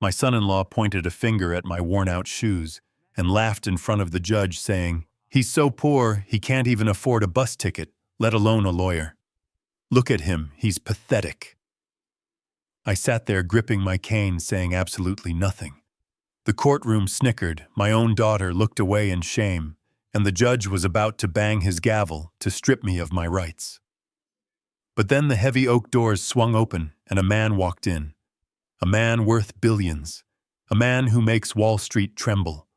My son-in-law pointed a finger at my worn-out shoes and laughed in front of the judge, saying, "He's so poor, he can't even afford a bus ticket, let alone a lawyer. Look at him, he's pathetic." I sat there gripping my cane, saying absolutely nothing. The courtroom snickered, my own daughter looked away in shame, and the judge was about to bang his gavel to strip me of my rights. But then the heavy oak doors swung open and a man walked in. A man worth billions. A man who makes Wall Street tremble.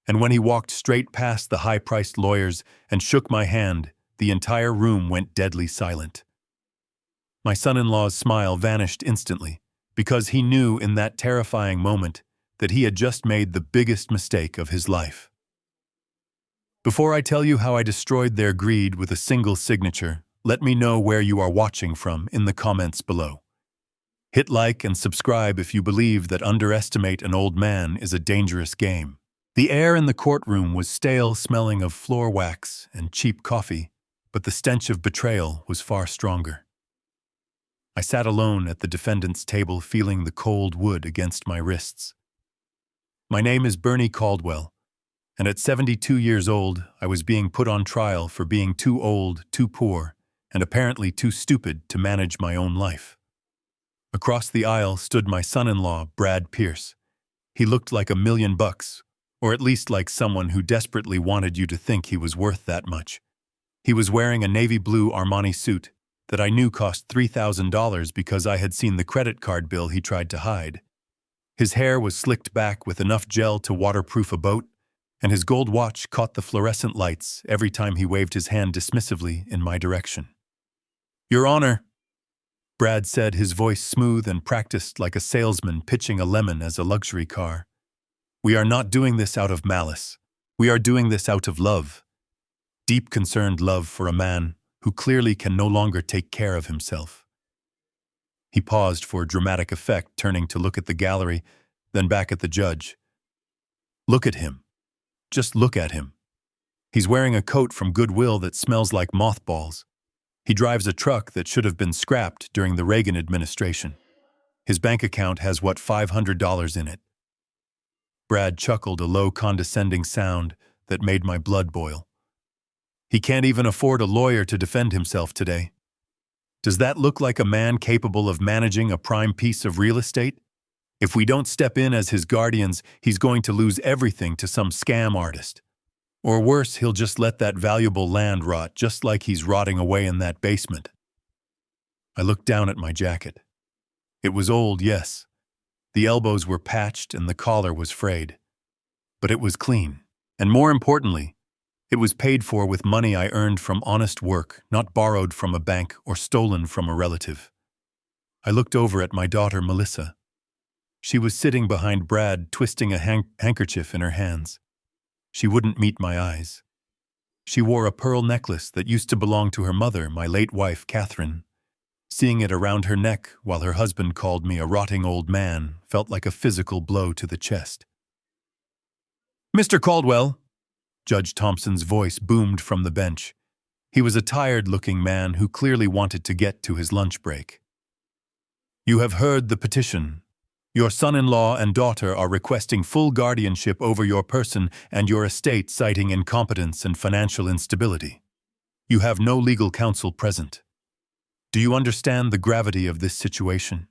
And when he walked straight past the high-priced lawyers and shook my hand, the entire room went deadly silent. My son-in-law's smile vanished instantly, because he knew in that terrifying moment that he had just made the biggest mistake of his life. Before I tell you how I destroyed their greed with a single signature, let me know where you are watching from in the comments below. Hit like and subscribe if you believe that underestimate an old man is a dangerous game. The air in the courtroom was stale, smelling of floor wax and cheap coffee, but the stench of betrayal was far stronger. I sat alone at the defendant's table, feeling the cold wood against my wrists. My name is Bernie Caldwell, and at 72 years old, I was being put on trial for being too old, too poor, and apparently too stupid to manage my own life. Across the aisle stood my son-in-law, Brad Pierce. He looked like $1 million, or at least like someone who desperately wanted you to think he was worth that much. He was wearing a navy blue Armani suit that I knew cost $3,000 because I had seen the credit card bill he tried to hide. His hair was slicked back with enough gel to waterproof a boat, and his gold watch caught the fluorescent lights every time he waved his hand dismissively in my direction. "Your Honor," Brad said, his voice smooth and practiced like a salesman pitching a lemon as a luxury car. "We are not doing this out of malice. We are doing this out of love. Deep concerned love for a man who clearly can no longer take care of himself." He paused for dramatic effect, turning to look at the gallery, then back at the judge. "Look at him. Just look at him. He's wearing a coat from Goodwill that smells like mothballs. He drives a truck that should have been scrapped during the Reagan administration. His bank account has, $500 in it." Brad chuckled, a low, condescending sound that made my blood boil. "He can't even afford a lawyer to defend himself today. Does that look like a man capable of managing a prime piece of real estate? If we don't step in as his guardians, he's going to lose everything to some scam artist. Or worse, he'll just let that valuable land rot, just like he's rotting away in that basement." I looked down at my jacket. It was old, yes. The elbows were patched and the collar was frayed. But it was clean. And more importantly, it was paid for with money I earned from honest work, not borrowed from a bank or stolen from a relative. I looked over at my daughter, Melissa. She was sitting behind Brad, twisting a handkerchief in her hands. She wouldn't meet my eyes. She wore a pearl necklace that used to belong to her mother, my late wife, Catherine. Seeing it around her neck while her husband called me a rotting old man felt like a physical blow to the chest. "Mr. Caldwell," Judge Thompson's voice boomed from the bench. He was a tired-looking man who clearly wanted to get to his lunch break. "You have heard the petition. Your son-in-law and daughter are requesting full guardianship over your person and your estate, citing incompetence and financial instability. You have no legal counsel present. Do you understand the gravity of this situation?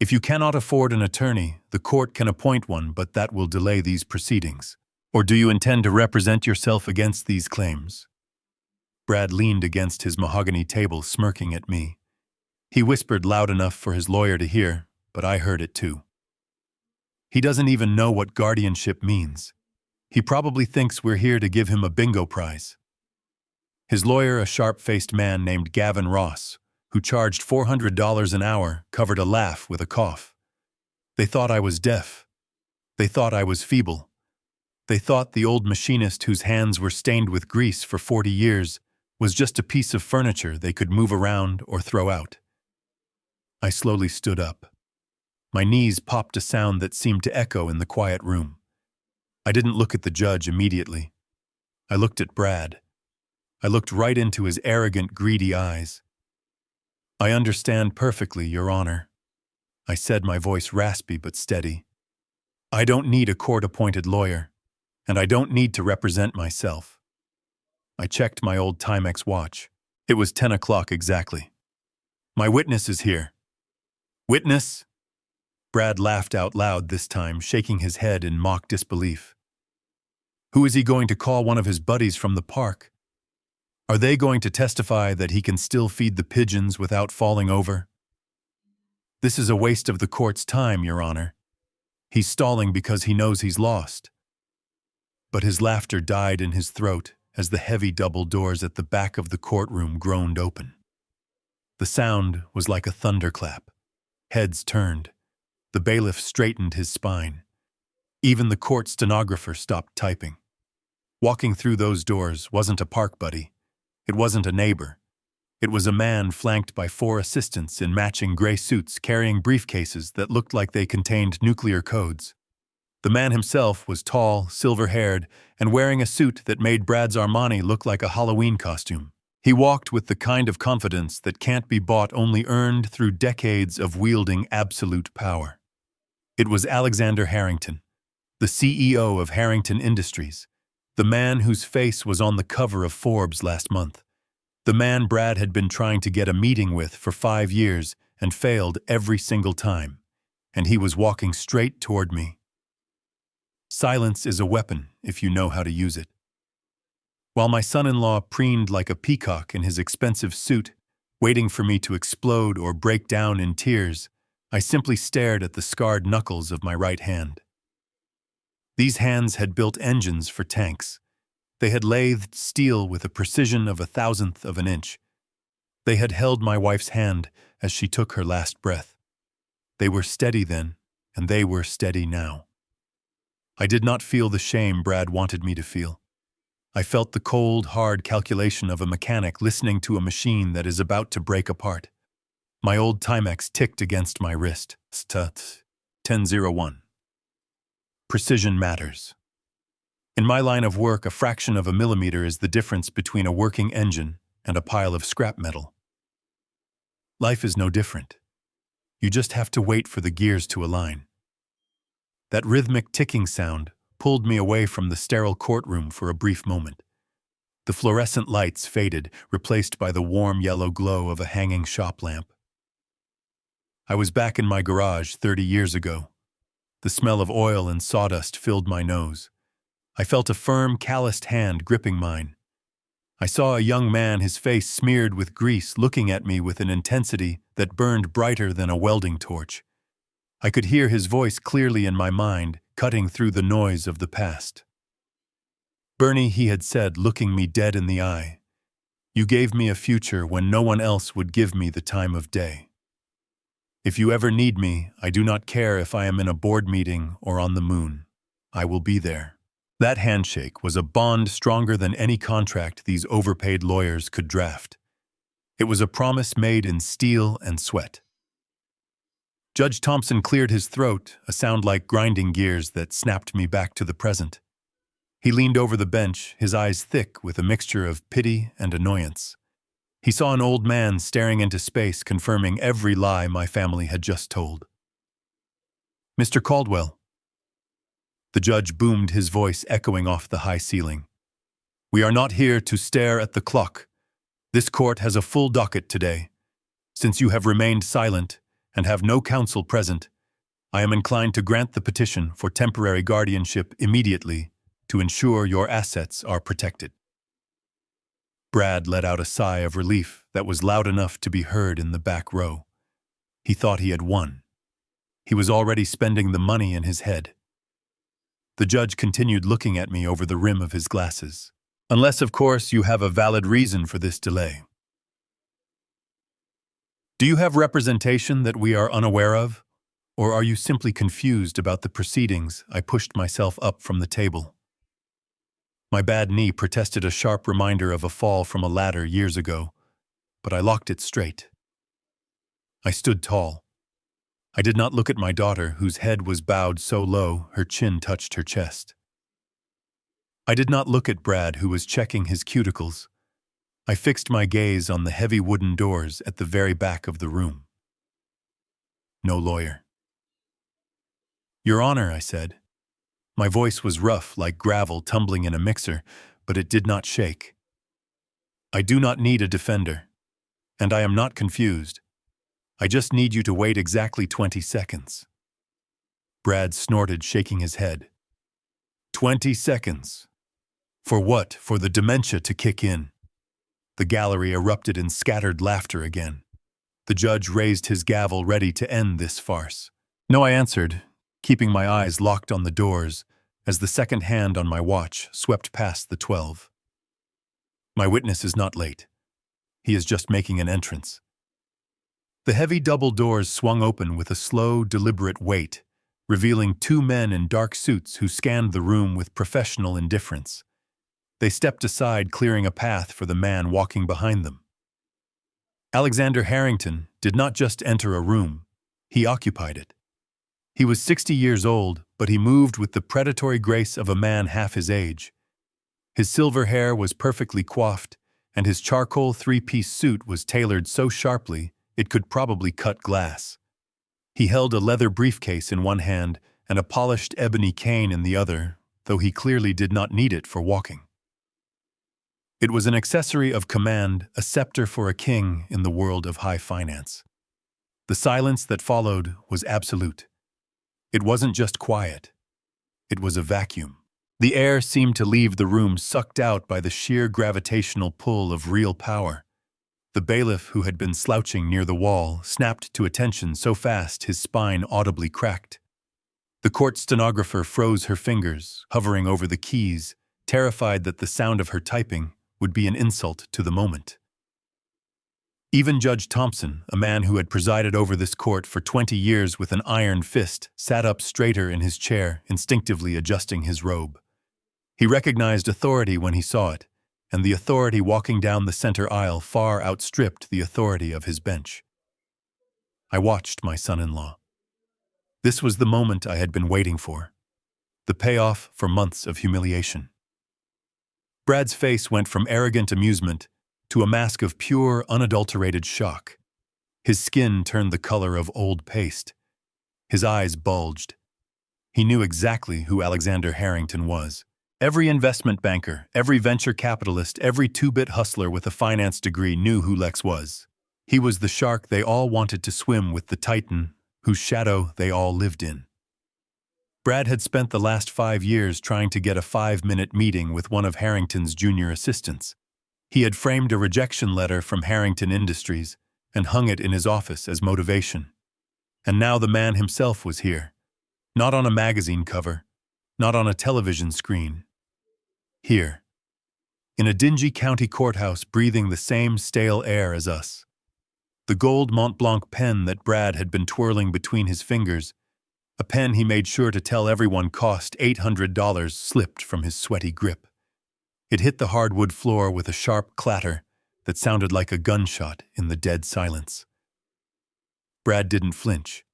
If you cannot afford an attorney, the court can appoint one, but that will delay these proceedings. Or do you intend to represent yourself against these claims?" Brad leaned against his mahogany table, smirking at me. He whispered loud enough for his lawyer to hear, but I heard it too. He doesn't even know what guardianship means. He probably thinks we're here to give him a bingo prize. His lawyer, a sharp-faced man named Gavin Ross, who charged $400 an hour, covered a laugh with a cough. They thought I was deaf. They thought I was feeble. They thought the old machinist whose hands were stained with grease for 40 years was just a piece of furniture they could move around or throw out. I slowly stood up. My knees popped a sound that seemed to echo in the quiet room. I didn't look at the judge immediately. I looked at Brad. I looked right into his arrogant, greedy eyes. "I understand perfectly, Your Honor. I said, my voice raspy but steady. I don't need a court-appointed lawyer, and I don't need to represent myself. I checked my old Timex watch. It was 10 o'clock exactly. My witness is here. Witness? Brad laughed out loud this time, shaking his head in mock disbelief. Who is he going to call? One of his buddies from the park? Are they going to testify that he can still feed the pigeons without falling over? This is a waste of the court's time, Your Honor. He's stalling because he knows he's lost. But his laughter died in his throat as the heavy double doors at the back of the courtroom groaned open. The sound was like a thunderclap. Heads turned. The bailiff straightened his spine. Even the court stenographer stopped typing. Walking through those doors wasn't a park buddy. It wasn't a neighbor. It was a man flanked by 4 assistants in matching gray suits carrying briefcases that looked like they contained nuclear codes. The man himself was tall, silver-haired, and wearing a suit that made Brad's Armani look like a Halloween costume. He walked with the kind of confidence that can't be bought, only earned through decades of wielding absolute power. It was Alexander Harrington, the CEO of Harrington Industries, the man whose face was on the cover of Forbes last month, the man Brad had been trying to get a meeting with for 5 years and failed every single time, and he was walking straight toward me. Silence is a weapon if you know how to use it. While my son-in-law preened like a peacock in his expensive suit, waiting for me to explode or break down in tears, I simply stared at the scarred knuckles of my right hand. These hands had built engines for tanks. They had lathed steel with a precision of 1,000th of an inch. They had held my wife's hand as she took her last breath. They were steady then, and they were steady now. I did not feel the shame Brad wanted me to feel. I felt the cold, hard calculation of a mechanic listening to a machine that is about to break apart. My old Timex ticked against my wrist. 10:01. Precision matters. In my line of work, a fraction of a millimeter is the difference between a working engine and a pile of scrap metal. Life is no different. You just have to wait for the gears to align. That rhythmic ticking sound pulled me away from the sterile courtroom for a brief moment. The fluorescent lights faded, replaced by the warm yellow glow of a hanging shop lamp. I was back in my garage 30 years ago. The smell of oil and sawdust filled my nose. I felt a firm, calloused hand gripping mine. I saw a young man, his face smeared with grease, looking at me with an intensity that burned brighter than a welding torch. I could hear his voice clearly in my mind, cutting through the noise of the past. Bernie, he had said, looking me dead in the eye, you gave me a future when no one else would give me the time of day. If you ever need me, I do not care if I am in a board meeting or on the moon. I will be there. That handshake was a bond stronger than any contract these overpaid lawyers could draft. It was a promise made in steel and sweat. Judge Thompson cleared his throat, a sound like grinding gears that snapped me back to the present. He leaned over the bench, his eyes thick with a mixture of pity and annoyance. He saw an old man staring into space, confirming every lie my family had just told. Mr. Caldwell. The judge boomed, his voice echoing off the high ceiling. We are not here to stare at the clock. This court has a full docket today. Since you have remained silent and have no counsel present, I am inclined to grant the petition for temporary guardianship immediately to ensure your assets are protected. Brad let out a sigh of relief that was loud enough to be heard in the back row. He thought he had won. He was already spending the money in his head. The judge continued looking at me over the rim of his glasses. Unless, of course, you have a valid reason for this delay. Do you have representation that we are unaware of? Or are you simply confused about the proceedings? I pushed myself up from the table. My bad knee protested a sharp reminder of a fall from a ladder years ago, but I locked it straight. I stood tall. I did not look at my daughter, whose head was bowed so low her chin touched her chest. I did not look at Brad, who was checking his cuticles. I fixed my gaze on the heavy wooden doors at the very back of the room. no lawyer. Your Honor, I said. My voice was rough like gravel tumbling in a mixer, but it did not shake. I do not need a defender, and I am not confused. I just need you to wait exactly 20 seconds. Brad snorted, shaking his head. 20 seconds. For what? For the dementia to kick in. The gallery erupted in scattered laughter again. The judge raised his gavel, ready to end this farce. No, I answered, keeping my eyes locked on the doors as the second hand on my watch swept past the 12. My witness is not late. He is just making an entrance. The heavy double doors swung open with a slow, deliberate weight, revealing two men in dark suits who scanned the room with professional indifference. They stepped aside, clearing a path for the man walking behind them. Alexander Harrington did not just enter a room, he occupied it. He was 60 years old, but he moved with the predatory grace of a man half his age. His silver hair was perfectly coiffed, and his charcoal three-piece suit was tailored so sharply it could probably cut glass. He held a leather briefcase in one hand and a polished ebony cane in the other, though he clearly did not need it for walking. It was an accessory of command, a scepter for a king in the world of high finance. The silence that followed was absolute. It wasn't just quiet. It was a vacuum. The air seemed to leave the room sucked out by the sheer gravitational pull of real power. The bailiff, who had been slouching near the wall, snapped to attention so fast his spine audibly cracked. The court stenographer froze her fingers, hovering over the keys, terrified that the sound of her typing would be an insult to the moment. Even Judge Thompson, a man who had presided over this court for 20 years with an iron fist, sat up straighter in his chair, instinctively adjusting his robe. He recognized authority when he saw it, and the authority walking down the center aisle far outstripped the authority of his bench. I watched my son-in-law. This was the moment I had been waiting for, the payoff for months of humiliation. Brad's face went from arrogant amusement to a mask of pure, unadulterated shock. His skin turned the color of old paste. His eyes bulged. He knew exactly who Alexander Harrington was. Every investment banker, every venture capitalist, every two-bit hustler with a finance degree knew who Lex was. He was the shark they all wanted to swim with, the titan whose shadow they all lived in. Brad had spent the last 5 years trying to get a 5-minute meeting with one of Harrington's junior assistants. He had framed a rejection letter from Harrington Industries and hung it in his office as motivation. And now the man himself was here. Not on a magazine cover, not on a television screen. Here, in a dingy county courthouse breathing the same stale air as us. The gold Mont Blanc pen that Brad had been twirling between his fingers, a pen he made sure to tell everyone cost $800, slipped from his sweaty grip. It hit the hardwood floor with a sharp clatter that sounded like a gunshot in the dead silence. Brad didn't flinch.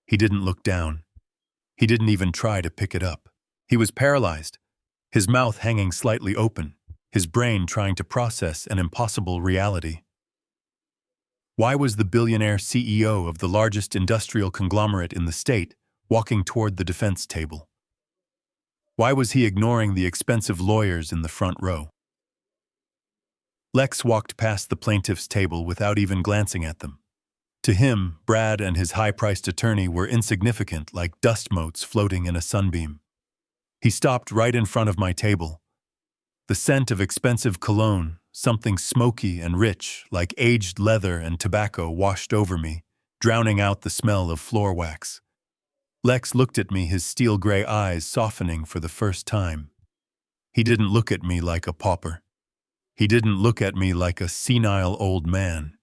He didn't look down. He didn't even try to pick it up. He was paralyzed, his mouth hanging slightly open, his brain trying to process an impossible reality. Why was the billionaire CEO of the largest industrial conglomerate in the state walking toward the defense table? Why was he ignoring the expensive lawyers in the front row? Lex walked past the plaintiff's table without even glancing at them. To him, Brad and his high-priced attorney were insignificant, like dust motes floating in a sunbeam. He stopped right in front of my table. The scent of expensive cologne, something smoky and rich, like aged leather and tobacco, washed over me, drowning out the smell of floor wax. Lex looked at me, his steel-gray eyes softening for the first time. He didn't look at me like a pauper. He didn't look at me like a senile old man.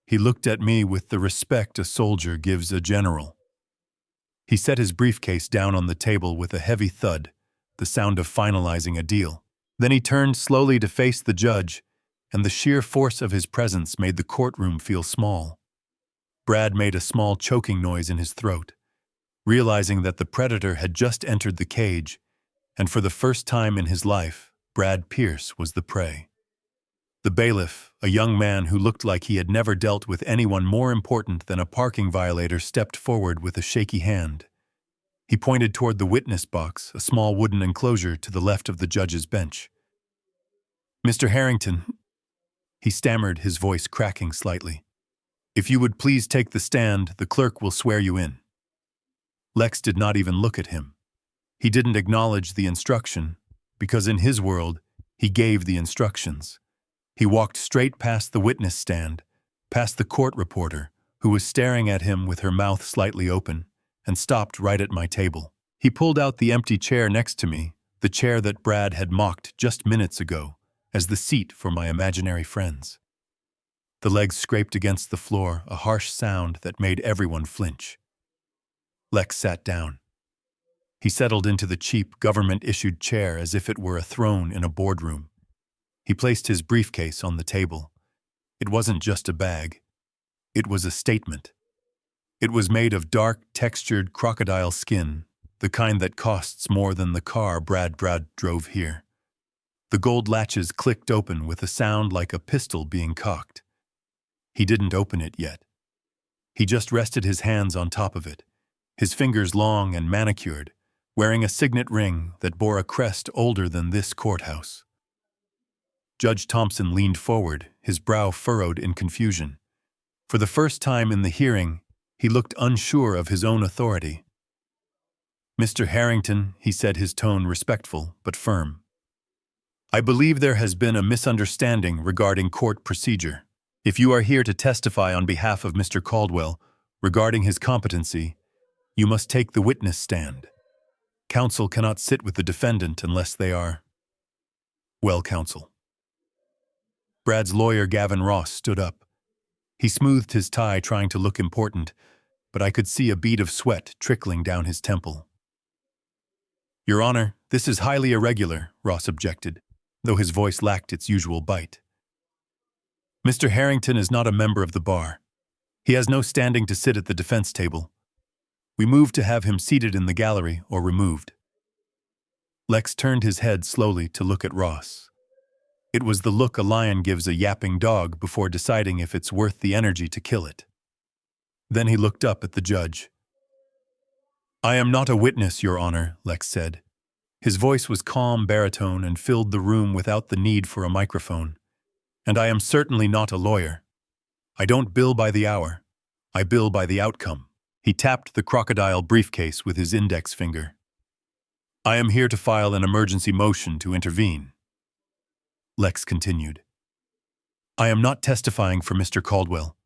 He looked at me with the respect a soldier gives a general. He set his briefcase down on the table with a heavy thud, the sound of finalizing a deal. Then he turned slowly to face the judge, and the sheer force of his presence made the courtroom feel small. Brad made a small choking noise in his throat, realizing that the predator had just entered the cage, and for the first time in his life, Brad Pierce was the prey. The bailiff, a young man who looked like he had never dealt with anyone more important than a parking violator, stepped forward with a shaky hand. He pointed toward the witness box, a small wooden enclosure to the left of the judge's bench. "Mr. Harrington," he stammered, his voice cracking slightly. "If you would please take the stand, the clerk will swear you in." Lex did not even look at him. He didn't acknowledge the instruction, because in his world, he gave the instructions. He walked straight past the witness stand, past the court reporter, who was staring at him with her mouth slightly open, and stopped right at my table. He pulled out the empty chair next to me, the chair that Brad had mocked just minutes ago, as the seat for my imaginary friends. The legs scraped against the floor, a harsh sound that made everyone flinch. Lex sat down. He settled into the cheap, government-issued chair as if it were a throne in a boardroom. He placed his briefcase on the table. It wasn't just a bag. It was a statement. It was made of dark, textured crocodile skin, the kind that costs more than the car Brad drove here. The gold latches clicked open with a sound like a pistol being cocked. He didn't open it yet. He just rested his hands on top of it, his fingers long and manicured, wearing a signet ring that bore a crest older than this courthouse. Judge Thompson leaned forward, his brow furrowed in confusion. For the first time in the hearing, he looked unsure of his own authority. "Mr. Harrington," he said, his tone respectful but firm, "I believe there has been a misunderstanding regarding court procedure. If you are here to testify on behalf of Mr. Caldwell regarding his competency, you must take the witness stand. Counsel cannot sit with the defendant unless they are well counsel." Brad's lawyer, Gavin Ross, stood up. He smoothed his tie, trying to look important, but I could see a bead of sweat trickling down his temple. "Your Honor, this is highly irregular," Ross objected, though his voice lacked its usual bite. "Mr. Harrington is not a member of the bar. He has no standing to sit at the defense table. We move to have him seated in the gallery or removed." Lex turned his head slowly to look at Ross. It was the look a lion gives a yapping dog before deciding if it's worth the energy to kill it. Then he looked up at the judge. "I am not a witness, Your Honor," Lex said. His voice was calm baritone and filled the room without the need for a microphone. "And I am certainly not a lawyer. I don't bill by the hour. I bill by the outcome." He tapped the crocodile briefcase with his index finger. "I am here to file an emergency motion to intervene." Lex continued. "I am not testifying for Mr. Caldwell.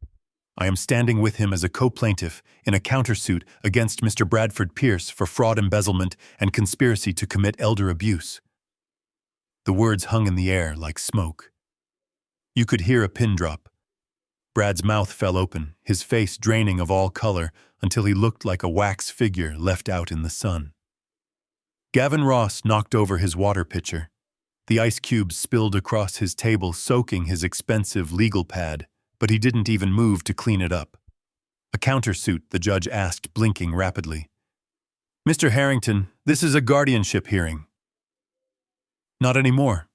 I am standing with him as a co-plaintiff in a countersuit against Mr. Bradford Pierce for fraud, embezzlement, and conspiracy to commit elder abuse." The words hung in the air like smoke. You could hear a pin drop. Brad's mouth fell open, his face draining of all color until he looked like a wax figure left out in the sun. Gavin Ross knocked over his water pitcher. The ice cubes spilled across his table, soaking his expensive legal pad, but he didn't even move to clean it up. "A countersuit," the judge asked, blinking rapidly. "Mr. Harrington, this is a guardianship hearing." "Not anymore,"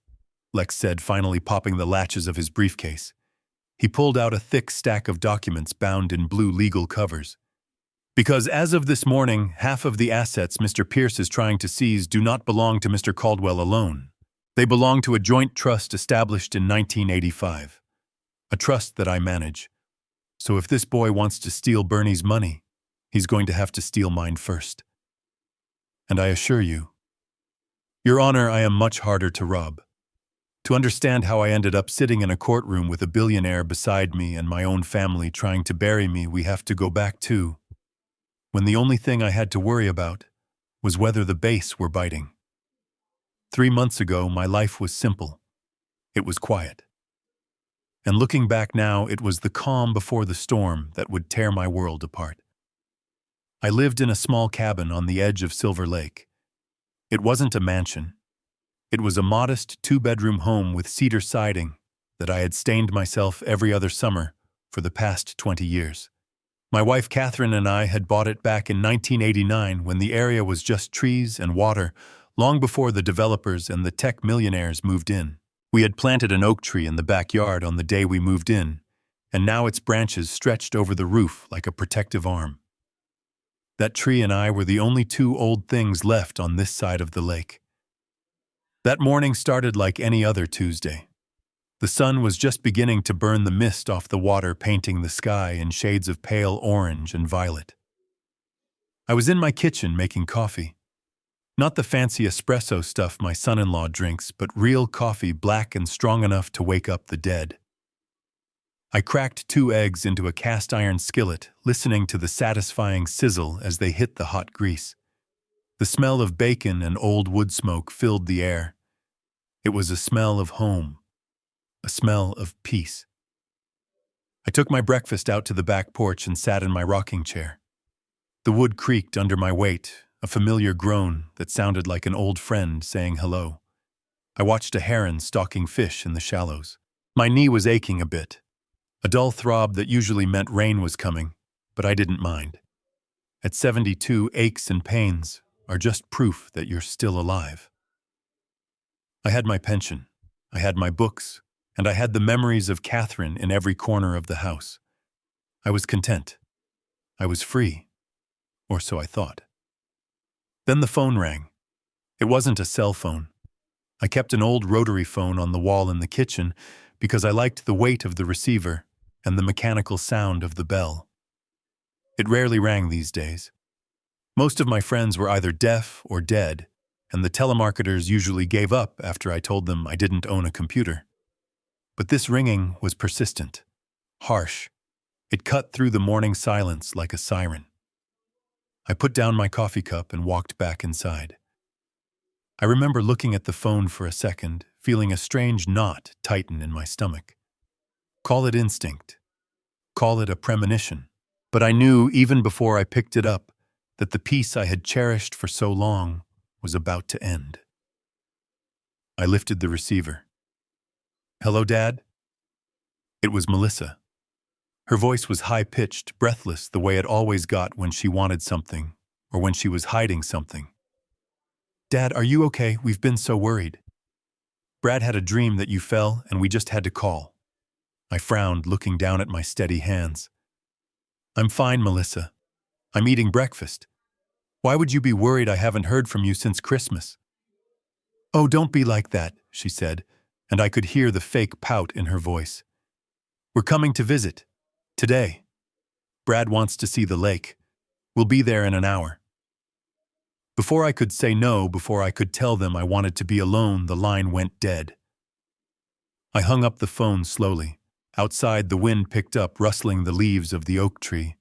Lex said, finally popping the latches of his briefcase. He pulled out a thick stack of documents bound in blue legal covers. "Because as of this morning, half of the assets Mr. Pierce is trying to seize do not belong to Mr. Caldwell alone. They belong to a joint trust established in 1985. A trust that I manage. So if this boy wants to steal Bernie's money, he's going to have to steal mine first. And I assure you, Your Honor, I am much harder to rob. To understand how I ended up sitting in a courtroom with a billionaire beside me and my own family trying to bury me, we have to go back to when the only thing I had to worry about was whether the base were biting. 3 months ago, my life was simple. It was quiet. And looking back now, it was the calm before the storm that would tear my world apart. I lived in a small cabin on the edge of Silver Lake. It wasn't a mansion. It was a modest 2-bedroom home with cedar siding that I had stained myself every other summer for the past 20 years. My wife Catherine and I had bought it back in 1989 when the area was just trees and water, long before the developers and the tech millionaires moved in. We had planted an oak tree in the backyard on the day we moved in, and now its branches stretched over the roof like a protective arm. That tree and I were the only two old things left on this side of the lake. That morning started like any other Tuesday. The sun was just beginning to burn the mist off the water, painting the sky in shades of pale orange and violet. I was in my kitchen making coffee. Not the fancy espresso stuff my son-in-law drinks, but real coffee, black and strong enough to wake up the dead. I cracked 2 eggs into a cast-iron skillet, listening to the satisfying sizzle as they hit the hot grease. The smell of bacon and old wood smoke filled the air. It was a smell of home, a smell of peace. I took my breakfast out to the back porch and sat in my rocking chair. The wood creaked under my weight, a familiar groan that sounded like an old friend saying hello. I watched a heron stalking fish in the shallows. My knee was aching a bit. A dull throb that usually meant rain was coming, but I didn't mind. At 72, aches and pains are just proof that you're still alive. I had my pension, I had my books, and I had the memories of Catherine in every corner of the house. I was content. I was free. Or so I thought. Then the phone rang. It wasn't a cell phone. I kept an old rotary phone on the wall in the kitchen because I liked the weight of the receiver and the mechanical sound of the bell. It rarely rang these days. Most of my friends were either deaf or dead, and the telemarketers usually gave up after I told them I didn't own a computer. But this ringing was persistent, harsh. It cut through the morning silence like a siren. I put down my coffee cup and walked back inside. I remember looking at the phone for a second, feeling a strange knot tighten in my stomach. Call it instinct. Call it a premonition. But I knew, even before I picked it up, that the peace I had cherished for so long was about to end. I lifted the receiver. "Hello, Dad?" It was Melissa. Her voice was high-pitched, breathless, the way it always got when she wanted something, or when she was hiding something. "Dad, are you okay? We've been so worried. Brad had a dream that you fell, and we just had to call." I frowned, looking down at my steady hands. "I'm fine, Melissa. I'm eating breakfast. Why would you be worried? I haven't heard from you since Christmas." "Oh, don't be like that," she said, and I could hear the fake pout in her voice. "We're coming to visit. Today. Brad wants to see the lake. We'll be there in an hour." Before I could say no, before I could tell them I wanted to be alone, the line went dead. I hung up the phone slowly. Outside, the wind picked up, rustling the leaves of the oak tree.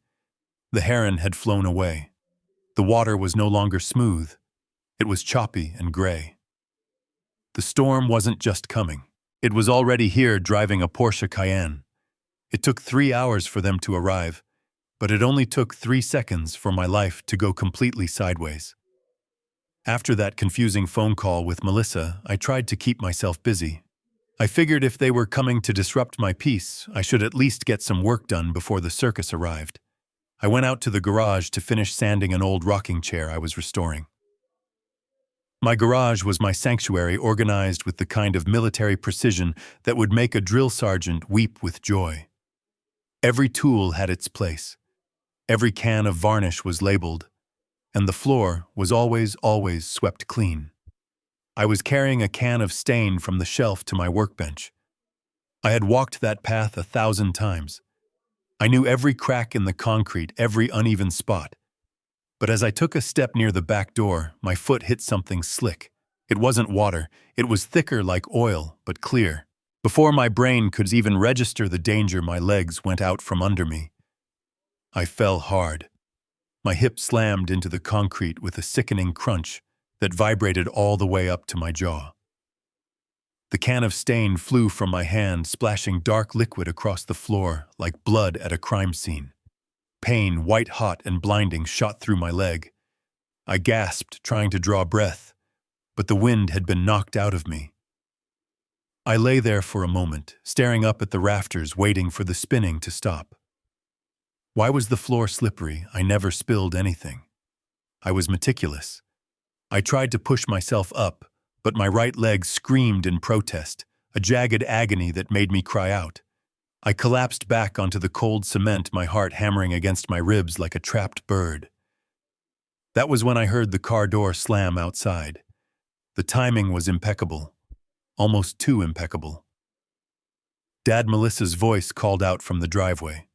The heron had flown away. The water was no longer smooth. It was choppy and gray. The storm wasn't just coming. It was already here, driving a Porsche Cayenne. It took 3 hours for them to arrive, but it only took 3 seconds for my life to go completely sideways. After that confusing phone call with Melissa, I tried to keep myself busy. I figured if they were coming to disrupt my peace, I should at least get some work done before the circus arrived. I went out to the garage to finish sanding an old rocking chair I was restoring. My garage was my sanctuary, organized with the kind of military precision that would make a drill sergeant weep with joy. Every tool had its place. Every can of varnish was labeled, and the floor was always swept clean. I was carrying a can of stain from the shelf to my workbench. I had walked that path 1,000 times. I knew every crack in the concrete, every uneven spot. But as I took a step near the back door, my foot hit something slick. It wasn't water. It was thicker like oil, but clear. Before my brain could even register the danger, my legs went out from under me. I fell hard. My hip slammed into the concrete with a sickening crunch that vibrated all the way up to my jaw. The can of stain flew from my hand, splashing dark liquid across the floor like blood at a crime scene. Pain, white-hot and blinding, shot through my leg. I gasped, trying to draw breath, but the wind had been knocked out of me. I lay there for a moment, staring up at the rafters, waiting for the spinning to stop. Why was the floor slippery? I never spilled anything. I was meticulous. I tried to push myself up, but my right leg screamed in protest. a jagged agony that made me cry out. I collapsed back onto the cold cement, my heart hammering against my ribs like a trapped bird. That was when I heard the car door slam outside. The timing was impeccable, almost too impeccable. Dad, Melissa's voice called out from the driveway.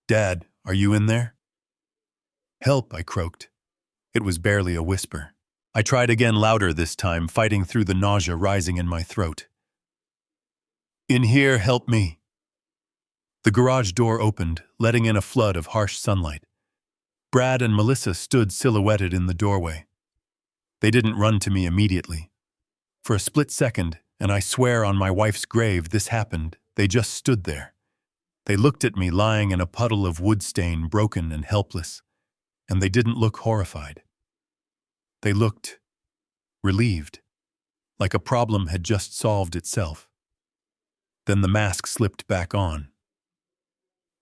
"Dad, are you in there?" "Help," I croaked. It was barely a whisper. I tried again, louder this time, fighting through the nausea rising in my throat. "In here, help me." The garage door opened, letting in a flood of harsh sunlight. Brad and Melissa stood silhouetted in the doorway. They didn't run to me immediately. For a split second, and I swear on my wife's grave this happened, they just stood there. They looked at me lying in a puddle of wood stain, broken and helpless, and they didn't look horrified. They looked relieved, like a problem had just solved itself. Then the mask slipped back on.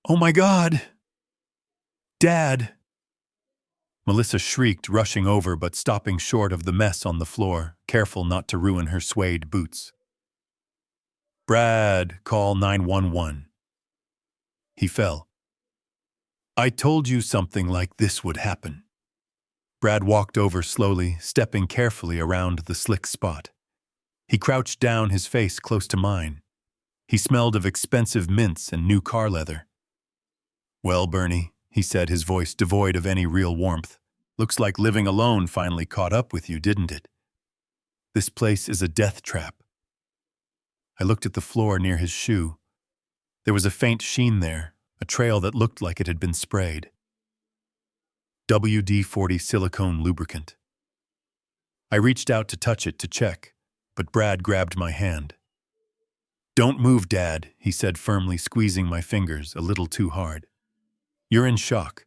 "Oh my God! Dad!" Melissa shrieked, rushing over but stopping short of the mess on the floor, careful not to ruin her suede boots. "Brad, call 911. He fell. "I told you something like this would happen." Brad walked over slowly, stepping carefully around the slick spot. He crouched down, his face close to mine. He smelled of expensive mints and new car leather. "Well, Bernie," he said, his voice devoid of any real warmth, "looks like living alone finally caught up with you, didn't it? This place is a death trap." I looked at the floor near his shoe. There was a faint sheen there, a trail that looked like it had been sprayed. WD-40 silicone lubricant. I reached out to touch it to check, but Brad grabbed my hand. "Don't move, Dad," he said firmly, squeezing my fingers a little too hard. "You're in shock.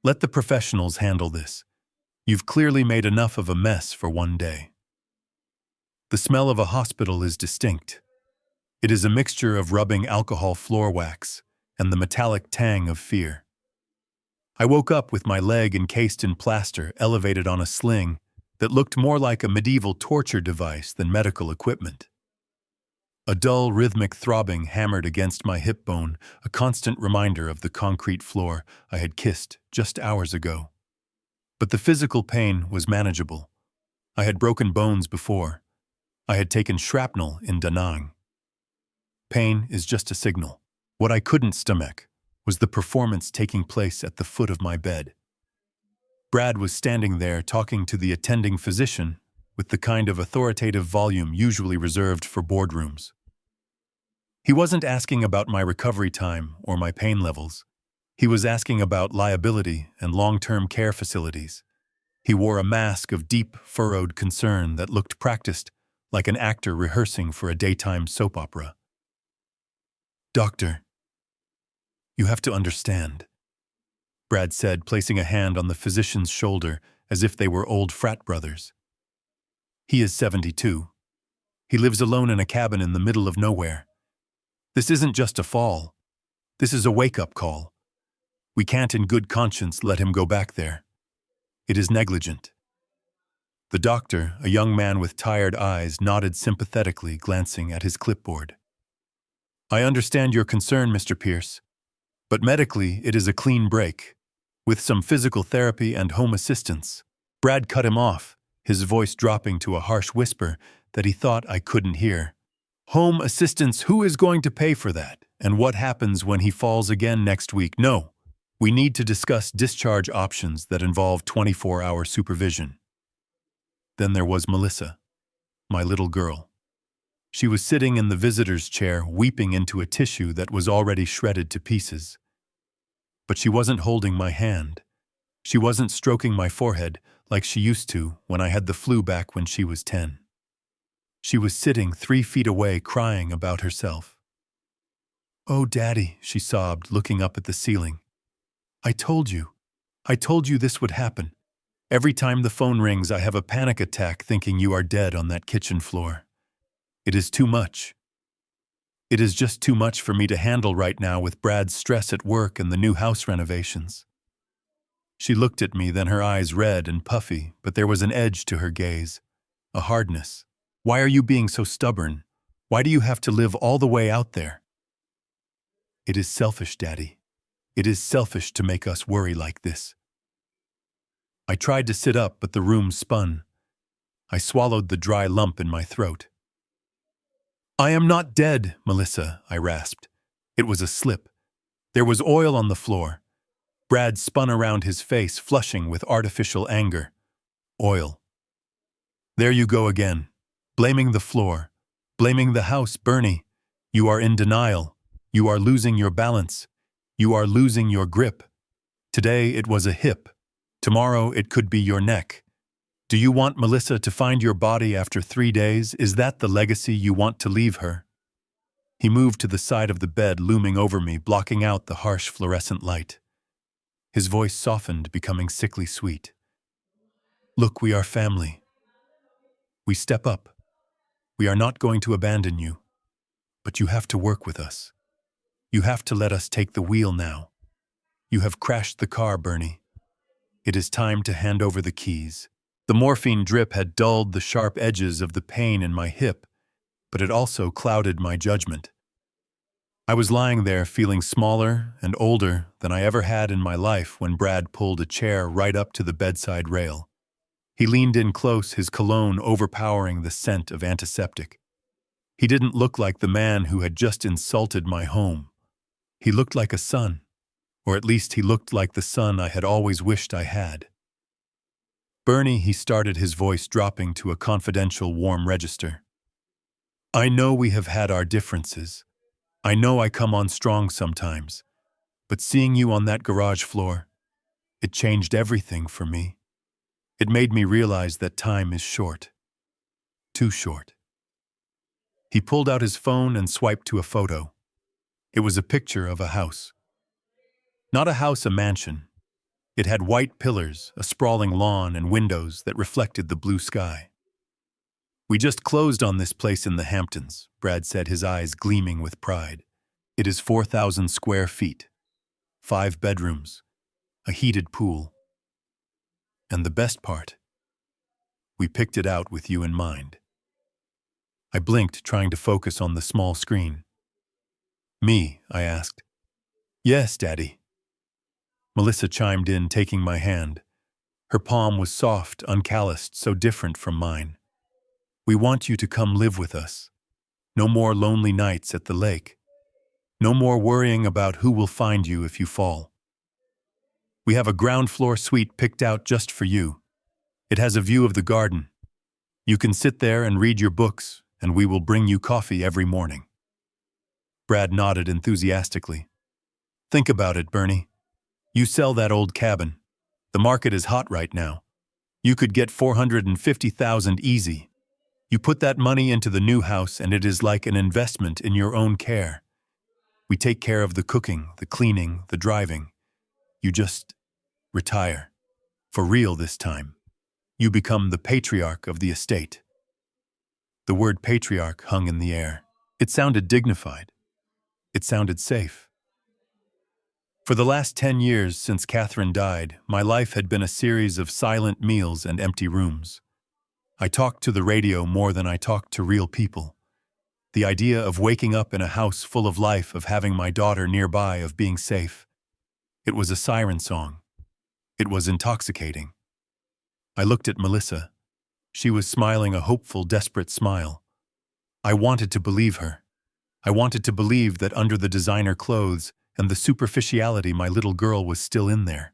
Let the professionals handle this. You've clearly made enough of a mess for one day." The smell of a hospital is distinct. It is a mixture of rubbing alcohol floor wax and the metallic tang of fear. I woke up with my leg encased in plaster, elevated on a sling that looked more like a medieval torture device than medical equipment. A dull, rhythmic throbbing hammered against my hip bone, a constant reminder of the concrete floor I had kissed just hours ago. But the physical pain was manageable. I had broken bones before. I had taken shrapnel in Da Nang. Pain is just a signal. What I couldn't stomach was the performance taking place at the foot of my bed. Brad was standing there talking to the attending physician with the kind of authoritative volume usually reserved for boardrooms. He wasn't asking about my recovery time or my pain levels. He was asking about liability and long-term care facilities. He wore a mask of deep, furrowed concern that looked practiced, like an actor rehearsing for a daytime soap opera. "Doctor, you have to understand," Brad said, placing a hand on the physician's shoulder as if they were old frat brothers. "He is 72. He lives alone in a cabin in the middle of nowhere. This isn't just a fall. This is a wake-up call. We can't in good conscience let him go back there. It is negligent." The doctor, a young man with tired eyes, nodded sympathetically, glancing at his clipboard. "I understand your concern, Mr. Pierce. But medically, it is a clean break, with some physical therapy and home assistance." Brad cut him off, his voice dropping to a harsh whisper that he thought I couldn't hear. "Home assistance, who is going to pay for that? And what happens when he falls again next week? No, we need to discuss discharge options that involve 24-hour supervision." Then there was Melissa, my little girl. She was sitting in the visitor's chair, weeping into a tissue that was already shredded to pieces. But she wasn't holding my hand. She wasn't stroking my forehead like she used to when I had the flu back when she was 10. She was sitting 3 feet away, crying about herself. "Oh, Daddy," she sobbed, looking up at the ceiling. I told you this would happen. Every time the phone rings, I have a panic attack thinking you are dead on that kitchen floor. It is too much. It is just too much for me to handle right now with Brad's stress at work and the new house renovations." She looked at me, then her eyes red and puffy, but there was an edge to her gaze, a hardness. "Why are you being so stubborn? Why do you have to live all the way out there? It is selfish, Daddy. It is selfish to make us worry like this. I tried to sit up, but the room spun. I swallowed the dry lump in my throat. I am not dead, Melissa, I rasped. It was a slip. There was oil on the floor. Brad spun around his face, flushing with artificial anger. Oil. There you go again. Blaming the floor. Blaming the house, Bernie. You are in denial. You are losing your balance. You are losing your grip. Today it was a hip. Tomorrow it could be your neck. Do you want Melissa to find your body after 3 days? Is that the legacy you want to leave her? He moved to the side of the bed, looming over me, blocking out the harsh fluorescent light. His voice softened, becoming sickly sweet. Look, we are family. We step up. We are not going to abandon you. But you have to work with us. You have to let us take the wheel now. You have crashed the car, Bernie. It is time to hand over the keys. The morphine drip had dulled the sharp edges of the pain in my hip, but it also clouded my judgment. I was lying there feeling smaller and older than I ever had in my life when Brad pulled a chair right up to the bedside rail. He leaned in close, his cologne overpowering the scent of antiseptic. He didn't look like the man who had just insulted my home. He looked like a son, or at least he looked like the son I had always wished I had. Bernie, he started, his voice dropping to a confidential warm register. I know we have had our differences. I know I come on strong sometimes, but seeing you on that garage floor, it changed everything for me. It made me realize that time is short. Too short. He pulled out his phone and swiped to a photo. It was a picture of a house. Not a house, a mansion. It had white pillars, a sprawling lawn, and windows that reflected the blue sky. We just closed on this place in the Hamptons, Brad said, his eyes gleaming with pride. It is 4,000 square feet, 5 bedrooms, a heated pool. And the best part, we picked it out with you in mind. I blinked, trying to focus on the small screen. Me, I asked. Yes, Daddy. Melissa chimed in, taking my hand. Her palm was soft, uncalloused, so different from mine. We want you to come live with us. No more lonely nights at the lake. No more worrying about who will find you if you fall. We have a ground floor suite picked out just for you. It has a view of the garden. You can sit there and read your books, and we will bring you coffee every morning. Brad nodded enthusiastically. Think about it, Bernie. You sell that old cabin. The market is hot right now. You could get $450,000 easy. You put that money into the new house and it is like an investment in your own care. We take care of the cooking, the cleaning, the driving. You just retire. For real this time. You become the patriarch of the estate. The word patriarch hung in the air. It sounded dignified. It sounded safe. For the last 10 years since Catherine died, my life had been a series of silent meals and empty rooms. I talked to the radio more than I talked to real people. The idea of waking up in a house full of life, of having my daughter nearby, of being safe. It was a siren song. It was intoxicating. I looked at Melissa. She was smiling a hopeful, desperate smile. I wanted to believe her. I wanted to believe that under the designer clothes and the superficiality, my little girl was still in there.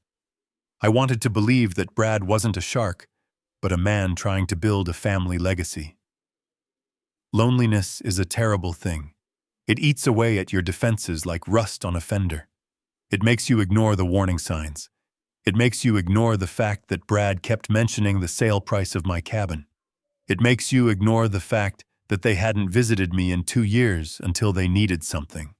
I wanted to believe that Brad wasn't a shark, but a man trying to build a family legacy. Loneliness is a terrible thing. It eats away at your defenses like rust on a fender. It makes you ignore the warning signs. It makes you ignore the fact that Brad kept mentioning the sale price of my cabin. It makes you ignore the fact that they hadn't visited me in 2 years until they needed something.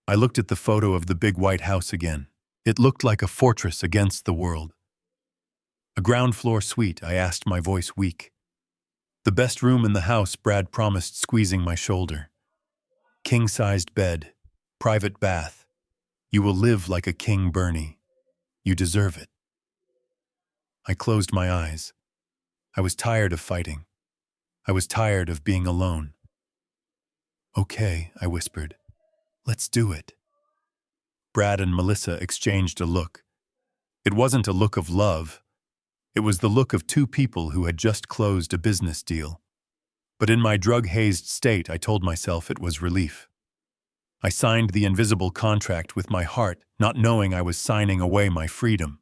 I looked at the photo of the big white house again. It looked like a fortress against the world. A ground floor suite, I asked, my voice weak. The best room in the house, Brad promised, squeezing my shoulder. King-sized bed, private bath. You will live like a king, Bernie. You deserve it. I closed my eyes. I was tired of fighting. I was tired of being alone. Okay, I whispered. Let's do it. Brad and Melissa exchanged a look. It wasn't a look of love. It was the look of two people who had just closed a business deal. But in my drug-hazed state, I told myself it was relief. I signed the invisible contract with my heart, not knowing I was signing away my freedom.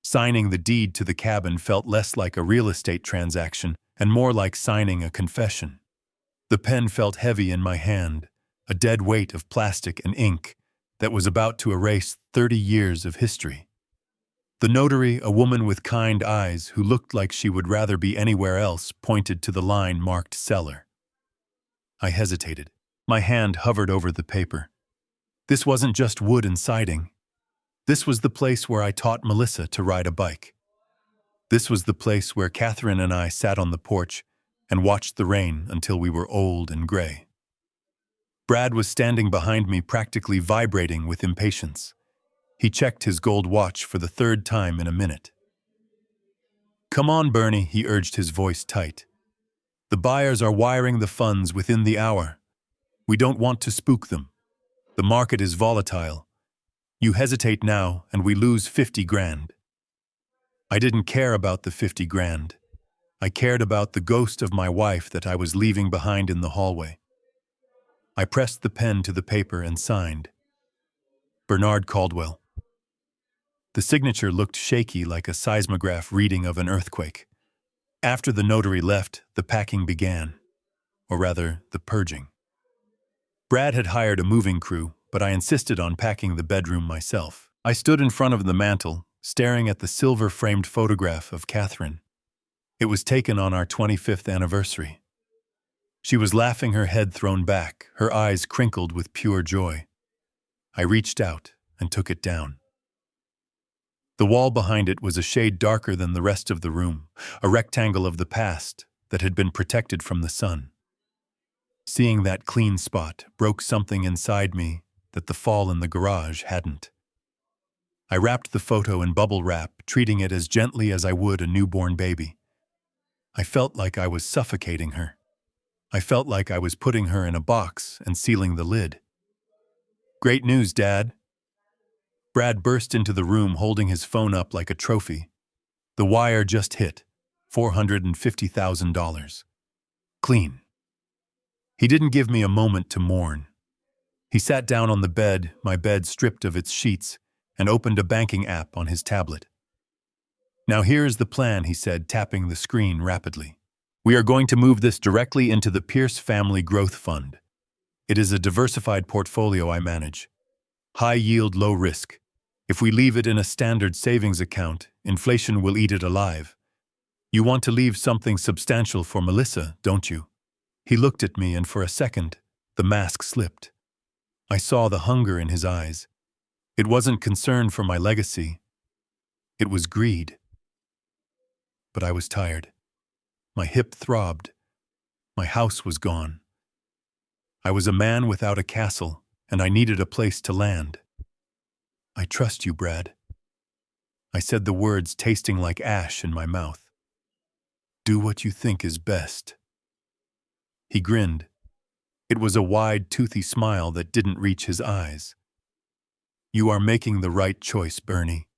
Signing the deed to the cabin felt less like a real estate transaction and more like signing a confession. The pen felt heavy in my hand, a dead weight of plastic and ink that was about to erase 30 years of history. The notary, a woman with kind eyes who looked like she would rather be anywhere else, pointed to the line marked seller. I hesitated. My hand hovered over the paper. This wasn't just wood and siding. This was the place where I taught Melissa to ride a bike. This was the place where Catherine and I sat on the porch and watched the rain until we were old and gray. Brad was standing behind me, practically vibrating with impatience. He checked his gold watch for the third time in a minute. Come on, Bernie, he urged, his voice tight. The buyers are wiring the funds within the hour. We don't want to spook them. The market is volatile. You hesitate now, and we lose 50 grand. I didn't care about the 50 grand. I cared about the ghost of my wife that I was leaving behind in the hallway. I pressed the pen to the paper and signed. Bernard Caldwell. The signature looked shaky, like a seismograph reading of an earthquake. After the notary left, the packing began. Or rather, the purging. Brad had hired a moving crew, but I insisted on packing the bedroom myself. I stood in front of the mantel, staring at the silver-framed photograph of Catherine. It was taken on our 25th anniversary. She was laughing, her head thrown back, her eyes crinkled with pure joy. I reached out and took it down. The wall behind it was a shade darker than the rest of the room, a rectangle of the past that had been protected from the sun. Seeing that clean spot broke something inside me that the fall in the garage hadn't. I wrapped the photo in bubble wrap, treating it as gently as I would a newborn baby. I felt like I was suffocating her. I felt like I was putting her in a box and sealing the lid. Great news, Dad. Brad burst into the room holding his phone up like a trophy. The wire just hit. $450,000. Clean. He didn't give me a moment to mourn. He sat down on the bed, my bed stripped of its sheets, and opened a banking app on his tablet. Now here's the plan, he said, tapping the screen rapidly. We are going to move this directly into the Pierce Family Growth Fund. It is a diversified portfolio I manage. High yield, low risk. If we leave it in a standard savings account, inflation will eat it alive. You want to leave something substantial for Melissa, don't you? He looked at me, and for a second, the mask slipped. I saw the hunger in his eyes. It wasn't concern for my legacy. It was greed. But I was tired. My hip throbbed. My house was gone. I was a man without a castle, and I needed a place to land. I trust you, Brad. I said the words tasting like ash in my mouth. Do what you think is best. He grinned. It was a wide, toothy smile that didn't reach his eyes. You are making the right choice, Bernie.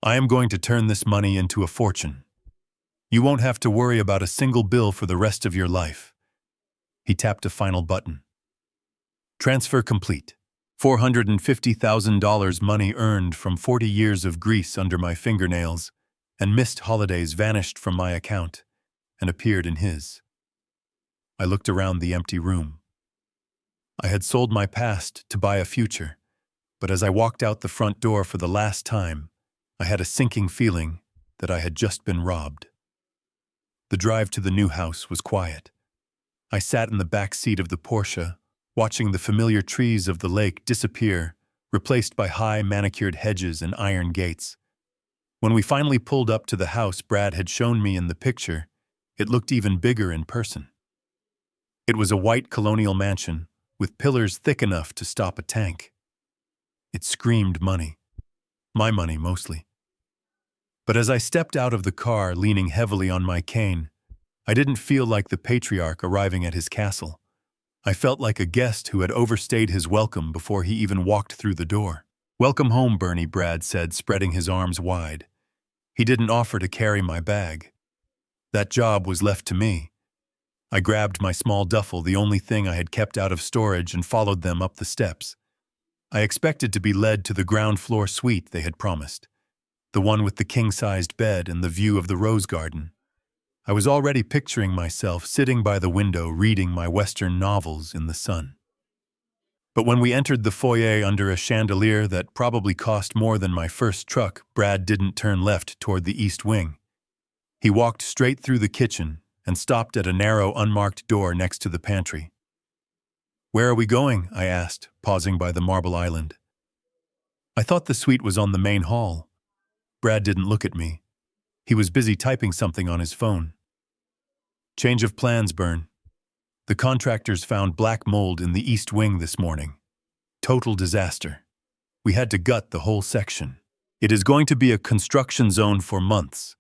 I am going to turn this money into a fortune. You won't have to worry about a single bill for the rest of your life. He tapped a final button. Transfer complete. $450,000 money earned from 40 years of grease under my fingernails, and missed holidays vanished from my account and appeared in his. I looked around the empty room. I had sold my past to buy a future, but as I walked out the front door for the last time, I had a sinking feeling that I had just been robbed. The drive to the new house was quiet. I sat in the back seat of the Porsche, watching the familiar trees of the lake disappear, replaced by high manicured hedges and iron gates. When we finally pulled up to the house Brad had shown me in the picture, it looked even bigger in person. It was a white colonial mansion with pillars thick enough to stop a tank. It screamed money. My money, mostly. But as I stepped out of the car, leaning heavily on my cane, I didn't feel like the patriarch arriving at his castle. I felt like a guest who had overstayed his welcome before he even walked through the door. "Welcome home, Bernie," Brad said, spreading his arms wide. He didn't offer to carry my bag. That job was left to me. I grabbed my small duffel, the only thing I had kept out of storage, and followed them up the steps. I expected to be led to the ground floor suite they had promised, the one with the king-sized bed and the view of the rose garden. I was already picturing myself sitting by the window reading my Western novels in the sun. But when we entered the foyer under a chandelier that probably cost more than my first truck, Brad didn't turn left toward the east wing. He walked straight through the kitchen and stopped at a narrow, unmarked door next to the pantry. "Where are we going?" I asked, pausing by the marble island. "I thought the suite was on the main hall." Brad didn't look at me. He was busy typing something on his phone. "Change of plans, Bern. The contractors found black mold in the east wing this morning. Total disaster. We had to gut the whole section. It is going to be a construction zone for months.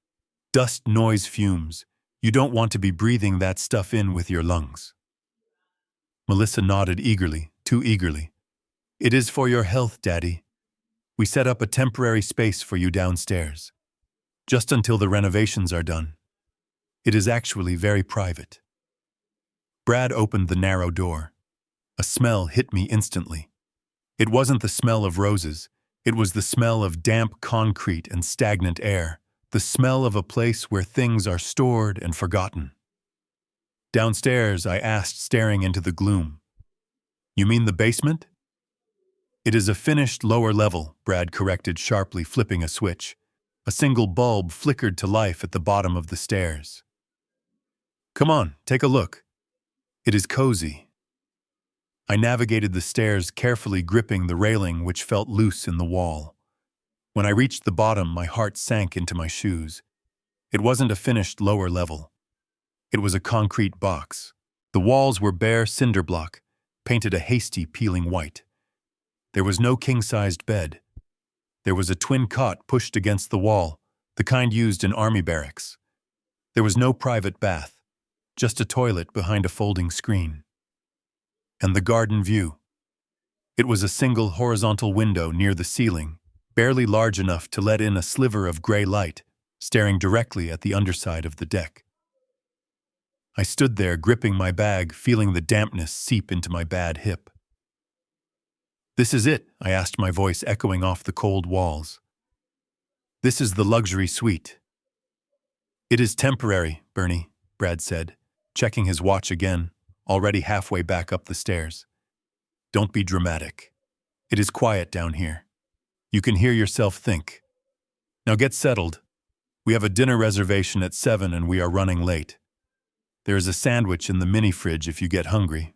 Dust, noise, fumes. You don't want to be breathing that stuff in with your lungs." Melissa nodded eagerly, too eagerly. "It is for your health, Daddy. We set up a temporary space for you downstairs, just until the renovations are done. It is actually very private." Brad opened the narrow door. A smell hit me instantly. It wasn't the smell of roses. It was the smell of damp concrete and stagnant air, the smell of a place where things are stored and forgotten. "Downstairs?" I asked, staring into the gloom. "You mean the basement?" "It is a finished lower level," Brad corrected sharply, flipping a switch. A single bulb flickered to life at the bottom of the stairs. "Come on, take a look. It is cozy." I navigated the stairs, carefully gripping the railing which felt loose in the wall. When I reached the bottom, my heart sank into my shoes. It wasn't a finished lower level. It was a concrete box. The walls were bare cinder block, painted a hasty, peeling white. There was no king-sized bed. There was a twin cot pushed against the wall, the kind used in army barracks. There was no private bath, just a toilet behind a folding screen. And the garden view. It was a single horizontal window near the ceiling, barely large enough to let in a sliver of gray light, staring directly at the underside of the deck. I stood there, gripping my bag, feeling the dampness seep into my bad hip. "This is it?" I asked, my voice echoing off the cold walls. "This is the luxury suite." "It is temporary, Bernie," Brad said, checking his watch again, already halfway back up the stairs. "Don't be dramatic. It is quiet down here. You can hear yourself think. Now get settled. We have a dinner reservation at 7 and we are running late. There is a sandwich in the mini-fridge if you get hungry."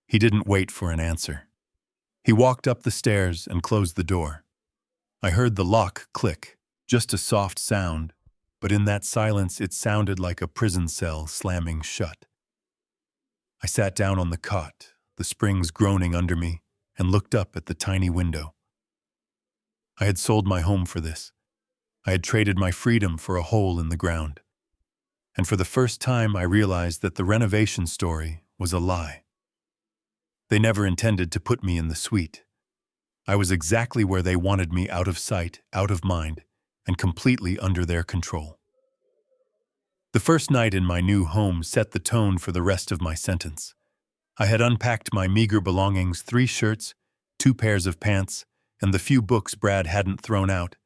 He didn't wait for an answer. He walked up the stairs and closed the door. I heard the lock click, just a soft sound, but in that silence it sounded like a prison cell slamming shut. I sat down on the cot, the springs groaning under me, and looked up at the tiny window. I had sold my home for this. I had traded my freedom for a hole in the ground. And for the first time I realized that the renovation story was a lie. They never intended to put me in the suite. I was exactly where they wanted me, out of sight, out of mind, and completely under their control. The first night in my new home set the tone for the rest of my sentence. I had unpacked my meager belongings, 3 shirts, 2 pairs of pants, and the few books Brad hadn't thrown out,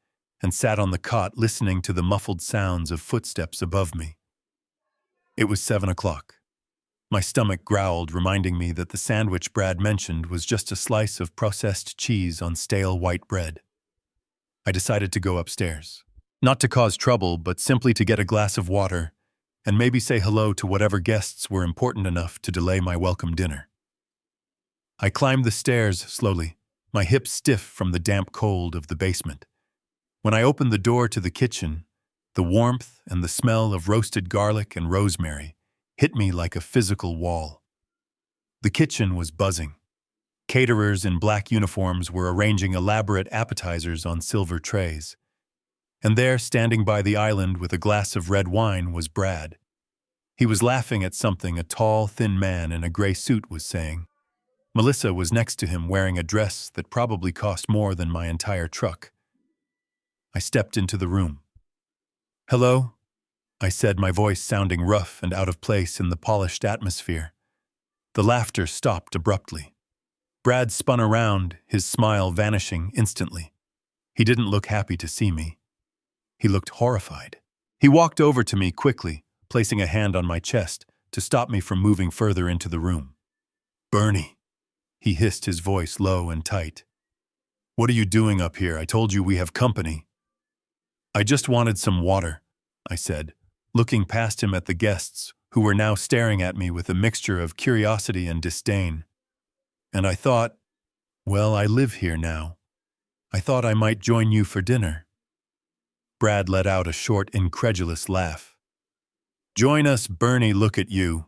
and sat on the cot listening to the muffled sounds of footsteps above me. It was 7 o'clock. My stomach growled, reminding me that the sandwich Brad mentioned was just a slice of processed cheese on stale white bread. I decided to go upstairs. Not to cause trouble, but simply to get a glass of water and maybe say hello to whatever guests were important enough to delay my welcome dinner. I climbed the stairs slowly, my hips stiff from the damp cold of the basement. When I opened the door to the kitchen, the warmth and the smell of roasted garlic and rosemary hit me like a physical wall. The kitchen was buzzing. Caterers in black uniforms were arranging elaborate appetizers on silver trays. And there, standing by the island with a glass of red wine, was Brad. He was laughing at something a tall, thin man in a gray suit was saying. Melissa was next to him wearing a dress that probably cost more than my entire truck. I stepped into the room. "Hello?" I said, my voice sounding rough and out of place in the polished atmosphere. The laughter stopped abruptly. Brad spun around, his smile vanishing instantly. He didn't look happy to see me. He looked horrified. He walked over to me quickly, placing a hand on my chest to stop me from moving further into the room. "Bernie," he hissed, his voice low and tight. "What are you doing up here? I told you we have company." "I just wanted some water," I said, looking past him at the guests, who were now staring at me with a mixture of curiosity and disdain. "And I thought, well, I live here now. I thought I might join you for dinner." Brad let out a short, incredulous laugh. "Join us, Bernie, look at you."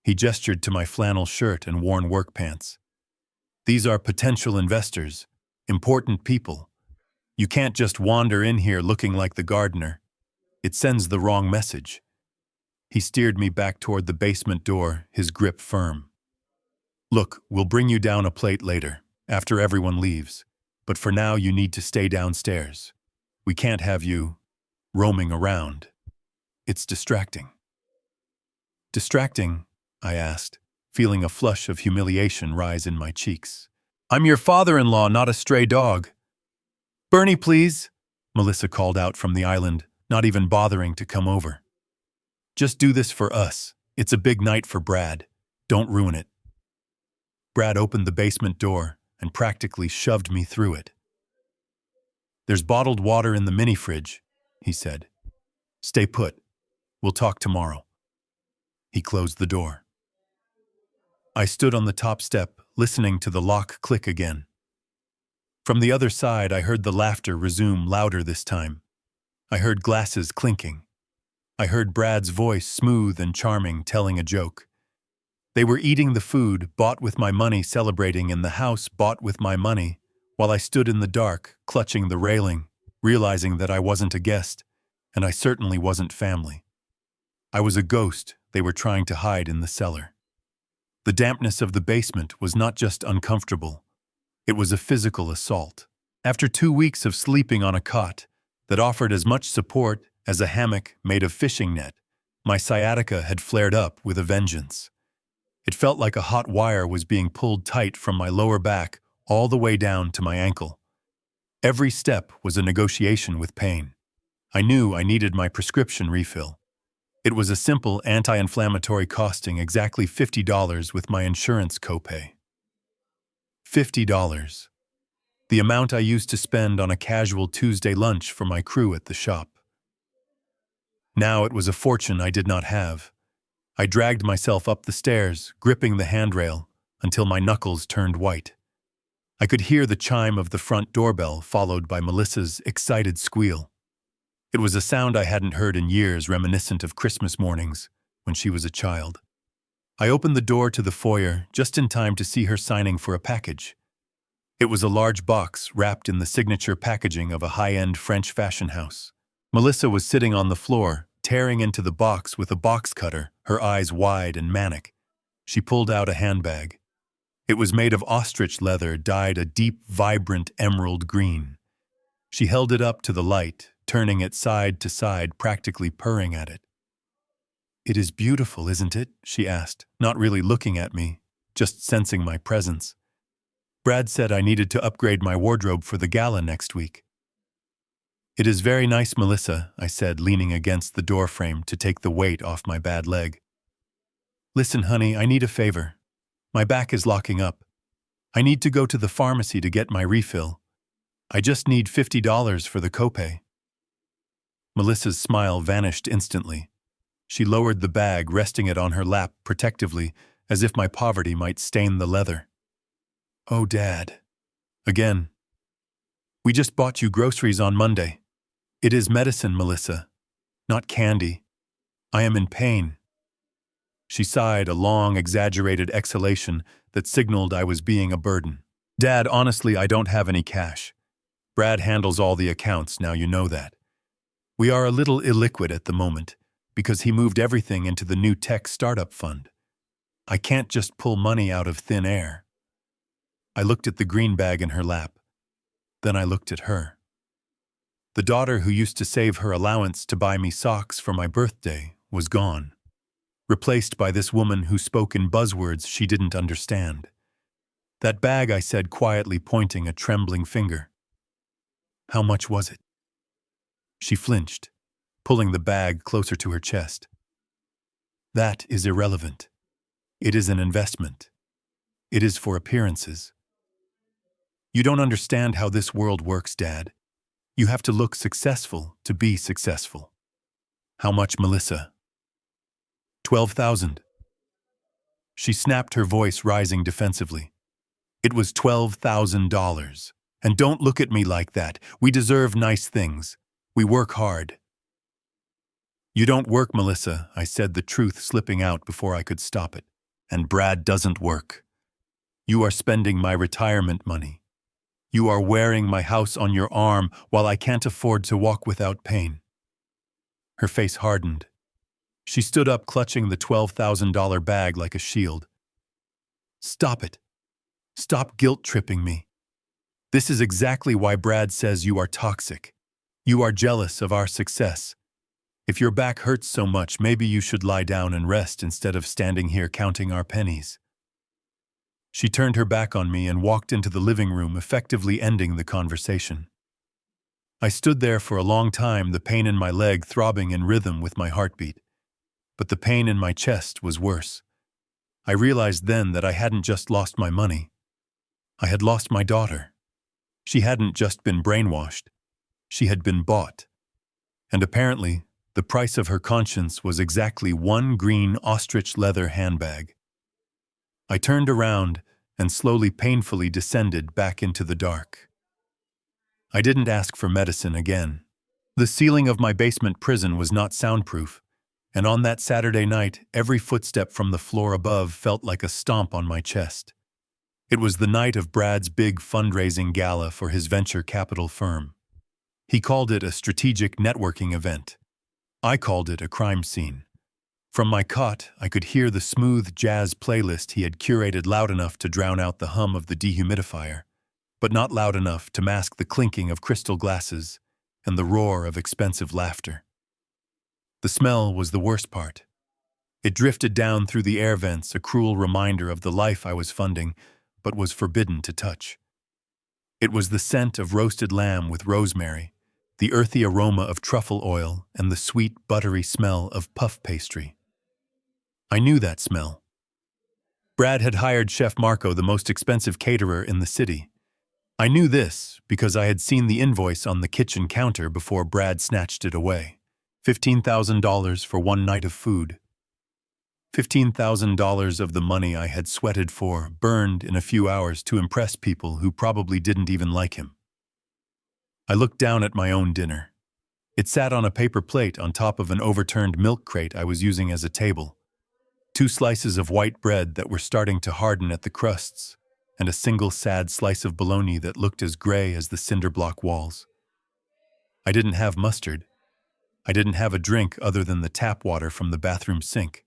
He gestured to my flannel shirt and worn work pants. "These are potential investors, important people. You can't just wander in here looking like the gardener. It sends the wrong message." He steered me back toward the basement door, his grip firm. "Look, we'll bring you down a plate later, after everyone leaves. But for now you need to stay downstairs. We can't have you roaming around. It's distracting." "Distracting?" I asked, feeling a flush of humiliation rise in my cheeks. "I'm your father-in-law, not a stray dog." "Bernie, please," Melissa called out from the island, not even bothering to come over. "Just do this for us. It's a big night for Brad. Don't ruin it." Brad opened the basement door and practically shoved me through it. "There's bottled water in the mini-fridge," he said. "Stay put. We'll talk tomorrow." He closed the door. I stood on the top step, listening to the lock click again. From the other side, I heard the laughter resume, louder this time. I heard glasses clinking. I heard Brad's voice, smooth and charming, telling a joke. They were eating the food, bought with my money, celebrating in the house bought with my money, while I stood in the dark, clutching the railing, realizing that I wasn't a guest, and I certainly wasn't family. I was a ghost they were trying to hide in the cellar. The dampness of the basement was not just uncomfortable, it was a physical assault. After 2 weeks of sleeping on a cot that offered as much support as a hammock made of fishing net, my sciatica had flared up with a vengeance. It felt like a hot wire was being pulled tight from my lower back all the way down to my ankle. Every step was a negotiation with pain. I knew I needed my prescription refill. It was a simple anti-inflammatory costing exactly $50 with my insurance copay. $50. The amount I used to spend on a casual Tuesday lunch for my crew at the shop. Now it was a fortune I did not have. I dragged myself up the stairs, gripping the handrail, until my knuckles turned white. I could hear the chime of the front doorbell, followed by Melissa's excited squeal. It was a sound I hadn't heard in years, reminiscent of Christmas mornings when she was a child. I opened the door to the foyer just in time to see her signing for a package. It was a large box wrapped in the signature packaging of a high-end French fashion house. Melissa was sitting on the floor, tearing into the box with a box cutter, her eyes wide and manic. She pulled out a handbag. It was made of ostrich leather dyed a deep, vibrant emerald green. She held it up to the light, turning it side to side, practically purring at it. "It is beautiful, isn't it?" she asked, not really looking at me, just sensing my presence. "Brad said I needed to upgrade my wardrobe for the gala next week." "It is very nice, Melissa," I said, leaning against the doorframe to take the weight off my bad leg. "Listen, honey, I need a favor. My back is locking up. I need to go to the pharmacy to get my refill. I just need $50 for the copay." Melissa's smile vanished instantly. She lowered the bag, resting it on her lap protectively, as if my poverty might stain the leather. "Oh, Dad." "Again." "We just bought you groceries on Monday. It is medicine, Melissa, not candy. I am in pain." She sighed, a long, exaggerated exhalation that signaled I was being a burden. "Dad, honestly, I don't have any cash. Brad handles all the accounts, now you know that. We are a little illiquid at the moment, because he moved everything into the new tech startup fund. I can't just pull money out of thin air. I looked at the green bag in her lap. Then I looked at her. The daughter who used to save her allowance to buy me socks for my birthday was gone, replaced by this woman who spoke in buzzwords she didn't understand. "That bag," I said quietly, pointing a trembling finger. "How much was it?" She flinched, pulling the bag closer to her chest. "That is irrelevant. It is an investment. It is for appearances. You don't understand how this world works, Dad. You have to look successful to be successful." "How much, Melissa?" 12,000. She snapped, her voice rising defensively. "It was $12,000. And don't look at me like that. We deserve nice things. We work hard." "You don't work, Melissa," I said, the truth slipping out before I could stop it. "And Brad doesn't work. You are spending my retirement money. You are wearing my house on your arm while I can't afford to walk without pain." Her face hardened. She stood up, clutching the $12,000 bag like a shield. "Stop it. Stop guilt-tripping me. This is exactly why Brad says you are toxic. You are jealous of our success. If your back hurts so much, maybe you should lie down and rest instead of standing here counting our pennies." She turned her back on me and walked into the living room, effectively ending the conversation. I stood there for a long time, the pain in my leg throbbing in rhythm with my heartbeat. But the pain in my chest was worse. I realized then that I hadn't just lost my money. I had lost my daughter. She hadn't just been brainwashed. She had been bought. And apparently, the price of her conscience was exactly one green ostrich leather handbag. I turned around and slowly, painfully descended back into the dark. I didn't ask for medicine again. The ceiling of my basement prison was not soundproof, and on that Saturday night, every footstep from the floor above felt like a stomp on my chest. It was the night of Brad's big fundraising gala for his venture capital firm. He called it a strategic networking event. I called it a crime scene. From my cot, I could hear the smooth jazz playlist he had curated loud enough to drown out the hum of the dehumidifier, but not loud enough to mask the clinking of crystal glasses and the roar of expensive laughter. The smell was the worst part. It drifted down through the air vents, a cruel reminder of the life I was funding, but was forbidden to touch. It was the scent of roasted lamb with rosemary, the earthy aroma of truffle oil, and the sweet, buttery smell of puff pastry. I knew that smell. Brad had hired Chef Marco, the most expensive caterer in the city. I knew this because I had seen the invoice on the kitchen counter before Brad snatched it away. $15,000 for one night of food. $15,000 of the money I had sweated for, burned in a few hours to impress people who probably didn't even like him. I looked down at my own dinner. It sat on a paper plate on top of an overturned milk crate I was using as a table. 2 slices of white bread that were starting to harden at the crusts, and a single sad slice of bologna that looked as gray as the cinder block walls. I didn't have mustard. I didn't have a drink other than the tap water from the bathroom sink.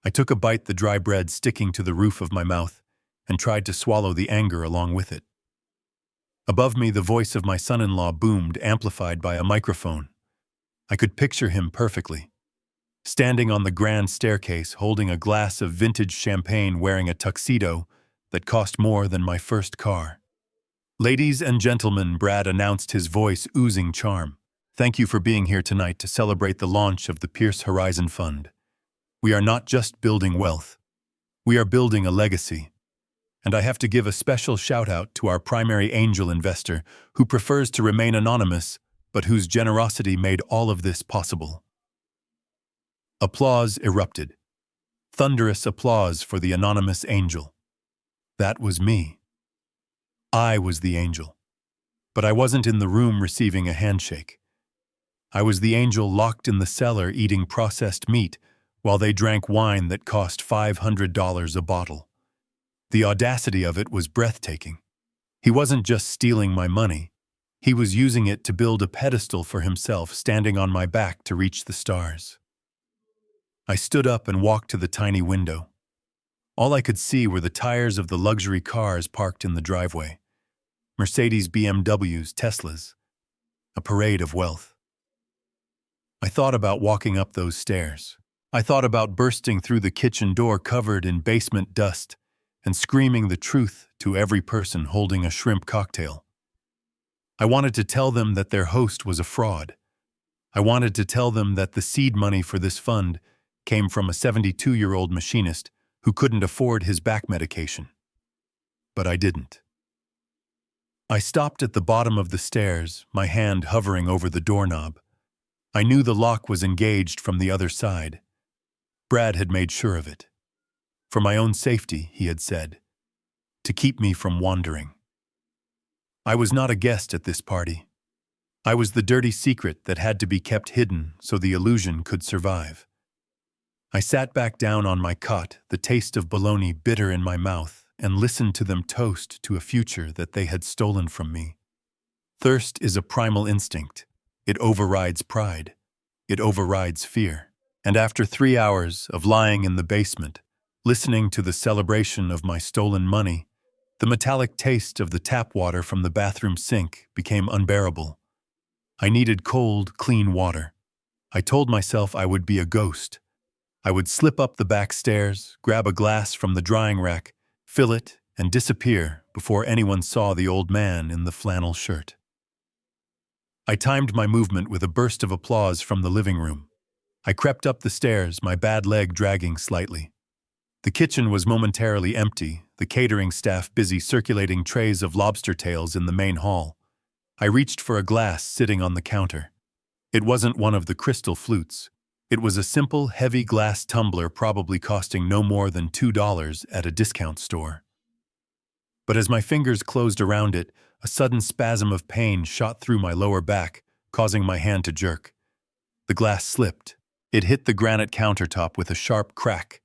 I took a bite, the dry bread sticking to the roof of my mouth, and tried to swallow the anger along with it. Above me, the voice of my son-in-law boomed, amplified by a microphone. I could picture him perfectly. Standing on the grand staircase, holding a glass of vintage champagne, wearing a tuxedo that cost more than my first car. "Ladies and gentlemen," Brad announced, his voice oozing charm. "Thank you for being here tonight to celebrate the launch of the Pierce Horizon Fund. We are not just building wealth. We are building a legacy. And I have to give a special shout-out to our primary angel investor, who prefers to remain anonymous, but whose generosity made all of this possible." Applause erupted. Thunderous applause for the anonymous angel. That was me. I was the angel. But I wasn't in the room receiving a handshake. I was the angel locked in the cellar eating processed meat while they drank wine that cost $500 a bottle. The audacity of it was breathtaking. He wasn't just stealing my money. He was using it to build a pedestal for himself, standing on my back to reach the stars. I stood up and walked to the tiny window. All I could see were the tires of the luxury cars parked in the driveway. Mercedes, BMWs, Teslas. A parade of wealth. I thought about walking up those stairs. I thought about bursting through the kitchen door covered in basement dust and screaming the truth to every person holding a shrimp cocktail. I wanted to tell them that their host was a fraud. I wanted to tell them that the seed money for this fund came from a 72-year-old machinist who couldn't afford his back medication. But I didn't. I stopped at the bottom of the stairs, my hand hovering over the doorknob. I knew the lock was engaged from the other side. Brad had made sure of it. For my own safety, he had said. To keep me from wandering. I was not a guest at this party. I was the dirty secret that had to be kept hidden so the illusion could survive. I sat back down on my cot, the taste of bologna bitter in my mouth, and listened to them toast to a future that they had stolen from me. Thirst is a primal instinct. It overrides pride. It overrides fear. And after 3 hours of lying in the basement, listening to the celebration of my stolen money, the metallic taste of the tap water from the bathroom sink became unbearable. I needed cold, clean water. I told myself I would be a ghost. I would slip up the back stairs, grab a glass from the drying rack, fill it, and disappear before anyone saw the old man in the flannel shirt. I timed my movement with a burst of applause from the living room. I crept up the stairs, my bad leg dragging slightly. The kitchen was momentarily empty, the catering staff busy circulating trays of lobster tails in the main hall. I reached for a glass sitting on the counter. It wasn't one of the crystal flutes. It was a simple, heavy glass tumbler probably costing no more than $2 at a discount store. But as my fingers closed around it, a sudden spasm of pain shot through my lower back, causing my hand to jerk. The glass slipped. It hit the granite countertop with a sharp crack,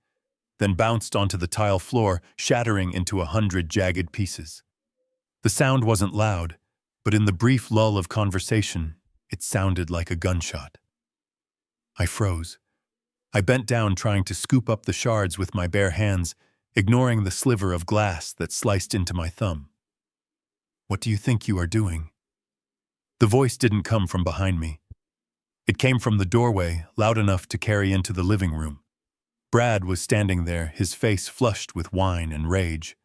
then bounced onto the tile floor, shattering into 100 jagged pieces. The sound wasn't loud, but in the brief lull of conversation, it sounded like a gunshot. I froze. I bent down trying to scoop up the shards with my bare hands, ignoring the sliver of glass that sliced into my thumb. "What do you think you are doing?" The voice didn't come from behind me. It came from the doorway, loud enough to carry into the living room. Brad was standing there, his face flushed with wine and rage.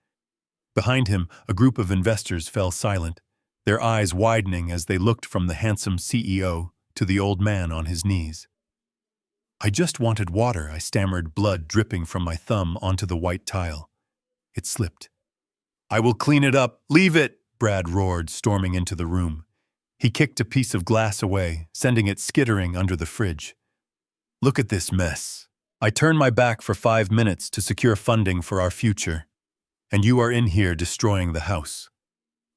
Behind him, a group of investors fell silent, their eyes widening as they looked from the handsome CEO to the old man on his knees. "I just wanted water," I stammered, blood dripping from my thumb onto the white tile. It slipped. "I will clean it up. Leave it!" Brad roared, storming into the room. He kicked a piece of glass away, sending it skittering under the fridge. "Look at this mess. I turned my back for 5 minutes to secure funding for our future, and you are in here destroying the house."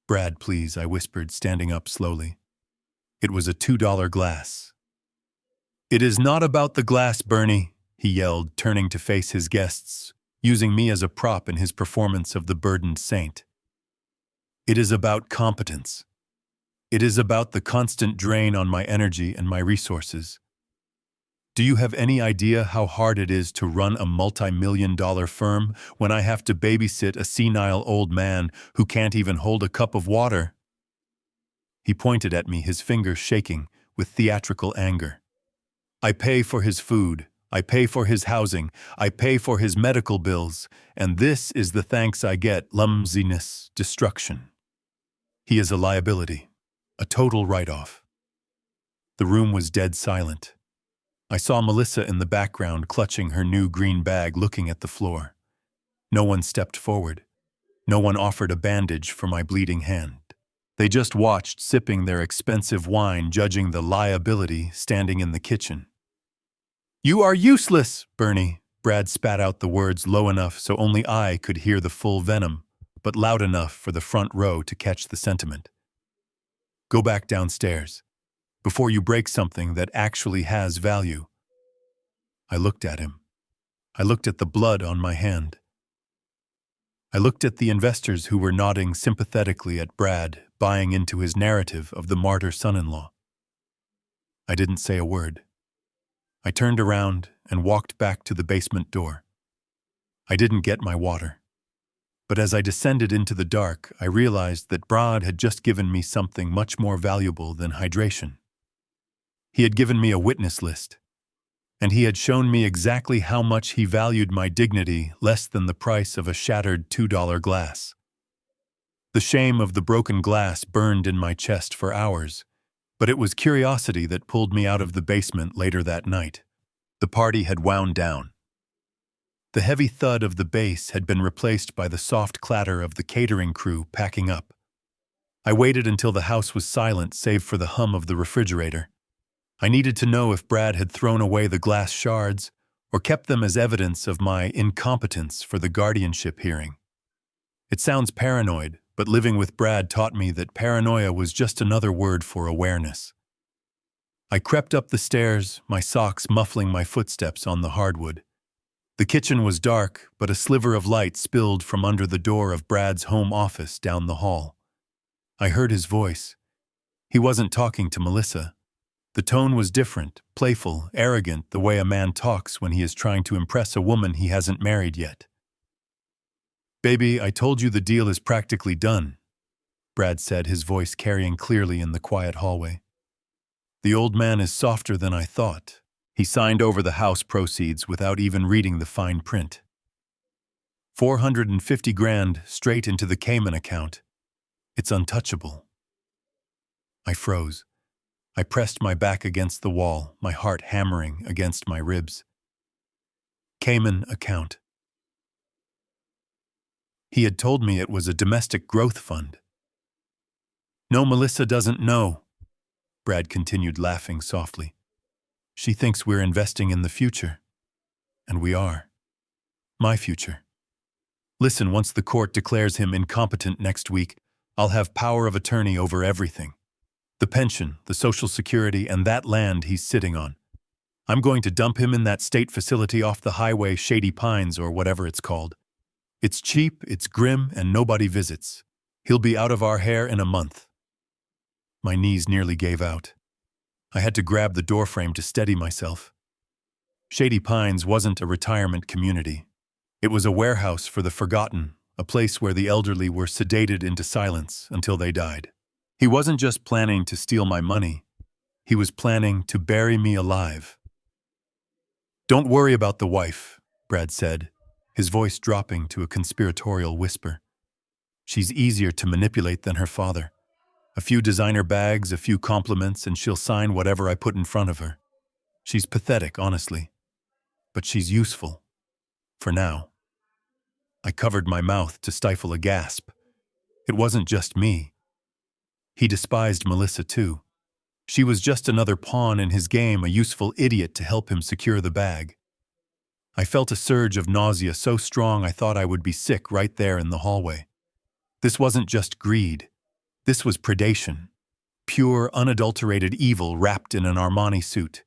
"Brad, please," I whispered, standing up slowly. It was a $2 glass. "It is not about the glass, Bernie," he yelled, turning to face his guests, using me as a prop in his performance of the burdened saint. "It is about competence. It is about the constant drain on my energy and my resources. Do you have any idea how hard it is to run a multi-million-dollar firm when I have to babysit a senile old man who can't even hold a cup of water?" He pointed at me, his fingers shaking with theatrical anger. "I pay for his food. I pay for his housing. I pay for his medical bills. And this is the thanks I get: clumsiness, destruction. He is a liability. A total write-off." The room was dead silent. I saw Melissa in the background clutching her new green bag, looking at the floor. No one stepped forward. No one offered a bandage for my bleeding hand. They just watched, sipping their expensive wine, judging the liability standing in the kitchen. "You are useless, Bernie." Brad spat out the words low enough so only I could hear the full venom, but loud enough for the front row to catch the sentiment. "Go back downstairs, before you break something that actually has value." I looked at him. I looked at the blood on my hand. I looked at the investors who were nodding sympathetically at Brad, buying into his narrative of the martyr son-in-law. I didn't say a word. I turned around and walked back to the basement door. I didn't get my water. But as I descended into the dark, I realized that Brad had just given me something much more valuable than hydration. He had given me a witness list, and he had shown me exactly how much he valued my dignity less than the price of a shattered $2 glass. The shame of the broken glass burned in my chest for hours, but it was curiosity that pulled me out of the basement later that night. The party had wound down. The heavy thud of the bass had been replaced by the soft clatter of the catering crew packing up. I waited until the house was silent save for the hum of the refrigerator. I needed to know if Brad had thrown away the glass shards or kept them as evidence of my incompetence for the guardianship hearing. It sounds paranoid, but living with Brad taught me that paranoia was just another word for awareness. I crept up the stairs, my socks muffling my footsteps on the hardwood. The kitchen was dark, but a sliver of light spilled from under the door of Brad's home office down the hall. I heard his voice. He wasn't talking to Melissa. The tone was different, playful, arrogant, the way a man talks when he is trying to impress a woman he hasn't married yet. "Baby, I told you the deal is practically done," Brad said, his voice carrying clearly in the quiet hallway. "The old man is softer than I thought." He signed over the house proceeds without even reading the fine print. 450 grand straight into the Cayman account. It's untouchable. I froze. I pressed my back against the wall, my heart hammering against my ribs. Cayman account. He had told me it was a domestic growth fund. "No, Melissa doesn't know," Brad continued, laughing softly. "She thinks we're investing in the future. And we are. My future. Listen, once the court declares him incompetent next week, I'll have power of attorney over everything. The pension, the Social Security, and that land he's sitting on. I'm going to dump him in that state facility off the highway, Shady Pines or whatever it's called. It's cheap, it's grim, and nobody visits. He'll be out of our hair in a month." My knees nearly gave out. I had to grab the doorframe to steady myself. Shady Pines wasn't a retirement community. It was a warehouse for the forgotten, a place where the elderly were sedated into silence until they died. He wasn't just planning to steal my money. He was planning to bury me alive. "Don't worry about the wife," Brad said, his voice dropping to a conspiratorial whisper. "She's easier to manipulate than her father. A few designer bags, a few compliments, and she'll sign whatever I put in front of her. She's pathetic, honestly. But she's useful. For now." I covered my mouth to stifle a gasp. It wasn't just me. He despised Melissa, too. She was just another pawn in his game, a useful idiot to help him secure the bag. I felt a surge of nausea so strong I thought I would be sick right there in the hallway. This wasn't just greed. This was predation. Pure, unadulterated evil wrapped in an Armani suit.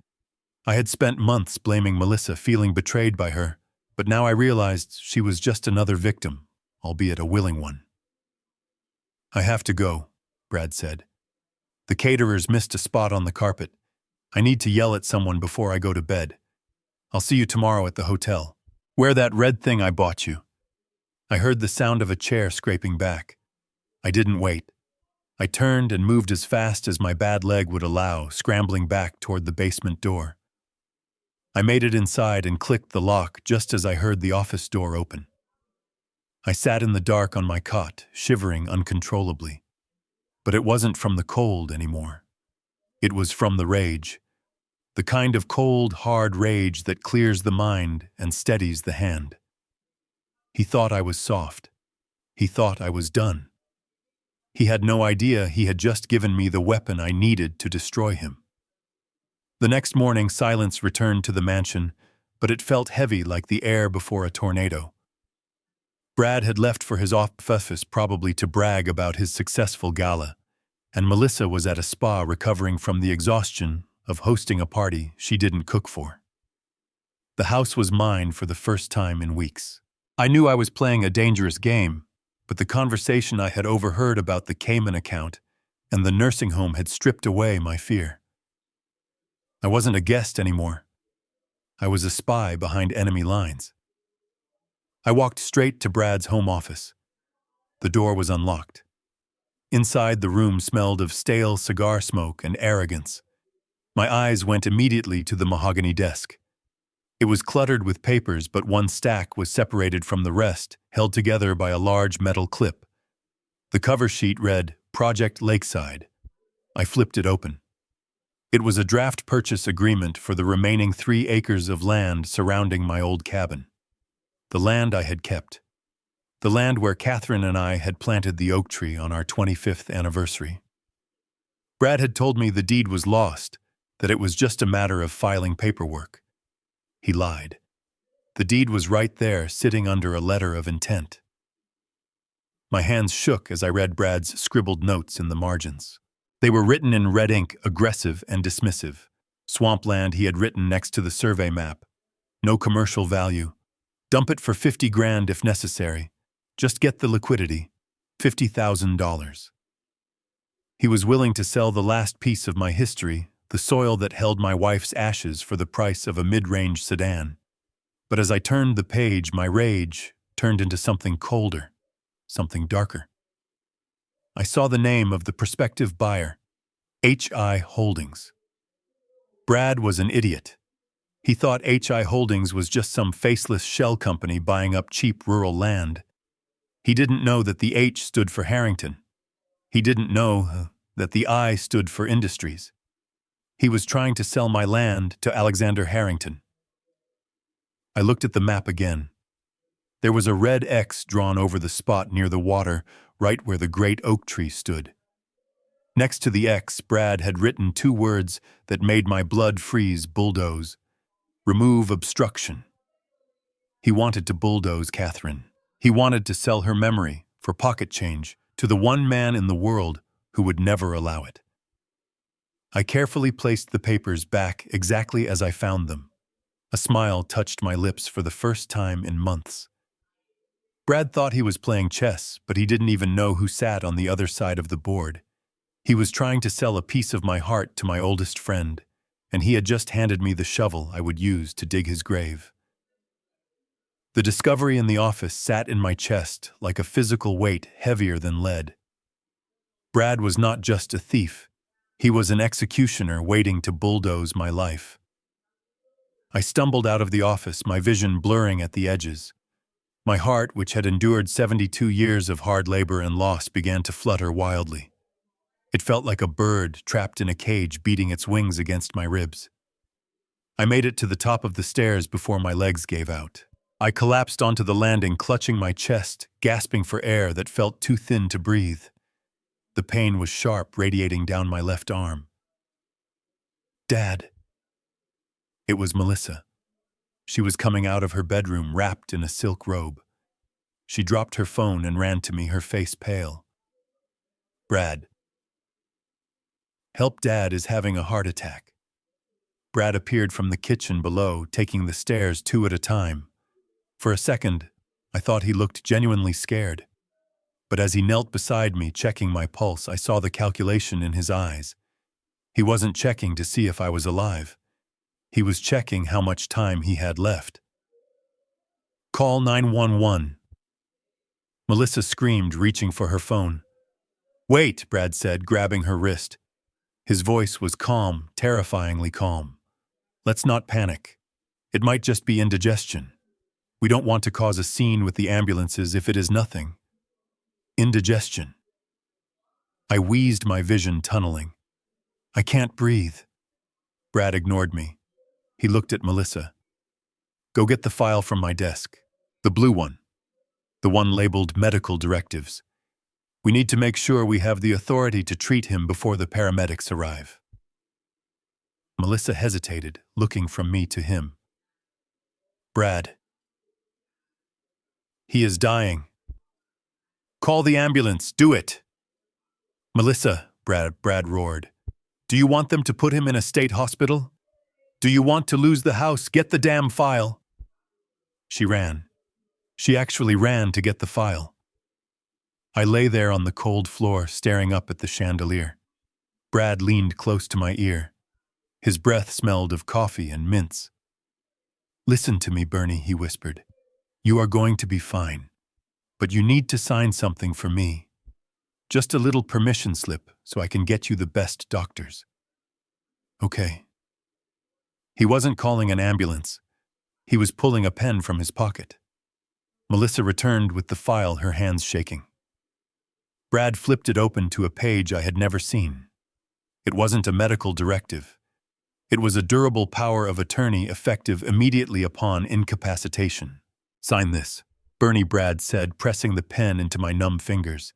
I had spent months blaming Melissa, feeling betrayed by her, but now I realized she was just another victim, albeit a willing one. "I have to go," Brad said. "The caterers missed a spot on the carpet. I need to yell at someone before I go to bed. I'll see you tomorrow at the hotel. Wear that red thing I bought you." I heard the sound of a chair scraping back. I didn't wait. I turned and moved as fast as my bad leg would allow, scrambling back toward the basement door. I made it inside and clicked the lock just as I heard the office door open. I sat in the dark on my cot, shivering uncontrollably. But it wasn't from the cold anymore. It was from the rage. The kind of cold, hard rage that clears the mind and steadies the hand. He thought I was soft. He thought I was done. He had no idea he had just given me the weapon I needed to destroy him. The next morning, silence returned to the mansion, but it felt heavy like the air before a tornado. Brad had left for his office, probably to brag about his successful gala, and Melissa was at a spa recovering from the exhaustion of hosting a party she didn't cook for. The house was mine for the first time in weeks. I knew I was playing a dangerous game, but the conversation I had overheard about the Cayman account and the nursing home had stripped away my fear. I wasn't a guest anymore. I was a spy behind enemy lines. I walked straight to Brad's home office. The door was unlocked. Inside, the room smelled of stale cigar smoke and arrogance. My eyes went immediately to the mahogany desk. It was cluttered with papers, but one stack was separated from the rest, held together by a large metal clip. The cover sheet read, Project Lakeside. I flipped it open. It was a draft purchase agreement for the remaining 3 acres of land surrounding my old cabin. The land I had kept. The land where Catherine and I had planted the oak tree on our 25th anniversary. Brad had told me the deed was lost, that it was just a matter of filing paperwork. He lied. The deed was right there, sitting under a letter of intent. My hands shook as I read Brad's scribbled notes in the margins. They were written in red ink, aggressive and dismissive. Swampland he had written next to the survey map. No commercial value. Dump it for $50,000 if necessary. Just get the liquidity. $50,000. He was willing to sell the last piece of my history, the soil that held my wife's ashes, for the price of a mid-range sedan. But as I turned the page, my rage turned into something colder, something darker. I saw the name of the prospective buyer, H.I. Holdings. Brad was an idiot. He thought H.I. Holdings was just some faceless shell company buying up cheap rural land. He didn't know that the H stood for Harrington. He didn't know that the I stood for Industries. He was trying to sell my land to Alexander Harrington. I looked at the map again. There was a red X drawn over the spot near the water, right where the great oak tree stood. Next to the X, Brad had written 2 words that made my blood freeze: bulldoze. Remove obstruction. He wanted to bulldoze Catherine. He wanted to sell her memory for pocket change to the one man in the world who would never allow it. I carefully placed the papers back exactly as I found them. A smile touched my lips for the first time in months. Brad thought he was playing chess, but he didn't even know who sat on the other side of the board. He was trying to sell a piece of my heart to my oldest friend, and he had just handed me the shovel I would use to dig his grave. The discovery in the office sat in my chest like a physical weight heavier than lead. Brad was not just a thief. He was an executioner waiting to bulldoze my life. I stumbled out of the office, my vision blurring at the edges. My heart, which had endured 72 years of hard labor and loss, began to flutter wildly. It felt like a bird trapped in a cage beating its wings against my ribs. I made it to the top of the stairs before my legs gave out. I collapsed onto the landing, clutching my chest, gasping for air that felt too thin to breathe. The pain was sharp, radiating down my left arm. Dad. It was Melissa. She was coming out of her bedroom wrapped in a silk robe. She dropped her phone and ran to me, her face pale. Brad. Help, Dad is having a heart attack. Brad appeared from the kitchen below, taking the stairs 2 at a time. For a second, I thought he looked genuinely scared. But as he knelt beside me, checking my pulse, I saw the calculation in his eyes. He wasn't checking to see if I was alive. He was checking how much time he had left. Call 911. Melissa screamed, reaching for her phone. Wait, Brad said, grabbing her wrist. His voice was calm, terrifyingly calm. Let's not panic. It might just be indigestion. We don't want to cause a scene with the ambulances if it is nothing. Indigestion. I wheezed, my vision tunneling. I can't breathe. Brad ignored me. He looked at Melissa. Go get the file from my desk. The blue one. The one labeled medical directives. We need to make sure we have the authority to treat him before the paramedics arrive. Melissa hesitated, looking from me to him. Brad. He is dying. Call the ambulance, do it! Melissa, Brad roared. Do you want them to put him in a state hospital? Do you want to lose the house? Get the damn file! She ran. She actually ran to get the file. I lay there on the cold floor, staring up at the chandelier. Brad leaned close to my ear. His breath smelled of coffee and mints. "Listen to me, Bernie," he whispered. "You are going to be fine. But you need to sign something for me. Just a little permission slip so I can get you the best doctors." "Okay." He wasn't calling an ambulance. He was pulling a pen from his pocket. Melissa returned with the file, her hands shaking. Brad flipped it open to a page I had never seen. It wasn't a medical directive. It was a durable power of attorney effective immediately upon incapacitation. "Sign this," Bernie Brad said, pressing the pen into my numb fingers.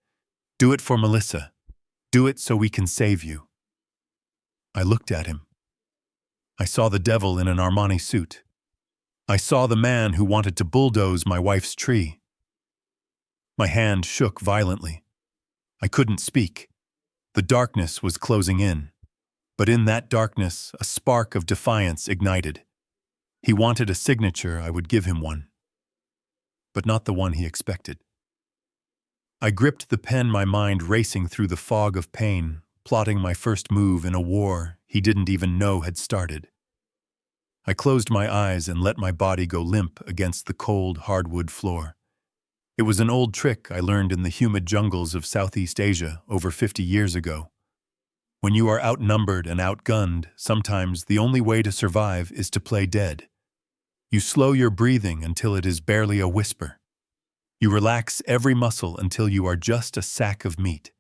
"Do it for Melissa. Do it so we can save you." I looked at him. I saw the devil in an Armani suit. I saw the man who wanted to bulldoze my wife's tree. My hand shook violently. I couldn't speak. The darkness was closing in. But in that darkness, a spark of defiance ignited. He wanted a signature, I would give him one. But not the one he expected. I gripped the pen, my mind racing through the fog of pain, plotting my first move in a war he didn't even know had started. I closed my eyes and let my body go limp against the cold, hardwood floor. It was an old trick I learned in the humid jungles of Southeast Asia over 50 years ago. When you are outnumbered and outgunned, sometimes the only way to survive is to play dead. You slow your breathing until it is barely a whisper. You relax every muscle until you are just a sack of meat.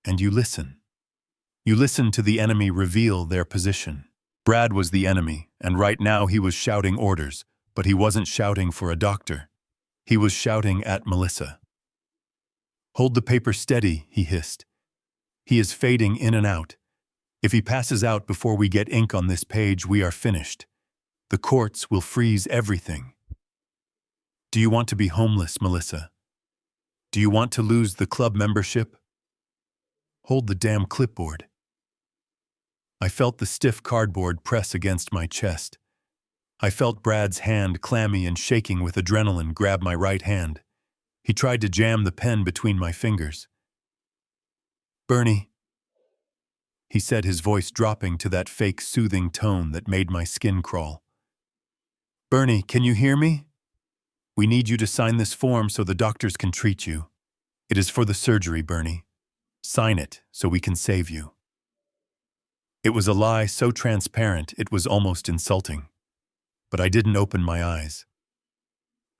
And you listen. You listen to the enemy reveal their position. Brad was the enemy, and right now he was shouting orders, but he wasn't shouting for a doctor. He was shouting at Melissa. "Hold the paper steady," he hissed. "He is fading in and out. If he passes out before we get ink on this page, we are finished. The courts will freeze everything. Do you want to be homeless, Melissa? Do you want to lose the club membership? Hold the damn clipboard." I felt the stiff cardboard press against my chest. I felt Brad's hand, clammy and shaking with adrenaline, grab my right hand. He tried to jam the pen between my fingers. "Bernie," he said, his voice dropping to that fake soothing tone that made my skin crawl. "Bernie, can you hear me? We need you to sign this form so the doctors can treat you. It is for the surgery, Bernie. Sign it so we can save you." It was a lie so transparent it was almost insulting. But I didn't open my eyes.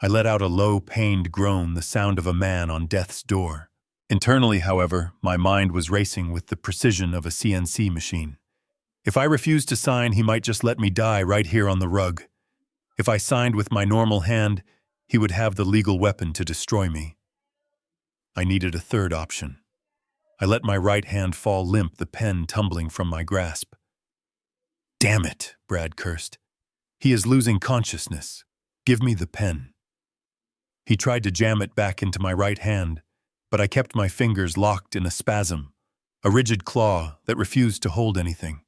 I let out a low, pained groan, the sound of a man on death's door. Internally, however, my mind was racing with the precision of a CNC machine. If I refused to sign, he might just let me die right here on the rug. If I signed with my normal hand, he would have the legal weapon to destroy me. I needed a third option. I let my right hand fall limp, the pen tumbling from my grasp. "Damn it," Brad cursed. "He is losing consciousness. Give me the pen." He tried to jam it back into my right hand, but I kept my fingers locked in a spasm, a rigid claw that refused to hold anything.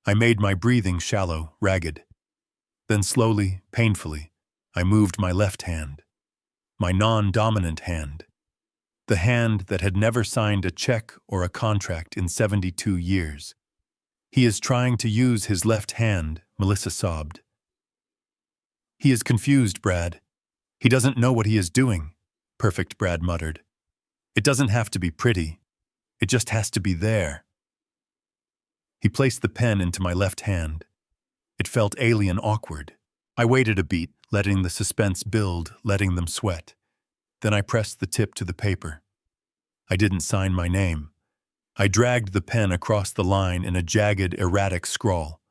I made my breathing shallow, ragged. Then slowly, painfully, I moved my left hand, my non-dominant hand, the hand that had never signed a check or a contract in 72 years. "He is trying to use his left hand," Melissa sobbed. "He is confused, Brad. He doesn't know what he is doing," Perfect Brad muttered. "It doesn't have to be pretty. It just has to be there." He placed the pen into my left hand. It felt alien awkward. I waited a beat, letting the suspense build, letting them sweat. Then I pressed the tip to the paper. I didn't sign my name. I dragged the pen across the line in a jagged, erratic scrawl.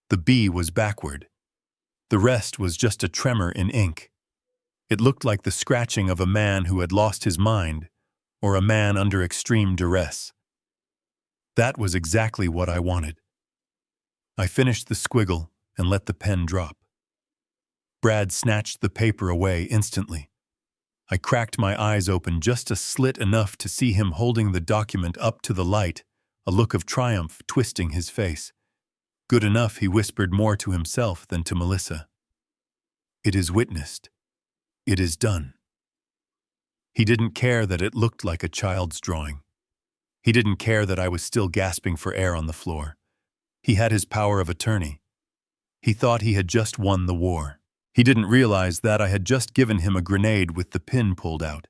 The B was backward. The rest was just a tremor in ink. It looked like the scratching of a man who had lost his mind, or a man under extreme duress. That was exactly what I wanted. I finished the squiggle and let the pen drop. Brad snatched the paper away instantly. I cracked my eyes open, just a slit enough to see him holding the document up to the light, a look of triumph twisting his face. "Good enough," he whispered, more to himself than to Melissa. "It is witnessed. It is done." He didn't care that it looked like a child's drawing. He didn't care that I was still gasping for air on the floor. He had his power of attorney. He thought he had just won the war. He didn't realize that I had just given him a grenade with the pin pulled out.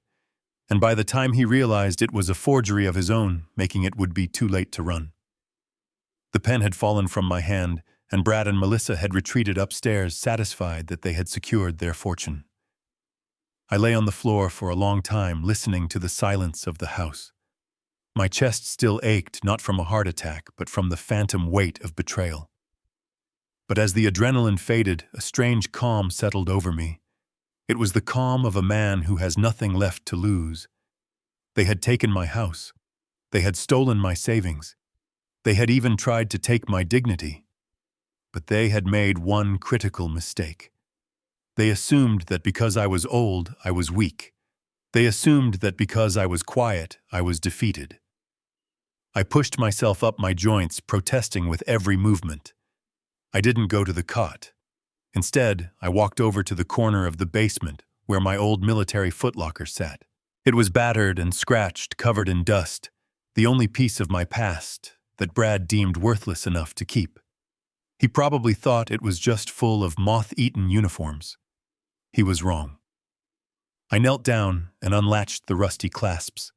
And by the time he realized it was a forgery of his own, making it would be too late to run. The pen had fallen from my hand, and Brad and Melissa had retreated upstairs, satisfied that they had secured their fortune. I lay on the floor for a long time, listening to the silence of the house. My chest still ached, not from a heart attack, but from the phantom weight of betrayal. But as the adrenaline faded, a strange calm settled over me. It was the calm of a man who has nothing left to lose. They had taken my house. They had stolen my savings. They had even tried to take my dignity. But they had made one critical mistake. They assumed that because I was old, I was weak. They assumed that because I was quiet, I was defeated. I pushed myself up my joints, protesting with every movement. I didn't go to the cot. Instead, I walked over to the corner of the basement where my old military footlocker sat. It was battered and scratched, covered in dust, the only piece of my past that Brad deemed worthless enough to keep. He probably thought it was just full of moth-eaten uniforms. He was wrong. I knelt down and unlatched the rusty clasps.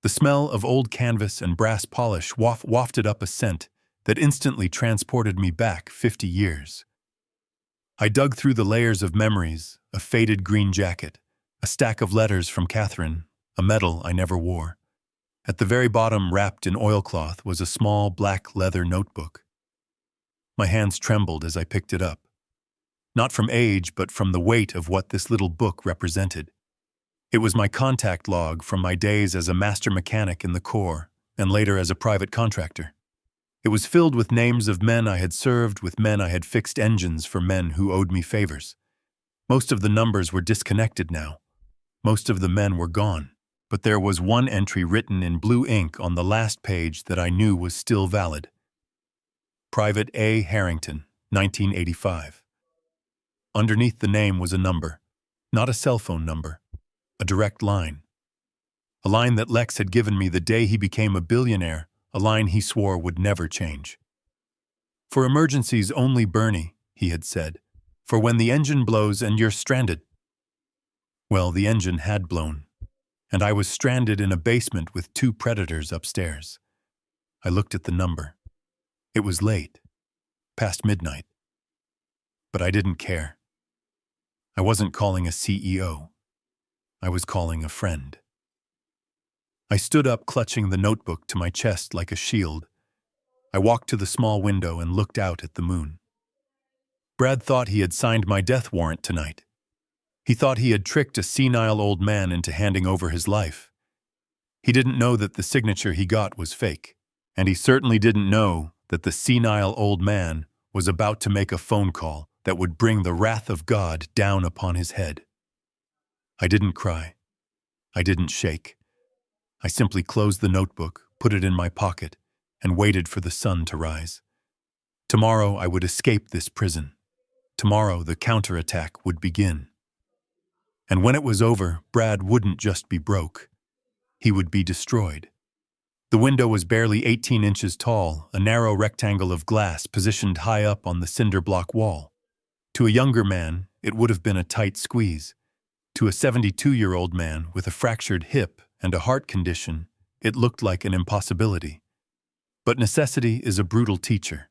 The smell of old canvas and brass polish wafted up a scent that instantly transported me back 50 years. I dug through the layers of memories, a faded green jacket, a stack of letters from Catherine, a medal I never wore. At the very bottom, wrapped in oilcloth, was a small black leather notebook. My hands trembled as I picked it up. Not from age, but from the weight of what this little book represented. It was my contact log from my days as a master mechanic in the Corps, and later as a private contractor. It was filled with names of men I had served, with men I had fixed engines for, men who owed me favors. Most of the numbers were disconnected now. Most of the men were gone. But there was one entry written in blue ink on the last page that I knew was still valid. Private A. Harrington, 1985. Underneath the name was a number, not a cell phone number, a direct line. A line that Lex had given me the day he became a billionaire, a line he swore would never change. For emergencies only, Bernie, he had said. For when the engine blows and you're stranded. Well, the engine had blown, and I was stranded in a basement with 2 predators upstairs. I looked at the number. It was late, past midnight. But I didn't care. I wasn't calling a CEO. I was calling a friend. I stood up, clutching the notebook to my chest like a shield. I walked to the small window and looked out at the moon. Brad thought he had signed my death warrant tonight. He thought he had tricked a senile old man into handing over his life. He didn't know that the signature he got was fake, and he certainly didn't know that the senile old man was about to make a phone call that would bring the wrath of God down upon his head. I didn't cry. I didn't shake. I simply closed the notebook, put it in my pocket, and waited for the sun to rise. Tomorrow I would escape this prison. Tomorrow the counterattack would begin. And when it was over, Brad wouldn't just be broke. He would be destroyed. The window was barely 18 inches tall, a narrow rectangle of glass positioned high up on the cinder block wall. To a younger man, it would have been a tight squeeze. To a 72-year-old man with a fractured hip and a heart condition, it looked like an impossibility. But necessity is a brutal teacher.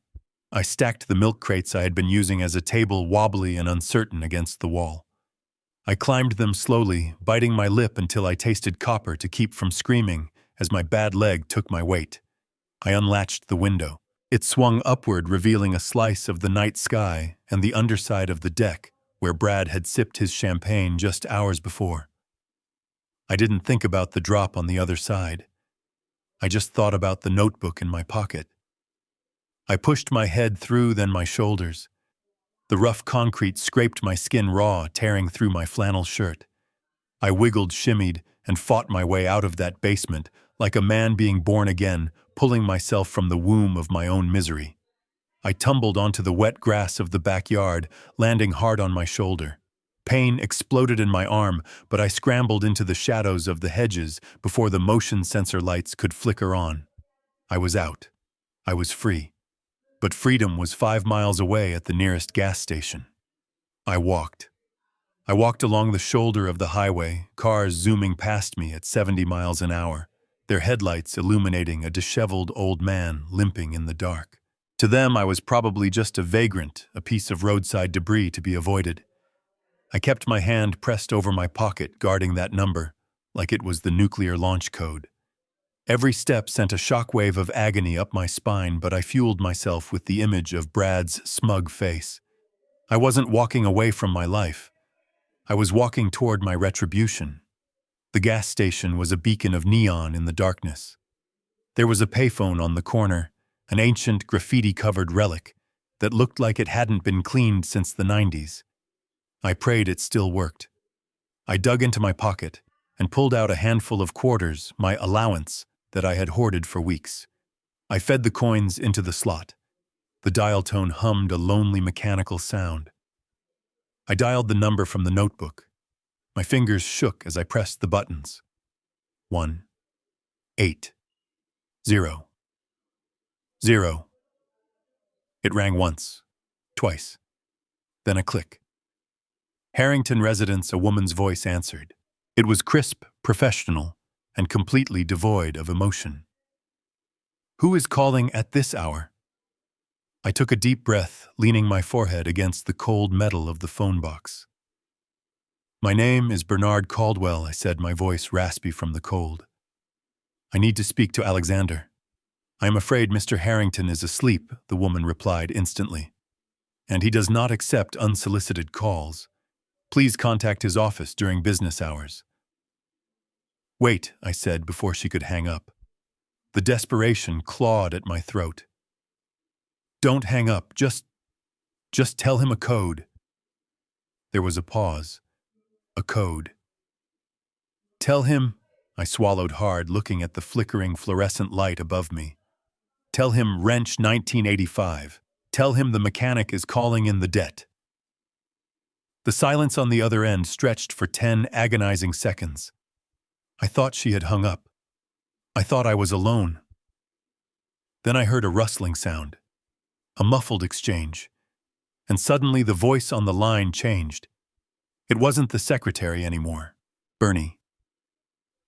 I stacked the milk crates I had been using as a table, wobbly and uncertain, against the wall. I climbed them slowly, biting my lip until I tasted copper to keep from screaming as my bad leg took my weight. I unlatched the window. It swung upward, revealing a slice of the night sky and the underside of the deck where Brad had sipped his champagne just hours before. I didn't think about the drop on the other side. I just thought about the notebook in my pocket. I pushed my head through, then my shoulders. The rough concrete scraped my skin raw, tearing through my flannel shirt. I wiggled, shimmied, and fought my way out of that basement like a man being born again, pulling myself from the womb of my own misery. I tumbled onto the wet grass of the backyard, landing hard on my shoulder. Pain exploded in my arm, but I scrambled into the shadows of the hedges before the motion sensor lights could flicker on. I was out. I was free. But freedom was 5 miles away at the nearest gas station. I walked. I walked along the shoulder of the highway, cars zooming past me at 70 miles an hour, their headlights illuminating a disheveled old man limping in the dark. To them, I was probably just a vagrant, a piece of roadside debris to be avoided. I kept my hand pressed over my pocket, guarding that number, like it was the nuclear launch code. Every step sent a shockwave of agony up my spine, but I fueled myself with the image of Brad's smug face. I wasn't walking away from my life. I was walking toward my retribution. The gas station was a beacon of neon in the darkness. There was a payphone on the corner, an ancient graffiti-covered relic that looked like it hadn't been cleaned since the 90s. I prayed it still worked. I dug into my pocket and pulled out a handful of quarters, my allowance, that I had hoarded for weeks. I fed the coins into the slot. The dial tone hummed a lonely mechanical sound. I dialed the number from the notebook. My fingers shook as I pressed the buttons. 1, 8, 0, 0. It rang once, twice, then a click. Harrington Residence, a woman's voice answered. It was crisp, professional, and completely devoid of emotion. Who is calling at this hour? I took a deep breath, leaning my forehead against the cold metal of the phone box. My name is Bernard Caldwell, I said, my voice raspy from the cold. I need to speak to Alexander. I am afraid Mr. Harrington is asleep, the woman replied instantly. And he does not accept unsolicited calls. Please contact his office during business hours. Wait, I said before she could hang up. The desperation clawed at my throat. Don't hang up, just tell him a code. There was a pause. A code. Tell him, I swallowed hard, looking at the flickering fluorescent light above me. Tell him wrench 1985. Tell him the mechanic is calling in the debt. The silence on the other end stretched for 10 agonizing seconds. I thought she had hung up. I thought I was alone. Then I heard a rustling sound, a muffled exchange, and suddenly the voice on the line changed. It wasn't the secretary anymore, Bernie.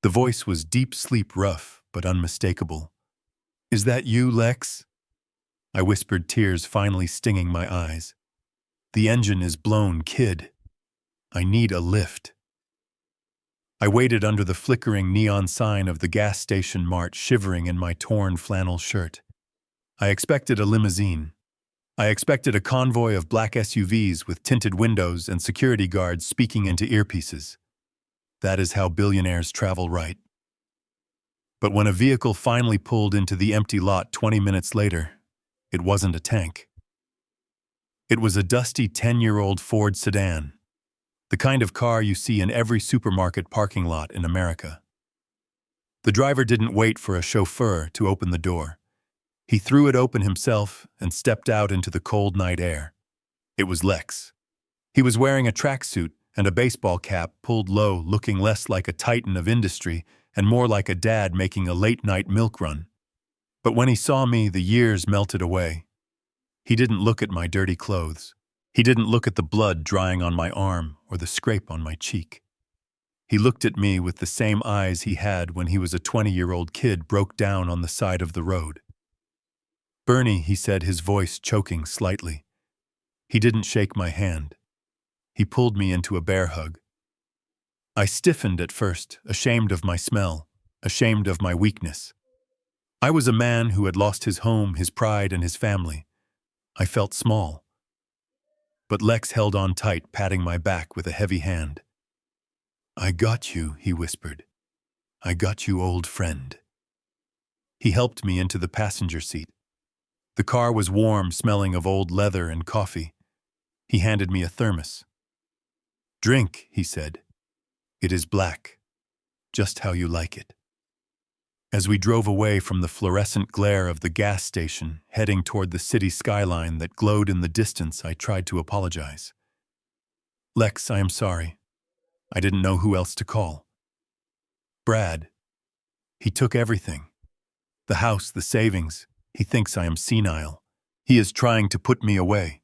The voice was deep sleep rough but unmistakable. Is that you, Lex? I whispered, tears finally stinging my eyes. The engine is blown, kid. I need a lift. I waited under the flickering neon sign of the gas station mart, shivering in my torn flannel shirt. I expected a limousine. I expected a convoy of black SUVs with tinted windows and security guards speaking into earpieces. That is how billionaires travel, right? But when a vehicle finally pulled into the empty lot 20 minutes later, it wasn't a tank. It was a dusty 10-year-old Ford sedan, the kind of car you see in every supermarket parking lot in America. The driver didn't wait for a chauffeur to open the door. He threw it open himself and stepped out into the cold night air. It was Lex. He was wearing a tracksuit and a baseball cap pulled low, looking less like a titan of industry and more like a dad making a late-night milk run. But when he saw me, the years melted away. He didn't look at my dirty clothes. He didn't look at the blood drying on my arm or the scrape on my cheek. He looked at me with the same eyes he had when he was a 20-year-old kid broke down on the side of the road. Bernie, he said, his voice choking slightly. He didn't shake my hand. He pulled me into a bear hug. I stiffened at first, ashamed of my smell, ashamed of my weakness. I was a man who had lost his home, his pride, and his family. I felt small. But Lex held on tight, patting my back with a heavy hand. I got you, he whispered. I got you, old friend. He helped me into the passenger seat. The car was warm, smelling of old leather and coffee. He handed me a thermos. Drink, he said. It is black, just how you like it. As we drove away from the fluorescent glare of the gas station, heading toward the city skyline that glowed in the distance, I tried to apologize. Lex, I am sorry. I didn't know who else to call. Brad. He took everything. The house, the savings. He thinks I am senile. He is trying to put me away.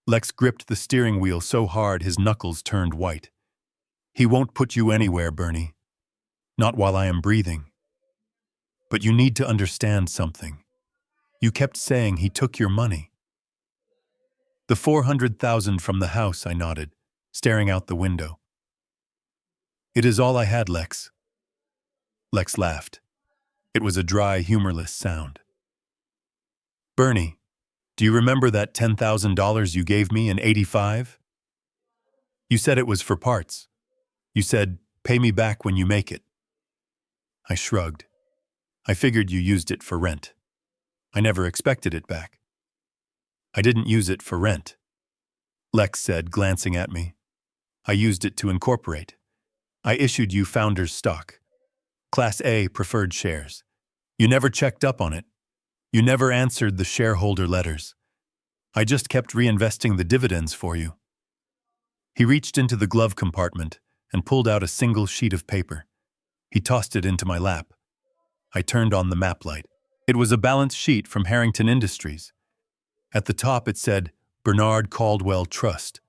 Lex gripped the steering wheel so hard his knuckles turned white. He won't put you anywhere, Bernie. Not while I am breathing. But you need to understand something. You kept saying he took your money. The 400,000 from the house, I nodded, staring out the window. It is all I had, Lex. Lex laughed. It was a dry, humorless sound. Bernie, do you remember that $10,000 you gave me in '85? You said it was for parts. You said, pay me back when you make it. I shrugged. I figured you used it for rent. I never expected it back. I didn't use it for rent, Lex said, glancing at me. I used it to incorporate. I issued you founder's stock. Class A preferred shares. You never checked up on it. You never answered the shareholder letters. I just kept reinvesting the dividends for you. He reached into the glove compartment and pulled out a single sheet of paper. He tossed it into my lap. I turned on the map light. It was a balance sheet from Harrington Industries. At the top it said, Bernard Caldwell Trust.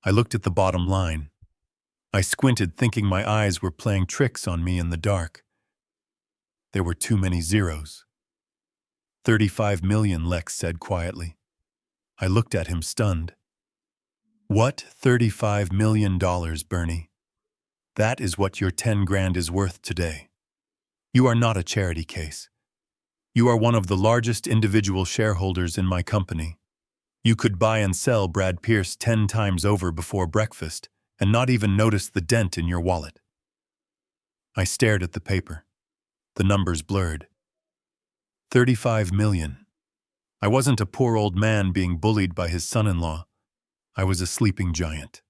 I looked at the bottom line. I squinted, thinking my eyes were playing tricks on me in the dark. There were too many zeros. 35 million, Lex said quietly. I looked at him stunned. What $35 million, Bernie? That is what your 10 grand is worth today. You are not a charity case. You are one of the largest individual shareholders in my company. You could buy and sell Brad Pierce 10 times over before breakfast and not even notice the dent in your wallet. I stared at the paper. The numbers blurred. 35 million. I wasn't a poor old man being bullied by his son-in-law. I was a sleeping giant.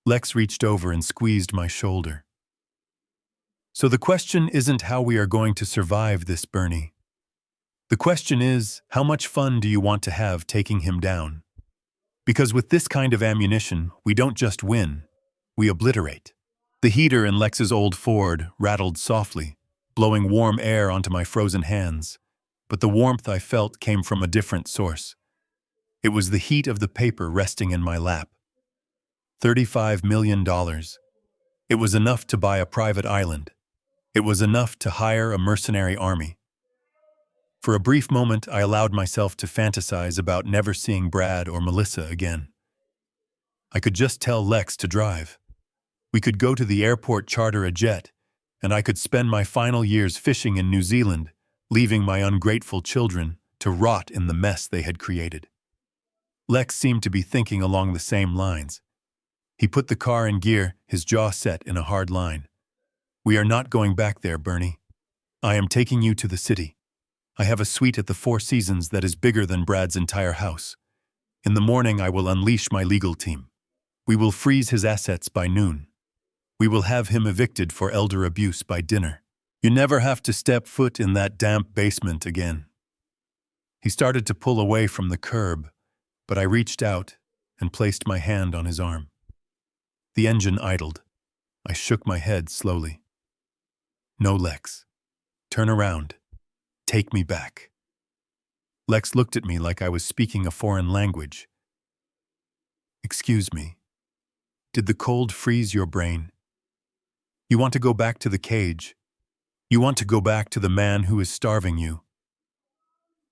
Lex reached over and squeezed my shoulder. So the question isn't how we are going to survive this, Bernie. The question is, how much fun do you want to have taking him down? Because with this kind of ammunition, we don't just win, we obliterate. The heater in Lex's old Ford rattled softly, blowing warm air onto my frozen hands, but the warmth I felt came from a different source. It was the heat of the paper resting in my lap. $35 million. It was enough to buy a private island. It was enough to hire a mercenary army. For a brief moment, I allowed myself to fantasize about never seeing Brad or Melissa again. I could just tell Lex to drive. We could go to the airport, charter a jet, and I could spend my final years fishing in New Zealand, leaving my ungrateful children to rot in the mess they had created. Lex seemed to be thinking along the same lines. He put the car in gear, his jaw set in a hard line. We are not going back there, Bernie. I am taking you to the city. I have a suite at the Four Seasons that is bigger than Brad's entire house. In the morning, I will unleash my legal team. We will freeze his assets by noon. We will have him evicted for elder abuse by dinner. You never have to step foot in that damp basement again. He started to pull away from the curb, but I reached out and placed my hand on his arm. The engine idled. I shook my head slowly. No, Lex. Turn around. Take me back. Lex looked at me like I was speaking a foreign language. Excuse me. Did the cold freeze your brain? You want to go back to the cage. You want to go back to the man who is starving you.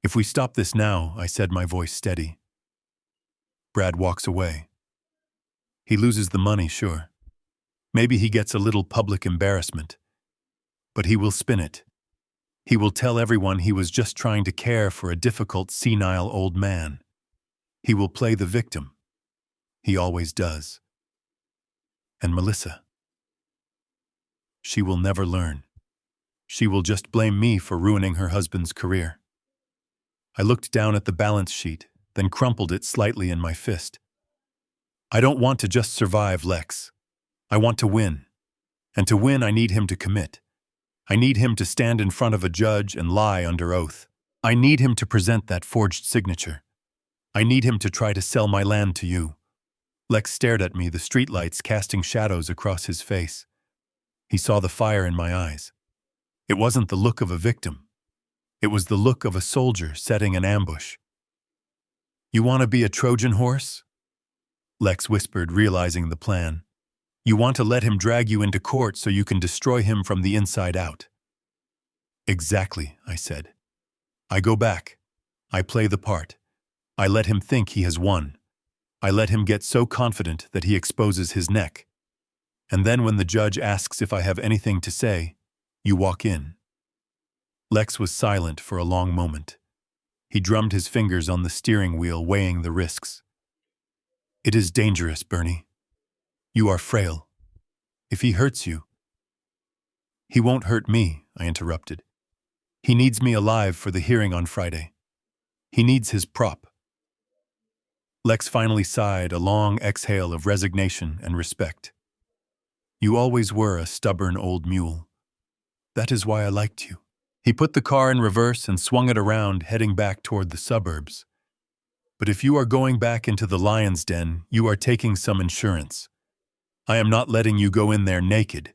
If we stop this now, I said, my voice steady. Brad walks away. He loses the money, sure. Maybe he gets a little public embarrassment. But he will spin it. He will tell everyone he was just trying to care for a difficult, senile old man. He will play the victim. He always does. And Melissa? She will never learn. She will just blame me for ruining her husband's career. I looked down at the balance sheet, then crumpled it slightly in my fist. I don't want to just survive, Lex. I want to win. And to win, I need him to commit. I need him to stand in front of a judge and lie under oath. I need him to present that forged signature. I need him to try to sell my land to you. Lex stared at me, the streetlights casting shadows across his face. He saw the fire in my eyes. It wasn't the look of a victim. It was the look of a soldier setting an ambush. "You want to be a Trojan horse?" Lex whispered, realizing the plan. "You want to let him drag you into court so you can destroy him from the inside out." "Exactly," I said. "I go back. I play the part. I let him think he has won. I let him get so confident that he exposes his neck. And then when the judge asks if I have anything to say, you walk in." Lex was silent for a long moment. He drummed his fingers on the steering wheel, weighing the risks. "It is dangerous, Bernie. You are frail. If he hurts you—" "He won't hurt me," I interrupted. "He needs me alive for the hearing on Friday. He needs his prop." Lex finally sighed, a long exhale of resignation and respect. "You always were a stubborn old mule. That is why I liked you." He put the car in reverse and swung it around, heading back toward the suburbs. "But if you are going back into the lion's den, you are taking some insurance. I am not letting you go in there naked.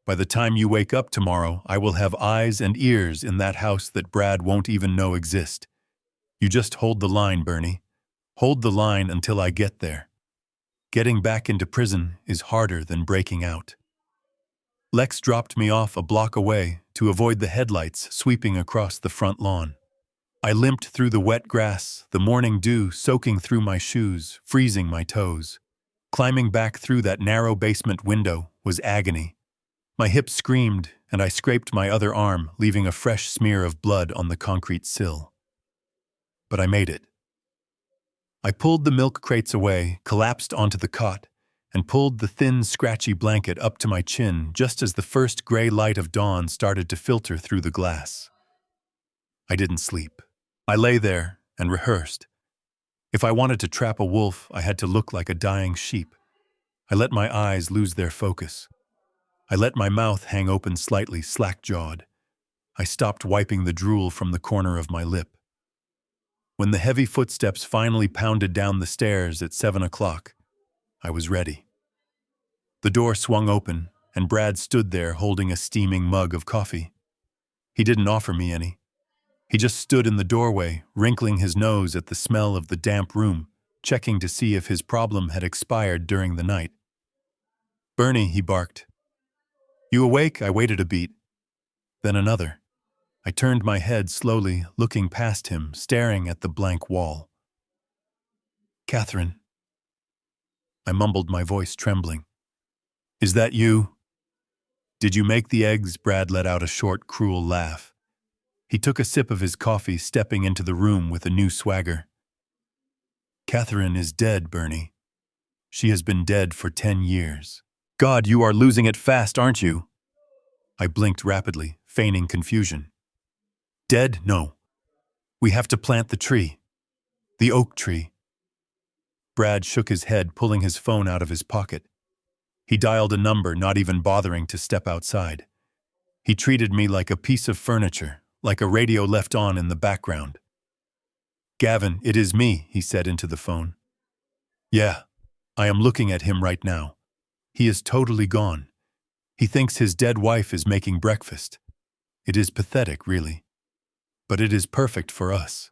By the time you wake up tomorrow, I will have eyes and ears in that house that Brad won't even know exist. You just hold the line, Bernie. Hold the line until I get there. Getting back into prison is harder than breaking out." Lex dropped me off a block away to avoid the headlights sweeping across the front lawn. I limped through the wet grass, the morning dew soaking through my shoes, freezing my toes. Climbing back through that narrow basement window was agony. My hip screamed, and I scraped my other arm, leaving a fresh smear of blood on the concrete sill. But I made it. I pulled the milk crates away, collapsed onto the cot, and pulled the thin, scratchy blanket up to my chin just as the first gray light of dawn started to filter through the glass. I didn't sleep. I lay there and rehearsed. If I wanted to trap a wolf, I had to look like a dying sheep. I let my eyes lose their focus. I let my mouth hang open slightly, slack-jawed. I stopped wiping the drool from the corner of my lip. When the heavy footsteps finally pounded down the stairs at 7 o'clock, I was ready. The door swung open, and Brad stood there holding a steaming mug of coffee. He didn't offer me any. He just stood in the doorway, wrinkling his nose at the smell of the damp room, checking to see if his problem had expired during the night. "Bernie," he barked. "You awake?" I waited a beat. Then another. I turned my head slowly, looking past him, staring at the blank wall. "Catherine." I mumbled, my voice trembling. "Is that you?" "Did you make the eggs?" Brad let out a short, cruel laugh. He took a sip of his coffee, stepping into the room with a new swagger. "Catherine is dead, Bernie. She has been dead for 10 years. God, you are losing it fast, aren't you?" I blinked rapidly, feigning confusion. "Dead? No. We have to plant the tree. The oak tree." Brad shook his head, pulling his phone out of his pocket. He dialed a number, not even bothering to step outside. He treated me like a piece of furniture, like a radio left on in the background. "Gavin, it is me," he said into the phone. "Yeah, I am looking at him right now. He is totally gone. He thinks his dead wife is making breakfast. It is pathetic, really. But it is perfect for us."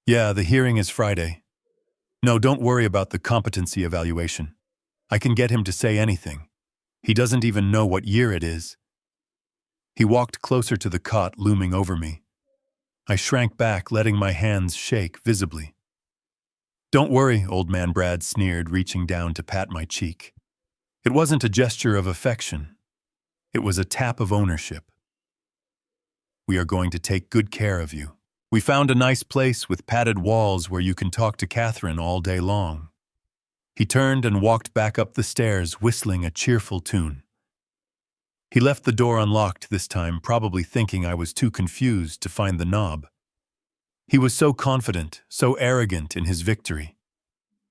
"Yeah, the hearing is Friday. No, don't worry about the competency evaluation. I can get him to say anything. He doesn't even know what year it is." He walked closer to the cot looming over me. I shrank back, letting my hands shake visibly. "Don't worry," old man Brad sneered, reaching down to pat my cheek. It wasn't a gesture of affection. It was a tap of ownership. "We are going to take good care of you. We found a nice place with padded walls where you can talk to Catherine all day long." He turned and walked back up the stairs, whistling a cheerful tune. He left the door unlocked this time, probably thinking I was too confused to find the knob. He was so confident, so arrogant in his victory.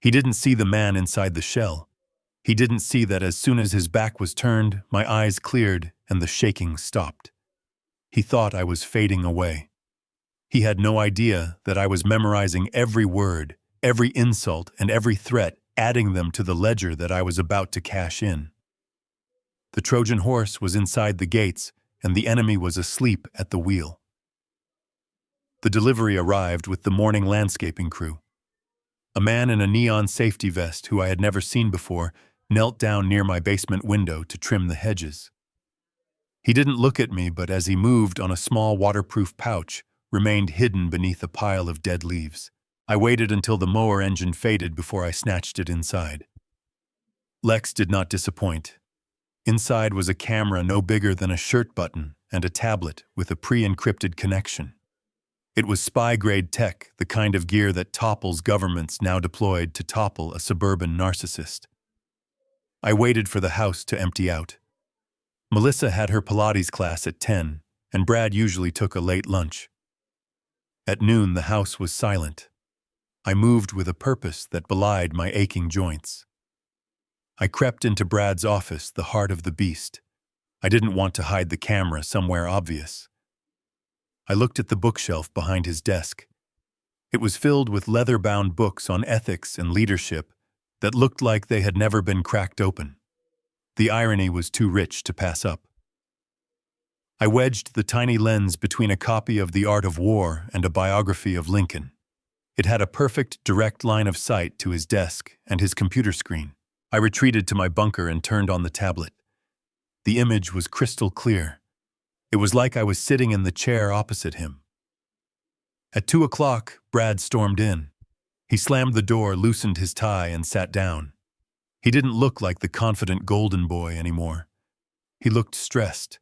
He didn't see the man inside the shell. He didn't see that as soon as his back was turned, my eyes cleared and the shaking stopped. He thought I was fading away. He had no idea that I was memorizing every word, every insult, and every threat, adding them to the ledger that I was about to cash in. The Trojan horse was inside the gates, and the enemy was asleep at the wheel. The delivery arrived with the morning landscaping crew. A man in a neon safety vest who I had never seen before knelt down near my basement window to trim the hedges. He didn't look at me, but as he moved on a small waterproof pouch, remained hidden beneath a pile of dead leaves. I waited until the mower engine faded before I snatched it inside. Lex did not disappoint. Inside was a camera no bigger than a shirt button and a tablet with a pre-encrypted connection. It was spy-grade tech, the kind of gear that topples governments now deployed to topple a suburban narcissist. I waited for the house to empty out. Melissa had her Pilates class at 10, and Brad usually took a late lunch. At noon, the house was silent. I moved with a purpose that belied my aching joints. I crept into Brad's office, the heart of the beast. I didn't want to hide the camera somewhere obvious. I looked at the bookshelf behind his desk. It was filled with leather-bound books on ethics and leadership that looked like they had never been cracked open. The irony was too rich to pass up. I wedged the tiny lens between a copy of The Art of War and a biography of Lincoln. It had a perfect, direct line of sight to his desk and his computer screen. I retreated to my bunker and turned on the tablet. The image was crystal clear. It was like I was sitting in the chair opposite him. At 2 o'clock, Brad stormed in. He slammed the door, loosened his tie, and sat down. He didn't look like the confident golden boy anymore. He looked stressed.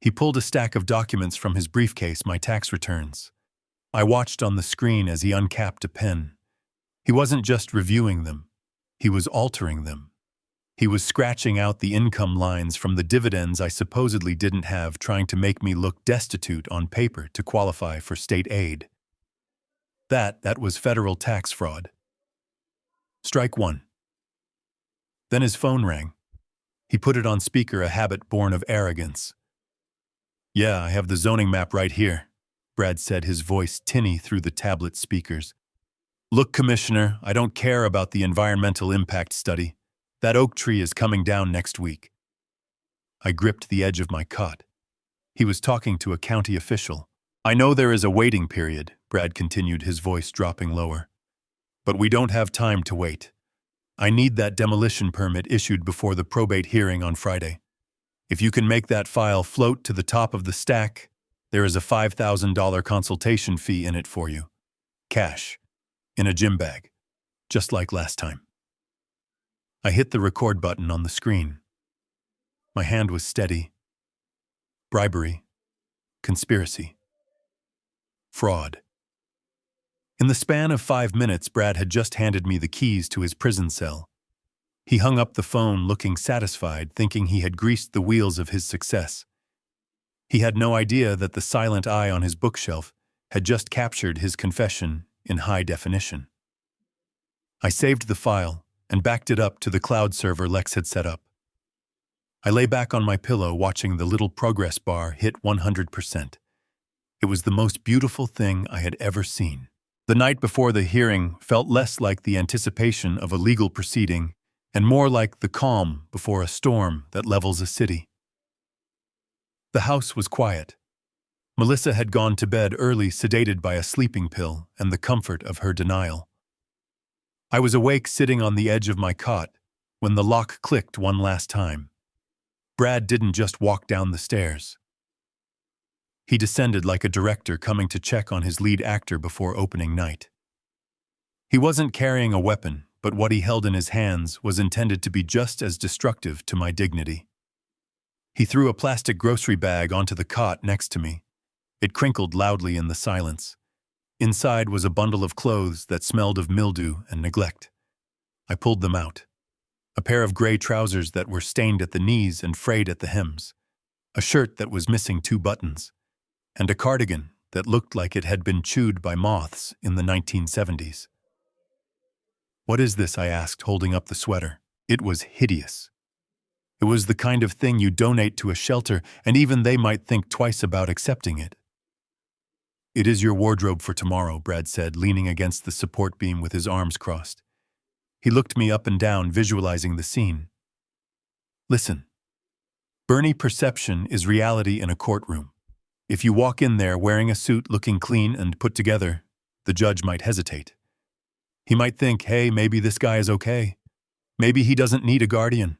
He pulled a stack of documents from his briefcase, my tax returns. I watched on the screen as he uncapped a pen. He wasn't just reviewing them. He was altering them. He was scratching out the income lines from the dividends I supposedly didn't have, trying to make me look destitute on paper to qualify for state aid. That was federal tax fraud. Strike one. Then his phone rang. He put it on speaker, a habit born of arrogance. "Yeah, I have the zoning map right here," Brad said, his voice tinny through the tablet speakers. "Look, Commissioner, I don't care about the environmental impact study. That oak tree is coming down next week." I gripped the edge of my cot. He was talking to a county official. "I know there is a waiting period," Brad continued, his voice dropping lower. "But we don't have time to wait. I need that demolition permit issued before the probate hearing on Friday. If you can make that file float to the top of the stack, there is a $5,000 consultation fee in it for you. Cash. In a gym bag. Just like last time." I hit the record button on the screen. My hand was steady. Bribery. Conspiracy. Fraud. In the span of 5 minutes, Brad had just handed me the keys to his prison cell. He hung up the phone looking satisfied, thinking he had greased the wheels of his success. He had no idea that the silent eye on his bookshelf had just captured his confession in high definition. I saved the file and backed it up to the cloud server Lex had set up. I lay back on my pillow watching the little progress bar hit 100%. It was the most beautiful thing I had ever seen. The night before the hearing felt less like the anticipation of a legal proceeding and more like the calm before a storm that levels a city. The house was quiet. Melissa had gone to bed early, sedated by a sleeping pill and the comfort of her denial. I was awake, sitting on the edge of my cot, when the lock clicked one last time. Brad didn't just walk down the stairs. He descended like a director coming to check on his lead actor before opening night. He wasn't carrying a weapon, but what he held in his hands was intended to be just as destructive to my dignity. He threw a plastic grocery bag onto the cot next to me. It crinkled loudly in the silence. Inside was a bundle of clothes that smelled of mildew and neglect. I pulled them out. A pair of gray trousers that were stained at the knees and frayed at the hems. A shirt that was missing 2 buttons. And a cardigan that looked like it had been chewed by moths in the 1970s. "What is this?" I asked, holding up the sweater. It was hideous. It was the kind of thing you donate to a shelter, and even they might think twice about accepting it. "It is your wardrobe for tomorrow," Brad said, leaning against the support beam with his arms crossed. He looked me up and down, visualizing the scene. "Listen. Bernie perception is reality in a courtroom. If you walk in there wearing a suit looking clean and put together, the judge might hesitate. He might think, hey, maybe this guy is okay. Maybe he doesn't need a guardian.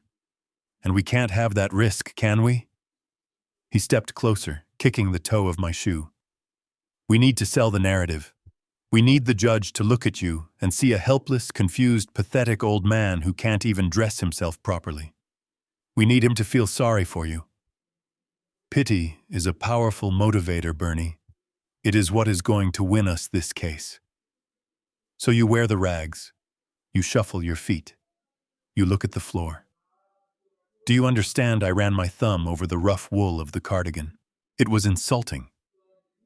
And we can't have that risk, can we? He stepped closer, kicking the toe of my shoe. We need to sell the narrative. We need the judge to look at you and see a helpless, confused, pathetic old man who can't even dress himself properly. We need him to feel sorry for you. Pity is a powerful motivator, Bernie. It is what is going to win us this case. So you wear the rags. You shuffle your feet. You look at the floor. Do you understand? I ran my thumb over the rough wool of the cardigan. It was insulting.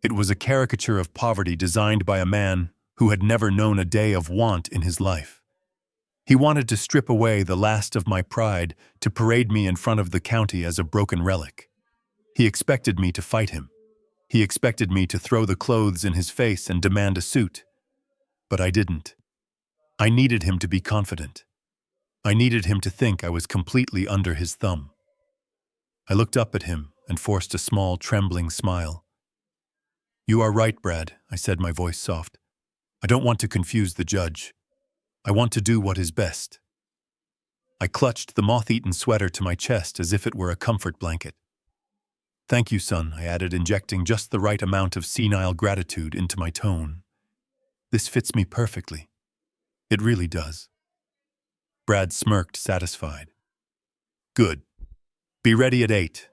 It was a caricature of poverty designed by a man who had never known a day of want in his life. He wanted to strip away the last of my pride to parade me in front of the county as a broken relic. He expected me to fight him. He expected me to throw the clothes in his face and demand a suit. But I didn't. I needed him to be confident. I needed him to think I was completely under his thumb. I looked up at him and forced a small, trembling smile. You are right, Brad, I said, my voice soft. I don't want to confuse the judge. I want to do what is best. I clutched the moth-eaten sweater to my chest as if it were a comfort blanket. Thank you, son, I added, injecting just the right amount of senile gratitude into my tone. This fits me perfectly. It really does. Brad smirked, satisfied. Good. Be ready at 8.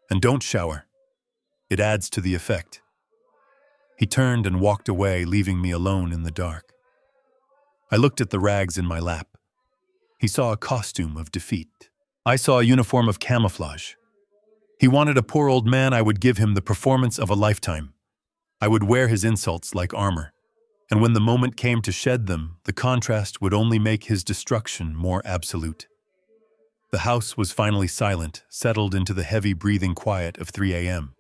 And don't shower. It adds to the effect. He turned and walked away, leaving me alone in the dark. I looked at the rags in my lap. He saw a costume of defeat. I saw a uniform of camouflage. He wanted a poor old man. I would give him the performance of a lifetime. I would wear his insults like armor. And when the moment came to shed them, the contrast would only make his destruction more absolute. The house was finally silent, settled into the heavy breathing quiet of 3 a.m.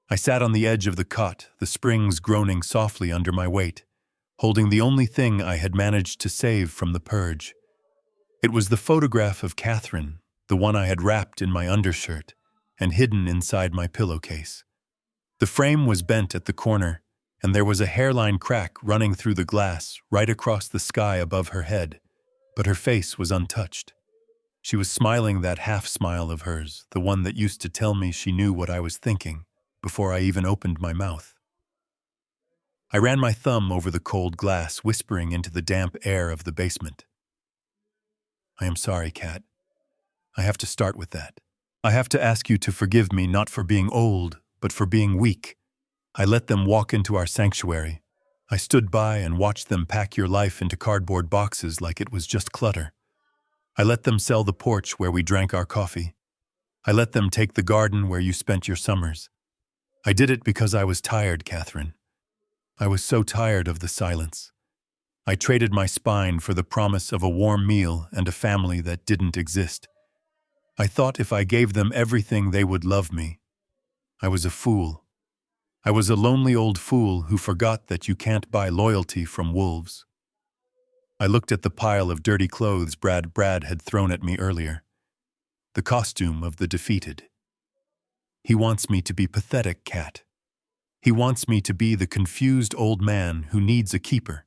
I sat on the edge of the cot, the springs groaning softly under my weight, holding the only thing I had managed to save from the purge. It was the photograph of Catherine, the one I had wrapped in my undershirt and hidden inside my pillowcase. The frame was bent at the corner, and there was a hairline crack running through the glass right across the sky above her head, but her face was untouched. She was smiling that half-smile of hers, the one that used to tell me she knew what I was thinking before I even opened my mouth. I ran my thumb over the cold glass, whispering into the damp air of the basement. I am sorry, Kat. I have to start with that. I have to ask you to forgive me, not for being old, but for being weak. I let them walk into our sanctuary. I stood by and watched them pack your life into cardboard boxes like it was just clutter. I let them sell the porch where we drank our coffee. I let them take the garden where you spent your summers. I did it because I was tired, Catherine. I was so tired of the silence. I traded my spine for the promise of a warm meal and a family that didn't exist. I thought if I gave them everything, they would love me. I was a fool. I was a lonely old fool who forgot that you can't buy loyalty from wolves. I looked at the pile of dirty clothes Brad had thrown at me earlier. The costume of the defeated. He wants me to be pathetic, Kat. He wants me to be the confused old man who needs a keeper.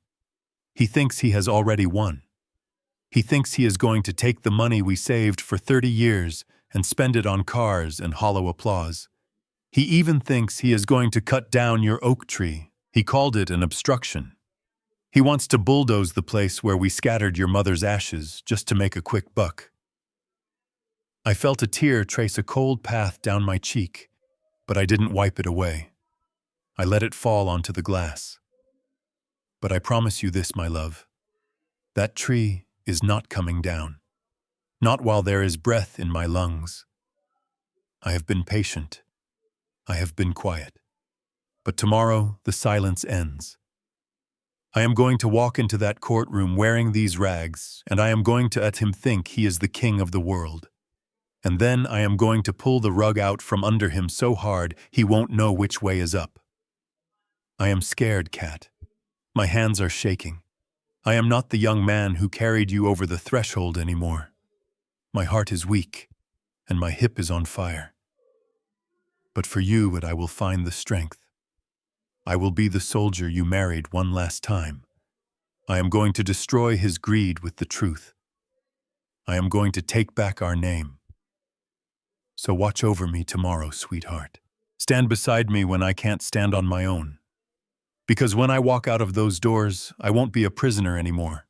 He thinks he has already won. He thinks he is going to take the money we saved for 30 years and spend it on cars and hollow applause. He even thinks he is going to cut down your oak tree. He called it an obstruction. He wants to bulldoze the place where we scattered your mother's ashes just to make a quick buck. I felt a tear trace a cold path down my cheek, but I didn't wipe it away. I let it fall onto the glass. But I promise you this, my love. That tree is not coming down. Not while there is breath in my lungs. I have been patient. I have been quiet. But tomorrow the silence ends. I am going to walk into that courtroom wearing these rags, and I am going to let him think he is the king of the world. And then I am going to pull the rug out from under him so hard he won't know which way is up. I am scared, Kat. My hands are shaking. I am not the young man who carried you over the threshold anymore. My heart is weak, and my hip is on fire. but for you I will find the strength. I will be the soldier you married one last time. I am going to destroy his greed with the truth. I am going to take back our name. So watch over me tomorrow, sweetheart. Stand beside me when I can't stand on my own. Because when I walk out of those doors, I won't be a prisoner anymore.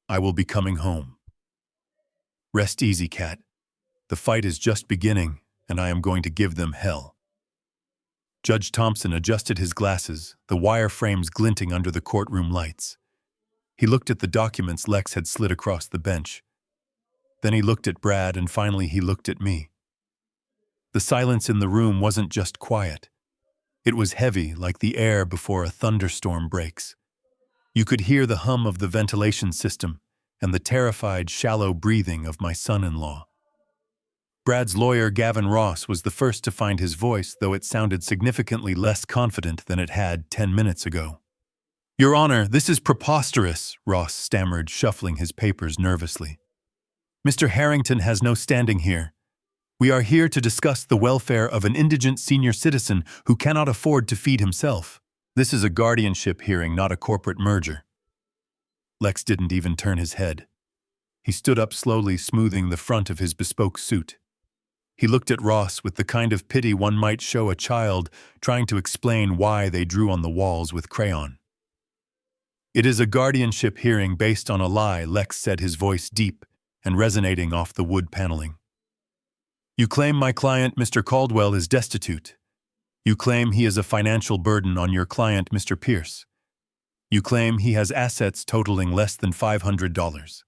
I will be coming home. Rest easy, Cat. The fight is just beginning, and I am going to give them hell. Judge Thompson adjusted his glasses, the wire frames glinting under the courtroom lights. He looked at the documents Lex had slid across the bench. Then he looked at Brad, and finally he looked at me. The silence in the room wasn't just quiet. It was heavy, like the air before a thunderstorm breaks. You could hear the hum of the ventilation system and the terrified, shallow breathing of my son-in-law. Brad's lawyer, Gavin Ross, was the first to find his voice, though it sounded significantly less confident than it had 10 minutes ago. "Your Honor, this is preposterous," Ross stammered, shuffling his papers nervously. "Mr. Harrington has no standing here. We are here to discuss the welfare of an indigent senior citizen who cannot afford to feed himself. This is a guardianship hearing, not a corporate merger." Lex didn't even turn his head. He stood up slowly, smoothing the front of his bespoke suit. He looked at Ross with the kind of pity one might show a child trying to explain why they drew on the walls with crayon. "It is a guardianship hearing based on a lie," Lex said, his voice deep and resonating off the wood paneling. "You claim my client, Mr. Caldwell, is destitute. You claim he is a financial burden on your client, Mr. Pierce. You claim he has assets totaling less than $500.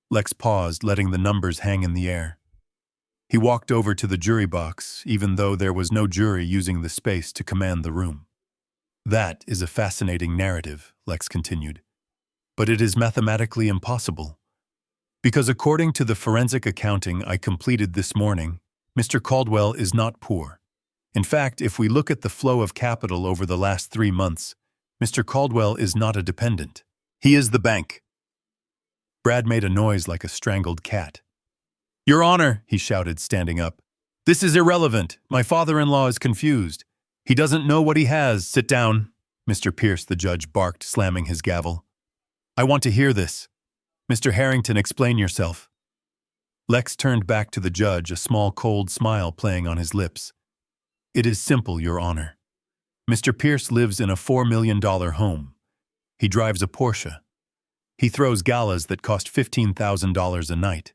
Lex paused, letting the numbers hang in the air. He walked over to the jury box, even though there was no jury using the space to command the room. "That is a fascinating narrative," Lex continued. "But it is mathematically impossible. Because according to the forensic accounting I completed this morning, Mr. Caldwell is not poor. In fact, if we look at the flow of capital over the last 3 months, Mr. Caldwell is not a dependent. He is the bank." Brad made a noise like a strangled cat. "Your Honor," he shouted, standing up, "this is irrelevant. My father-in-law is confused. He doesn't know what he has. Sit down." Mr. Pierce, the judge, barked, slamming his gavel. "I want to hear this. Mr. Harrington, explain yourself." Lex turned back to the judge, a small cold smile playing on his lips. "It is simple, Your Honor. Mr. Pierce lives in a $4 million home. He drives a Porsche. He throws galas that cost $15,000 a night.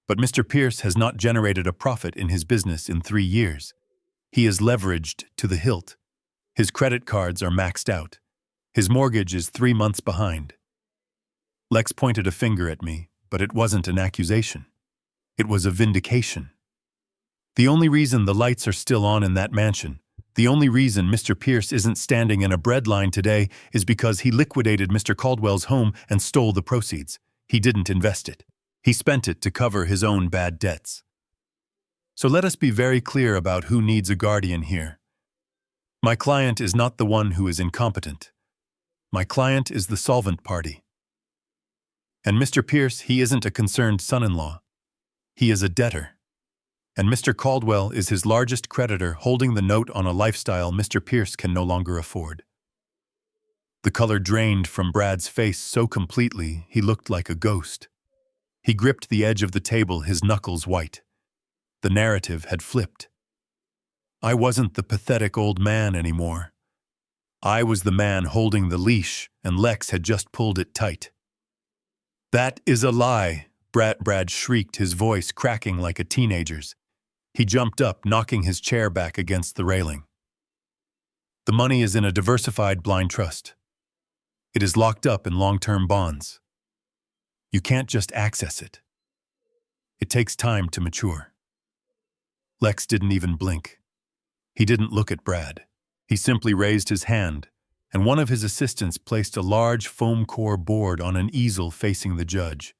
But Mr. Pierce has not generated a profit in his business in 3 years. He is leveraged to the hilt. His credit cards are maxed out. His mortgage is 3 months behind." Lex pointed a finger at me, but it wasn't an accusation. It was a vindication. The only reason the lights are still on in that mansion, the only reason Mr. Pierce isn't standing in a bread line today is because he liquidated Mr. Caldwell's home and stole the proceeds. He didn't invest it. He spent it to cover his own bad debts. So let us be very clear about who needs a guardian here. My client is not the one who is incompetent. My client is the solvent party. And Mr. Pierce, he isn't a concerned son-in-law. He is a debtor. And Mr. Caldwell is his largest creditor, holding the note on a lifestyle Mr. Pierce can no longer afford. The color drained from Brad's face so completely he looked like a ghost. He gripped the edge of the table, his knuckles white. The narrative had flipped. I wasn't the pathetic old man anymore. I was the man holding the leash, and Lex had just pulled it tight. "That is a lie," Brad shrieked, his voice cracking like a teenager's. He jumped up, knocking his chair back against the railing. "The money is in a diversified blind trust. It is locked up in long-term bonds. You can't just access it. It takes time to mature." Lex didn't even blink. He didn't look at Brad. He simply raised his hand, and one of his assistants placed a large foam core board on an easel facing the judge.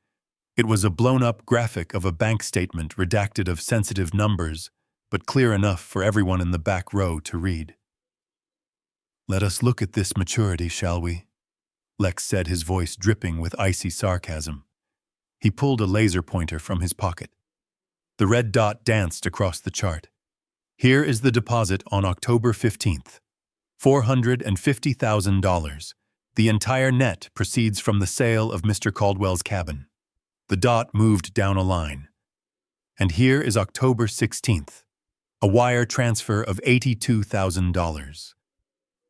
It was a blown-up graphic of a bank statement redacted of sensitive numbers, but clear enough for everyone in the back row to read. "Let us look at this maturity, shall we?" Lex said, his voice dripping with icy sarcasm. He pulled a laser pointer from his pocket. The red dot danced across the chart. Here is the deposit on October 15th. $450,000. The entire net proceeds from the sale of Mr. Caldwell's cabin. The dot moved down a line. And here is October 16th. A wire transfer of $82,000.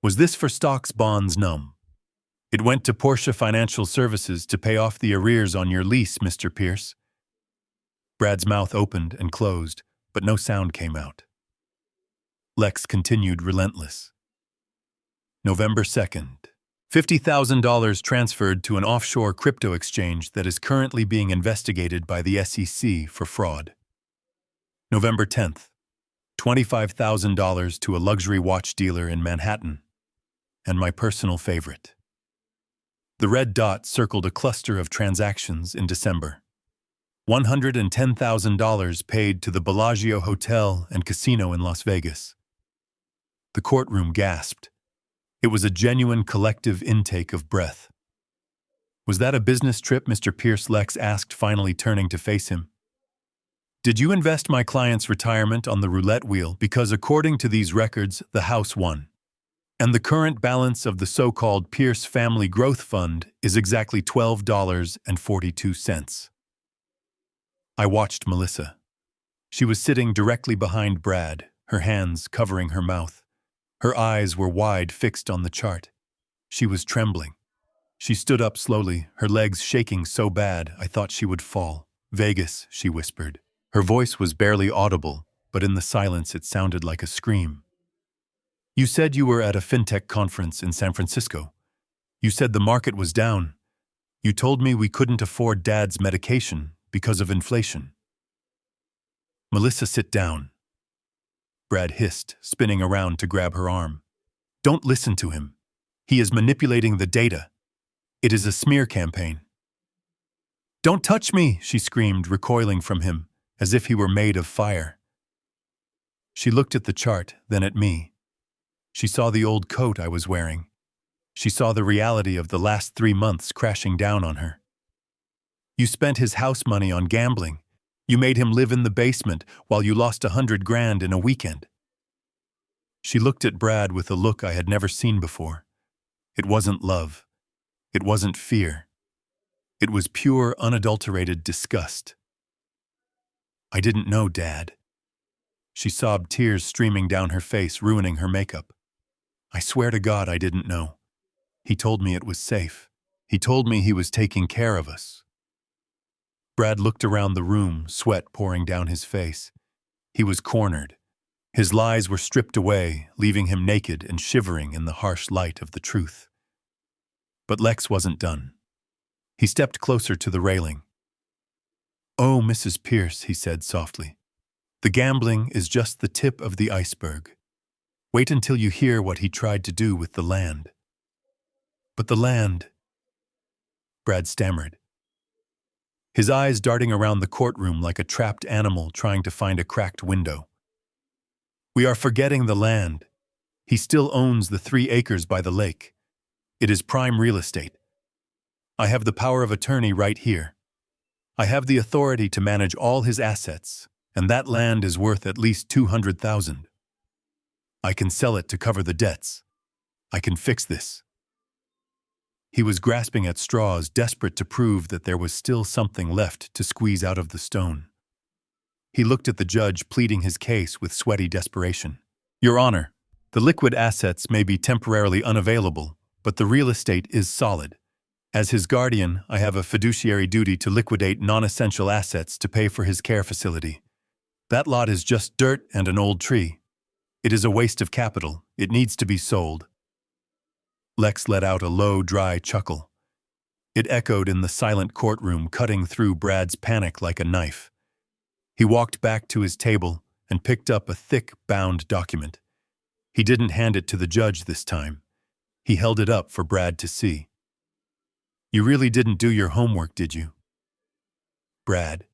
Was this for stocks, bonds, num? It went to Porsche Financial Services to pay off the arrears on your lease, Mr. Pierce. Brad's mouth opened and closed, but no sound came out. Lex continued relentless. November 2nd. $50,000 transferred to an offshore crypto exchange that is currently being investigated by the SEC for fraud. November 10th. $25,000 to a luxury watch dealer in Manhattan. And my personal favorite. The red dot circled a cluster of transactions in December. $110,000 paid to the Bellagio Hotel and Casino in Las Vegas. The courtroom gasped. It was a genuine collective intake of breath. Was that a business trip, Mr. Pierce? Lex asked, finally turning to face him. Did you invest my client's retirement on the roulette wheel? Because according to these records, the house won. And the current balance of the so-called Pierce Family Growth Fund is exactly $12.42. I watched Melissa. She was sitting directly behind Brad, her hands covering her mouth. Her eyes were wide, fixed on the chart. She was trembling. She stood up slowly, her legs shaking so bad I thought she would fall. Vegas, she whispered. Her voice was barely audible, but in the silence it sounded like a scream. You said you were at a fintech conference in San Francisco. You said the market was down. You told me we couldn't afford Dad's medication because of inflation. Melissa, sit down. Brad hissed, spinning around to grab her arm. Don't listen to him. He is manipulating the data. It is a smear campaign. Don't touch me, she screamed, recoiling from him, as if he were made of fire. She looked at the chart, then at me. She saw the old coat I was wearing. She saw the reality of the last 3 months crashing down on her. You spent his house money on gambling. You made him live in the basement while you lost $100,000 in a weekend. She looked at Brad with a look I had never seen before. It wasn't love. It wasn't fear. It was pure, unadulterated disgust. I didn't know, Dad. She sobbed, tears streaming down her face, ruining her makeup. I swear to God I didn't know. He told me it was safe. He told me he was taking care of us. Brad looked around the room, sweat pouring down his face. He was cornered. His lies were stripped away, leaving him naked and shivering in the harsh light of the truth. But Lex wasn't done. He stepped closer to the railing. Oh, Mrs. Pierce, he said softly. The gambling is just the tip of the iceberg. Wait until you hear what he tried to do with the land. But the land... Brad stammered. His eyes darting around the courtroom like a trapped animal trying to find a cracked window. We are forgetting the land. He still owns the 3 acres by the lake. It is prime real estate. I have the power of attorney right here. I have the authority to manage all his assets, and that land is worth at least $200,000. I can sell it to cover the debts. I can fix this. He was grasping at straws, desperate to prove that there was still something left to squeeze out of the stone. He looked at the judge, pleading his case with sweaty desperation. Your Honor, the liquid assets may be temporarily unavailable, but the real estate is solid. As his guardian, I have a fiduciary duty to liquidate non-essential assets to pay for his care facility. That lot is just dirt and an old tree. It is a waste of capital. It needs to be sold. Lex let out a low, dry chuckle. It echoed in the silent courtroom, cutting through Brad's panic like a knife. He walked back to his table and picked up a thick, bound document. He didn't hand it to the judge this time. He held it up for Brad to see. You really didn't do your homework, did you? Brad.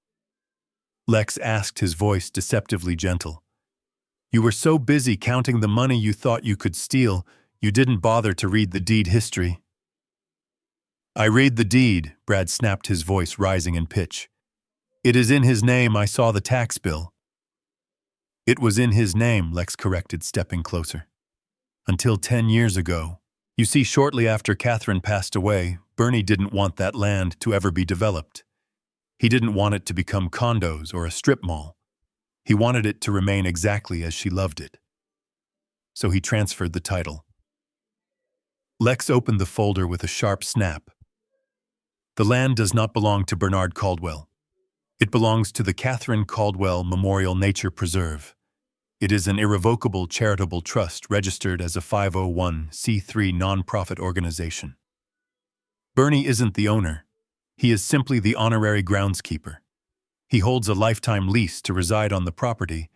Lex asked, his voice deceptively gentle. You were so busy counting the money you thought you could steal, you didn't bother to read the deed history. I read the deed, Brad snapped, his voice rising in pitch. It is in his name. I saw the tax bill. It was in his name, Lex corrected, stepping closer. Until 10 years ago. You see, shortly after Catherine passed away, Bernie didn't want that land to ever be developed. He didn't want it to become condos or a strip mall. He wanted it to remain exactly as she loved it. So he transferred the title. Lex opened the folder with a sharp snap. The land does not belong to Bernard Caldwell. It belongs to the Catherine Caldwell Memorial Nature Preserve. It is an irrevocable charitable trust registered as a 501c3 nonprofit organization. Bernie isn't the owner. He is simply the honorary groundskeeper. He holds a lifetime lease to reside on the property,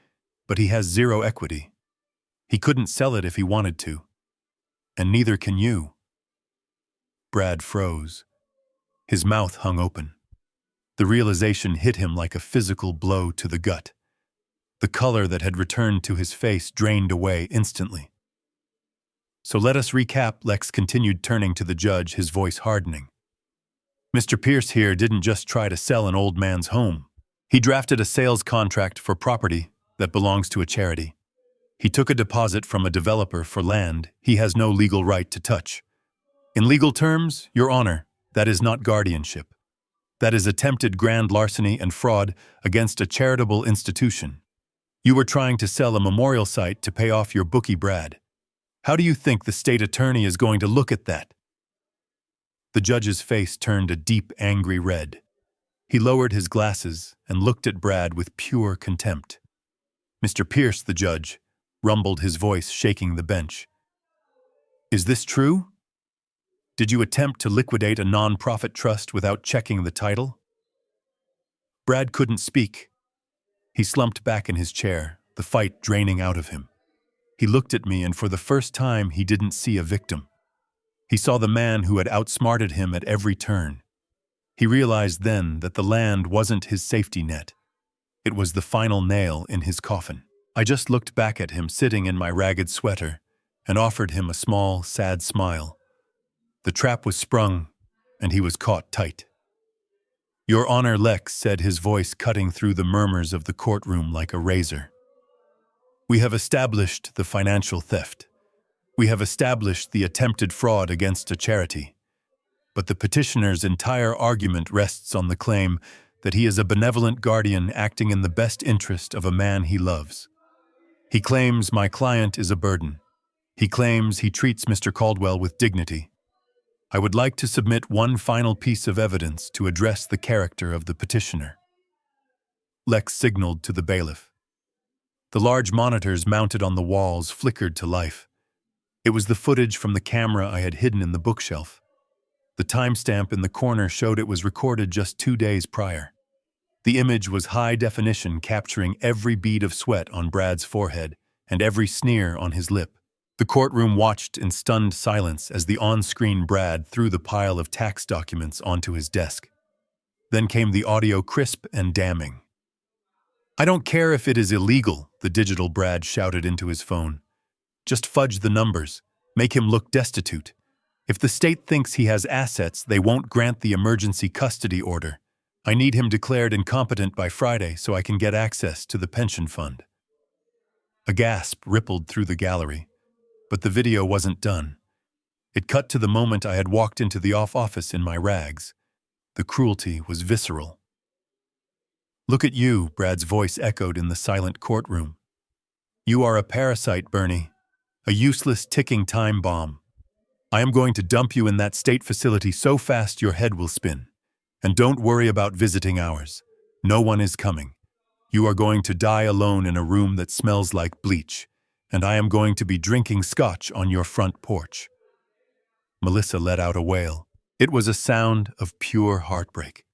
but he has zero equity. He couldn't sell it if he wanted to. And neither can you. Brad froze. His mouth hung open. The realization hit him like a physical blow to the gut. The color that had returned to his face drained away instantly. So let us recap, Lex continued, turning to the judge, his voice hardening. Mr. Pierce here didn't just try to sell an old man's home. He drafted a sales contract for property that belongs to a charity. He took a deposit from a developer for land he has no legal right to touch. In legal terms, Your Honor, that is not guardianship. That is attempted grand larceny and fraud against a charitable institution. You were trying to sell a memorial site to pay off your bookie, Brad. How do you think the state attorney is going to look at that? The judge's face turned a deep, angry red. He lowered his glasses and looked at Brad with pure contempt. Mr. Pierce, the judge, rumbled his voice, shaking the bench. Is this true? Did you attempt to liquidate a non-profit trust without checking the title? Brad couldn't speak. He slumped back in his chair, the fight draining out of him. He looked at me, and for the first time he didn't see a victim. He saw the man who had outsmarted him at every turn. He realized then that the land wasn't his safety net. It was the final nail in his coffin. I just looked back at him sitting in my ragged sweater and offered him a small, sad smile. The trap was sprung, and he was caught tight. Your Honor, Lex said, his voice cutting through the murmurs of the courtroom like a razor. We have established the financial theft. We have established the attempted fraud against a charity. But the petitioner's entire argument rests on the claim that he is a benevolent guardian acting in the best interest of a man he loves. He claims my client is a burden. He claims he treats Mr. Caldwell with dignity. I would like to submit one final piece of evidence to address the character of the petitioner. Lex signaled to the bailiff. The large monitors mounted on the walls flickered to life. It was the footage from the camera I had hidden in the bookshelf. The timestamp in the corner showed it was recorded just 2 days prior. The image was high definition, capturing every bead of sweat on Brad's forehead and every sneer on his lip. The courtroom watched in stunned silence as the on-screen Brad threw the pile of tax documents onto his desk. Then came the audio, crisp and damning. I don't care if it is illegal, the digital Brad shouted into his phone. Just fudge the numbers. Make him look destitute. If the state thinks he has assets, they won't grant the emergency custody order. I need him declared incompetent by Friday so I can get access to the pension fund. A gasp rippled through the gallery. But the video wasn't done. It cut to the moment I had walked into the office in my rags. The cruelty was visceral. Look at you, Brad's voice echoed in the silent courtroom. You are a parasite, Bernie. A useless ticking time bomb. I am going to dump you in that state facility so fast your head will spin. And don't worry about visiting hours. No one is coming. You are going to die alone in a room that smells like bleach. And I am going to be drinking scotch on your front porch. Melissa let out a wail. It was a sound of pure heartbreak.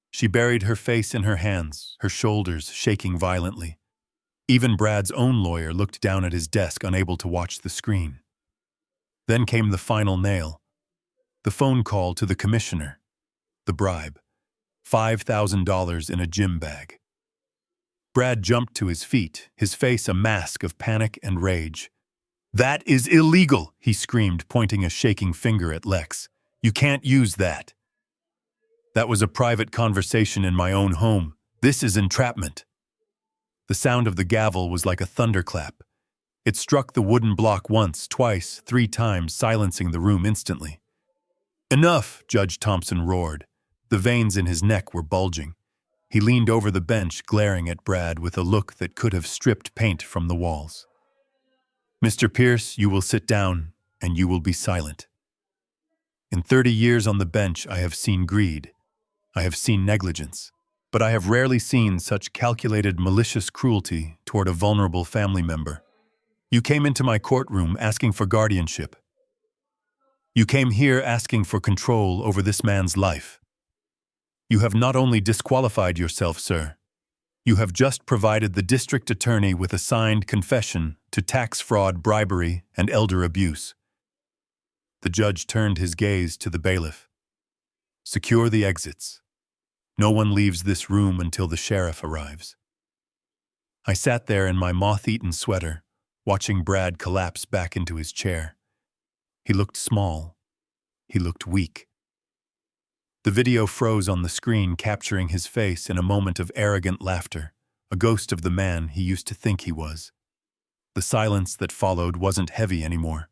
She buried her face in her hands, her shoulders shaking violently. Even Brad's own lawyer looked down at his desk, unable to watch the screen. Then came the final nail. The phone call to the commissioner. The bribe. $5,000 in a gym bag. Brad jumped to his feet, his face a mask of panic and rage. That is illegal, he screamed, pointing a shaking finger at Lex. You can't use that. That was a private conversation in my own home. This is entrapment. The sound of the gavel was like a thunderclap. It struck the wooden block once, twice, 3 times, silencing the room instantly. "Enough!" Judge Thompson roared. The veins in his neck were bulging. He leaned over the bench, glaring at Brad with a look that could have stripped paint from the walls. "Mr. Pierce, you will sit down, and you will be silent. In 30 years on the bench, I have seen greed. I have seen negligence. But I have rarely seen such calculated, malicious cruelty toward a vulnerable family member. You came into my courtroom asking for guardianship. You came here asking for control over this man's life. You have not only disqualified yourself, sir, you have just provided the district attorney with a signed confession to tax fraud, bribery, and elder abuse." The judge turned his gaze to the bailiff. "Secure the exits. No one leaves this room until the sheriff arrives." I sat there in my moth-eaten sweater, watching Brad collapse back into his chair. He looked small. He looked weak. The video froze on the screen, capturing his face in a moment of arrogant laughter, a ghost of the man he used to think he was. The silence that followed wasn't heavy anymore.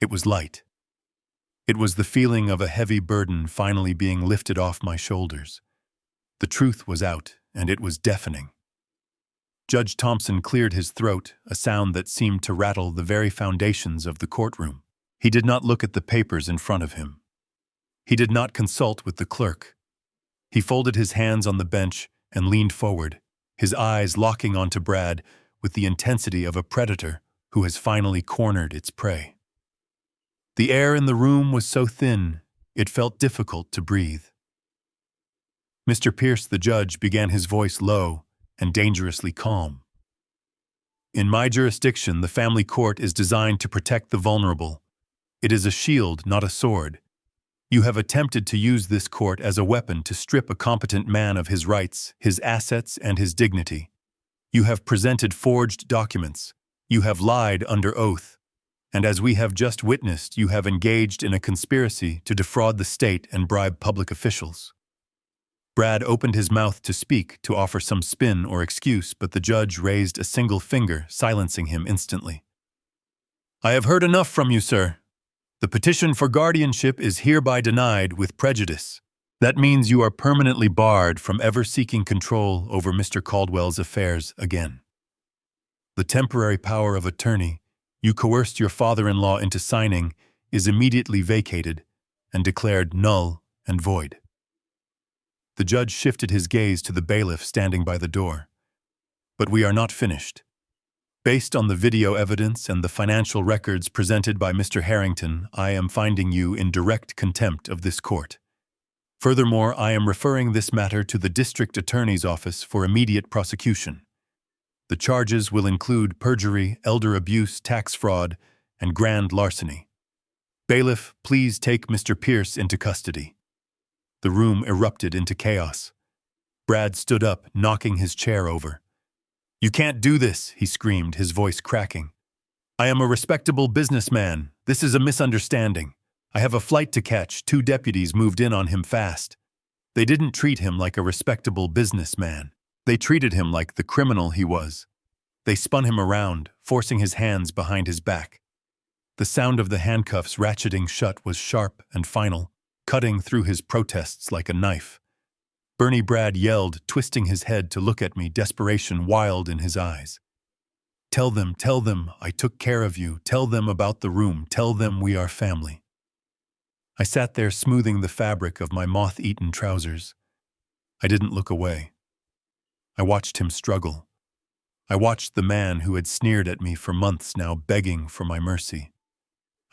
It was light. It was the feeling of a heavy burden finally being lifted off my shoulders. The truth was out, and it was deafening. Judge Thompson cleared his throat, a sound that seemed to rattle the very foundations of the courtroom. He did not look at the papers in front of him. He did not consult with the clerk. He folded his hands on the bench and leaned forward, his eyes locking onto Brad with the intensity of a predator who has finally cornered its prey. The air in the room was so thin, it felt difficult to breathe. Mr. Pierce, the judge, began his voice low and dangerously calm. "In my jurisdiction, the family court is designed to protect the vulnerable. It is a shield, not a sword. You have attempted to use this court as a weapon to strip a competent man of his rights, his assets, and his dignity. You have presented forged documents. You have lied under oath. And as we have just witnessed, you have engaged in a conspiracy to defraud the state and bribe public officials." Brad opened his mouth to speak, to offer some spin or excuse, but the judge raised a single finger, silencing him instantly. "I have heard enough from you, sir. The petition for guardianship is hereby denied with prejudice. That means you are permanently barred from ever seeking control over Mr. Caldwell's affairs again. The temporary power of attorney you coerced your father-in-law into signing is immediately vacated and declared null and void." The judge shifted his gaze to the bailiff standing by the door. "But we are not finished. Based on the video evidence and the financial records presented by Mr. Harrington, I am finding you in direct contempt of this court. Furthermore, I am referring this matter to the district attorney's office for immediate prosecution. The charges will include perjury, elder abuse, tax fraud, and grand larceny. Bailiff, please take Mr. Pierce into custody." The room erupted into chaos. Brad stood up, knocking his chair over. "You can't do this," he screamed, his voice cracking. "I am a respectable businessman. This is a misunderstanding. I have a flight to catch. 2 deputies moved in on him fast. They didn't treat him like a respectable businessman. They treated him like the criminal he was. They spun him around, forcing his hands behind his back. The sound of the handcuffs ratcheting shut was sharp and final, cutting through his protests like a knife. Bernie Brad yelled, twisting his head to look at me, desperation wild in his eyes. Tell them, I took care of you. Tell them about the room. Tell them we are family." I sat there smoothing the fabric of my moth-eaten trousers. I didn't look away. I watched him struggle. I watched the man who had sneered at me for months now begging for my mercy.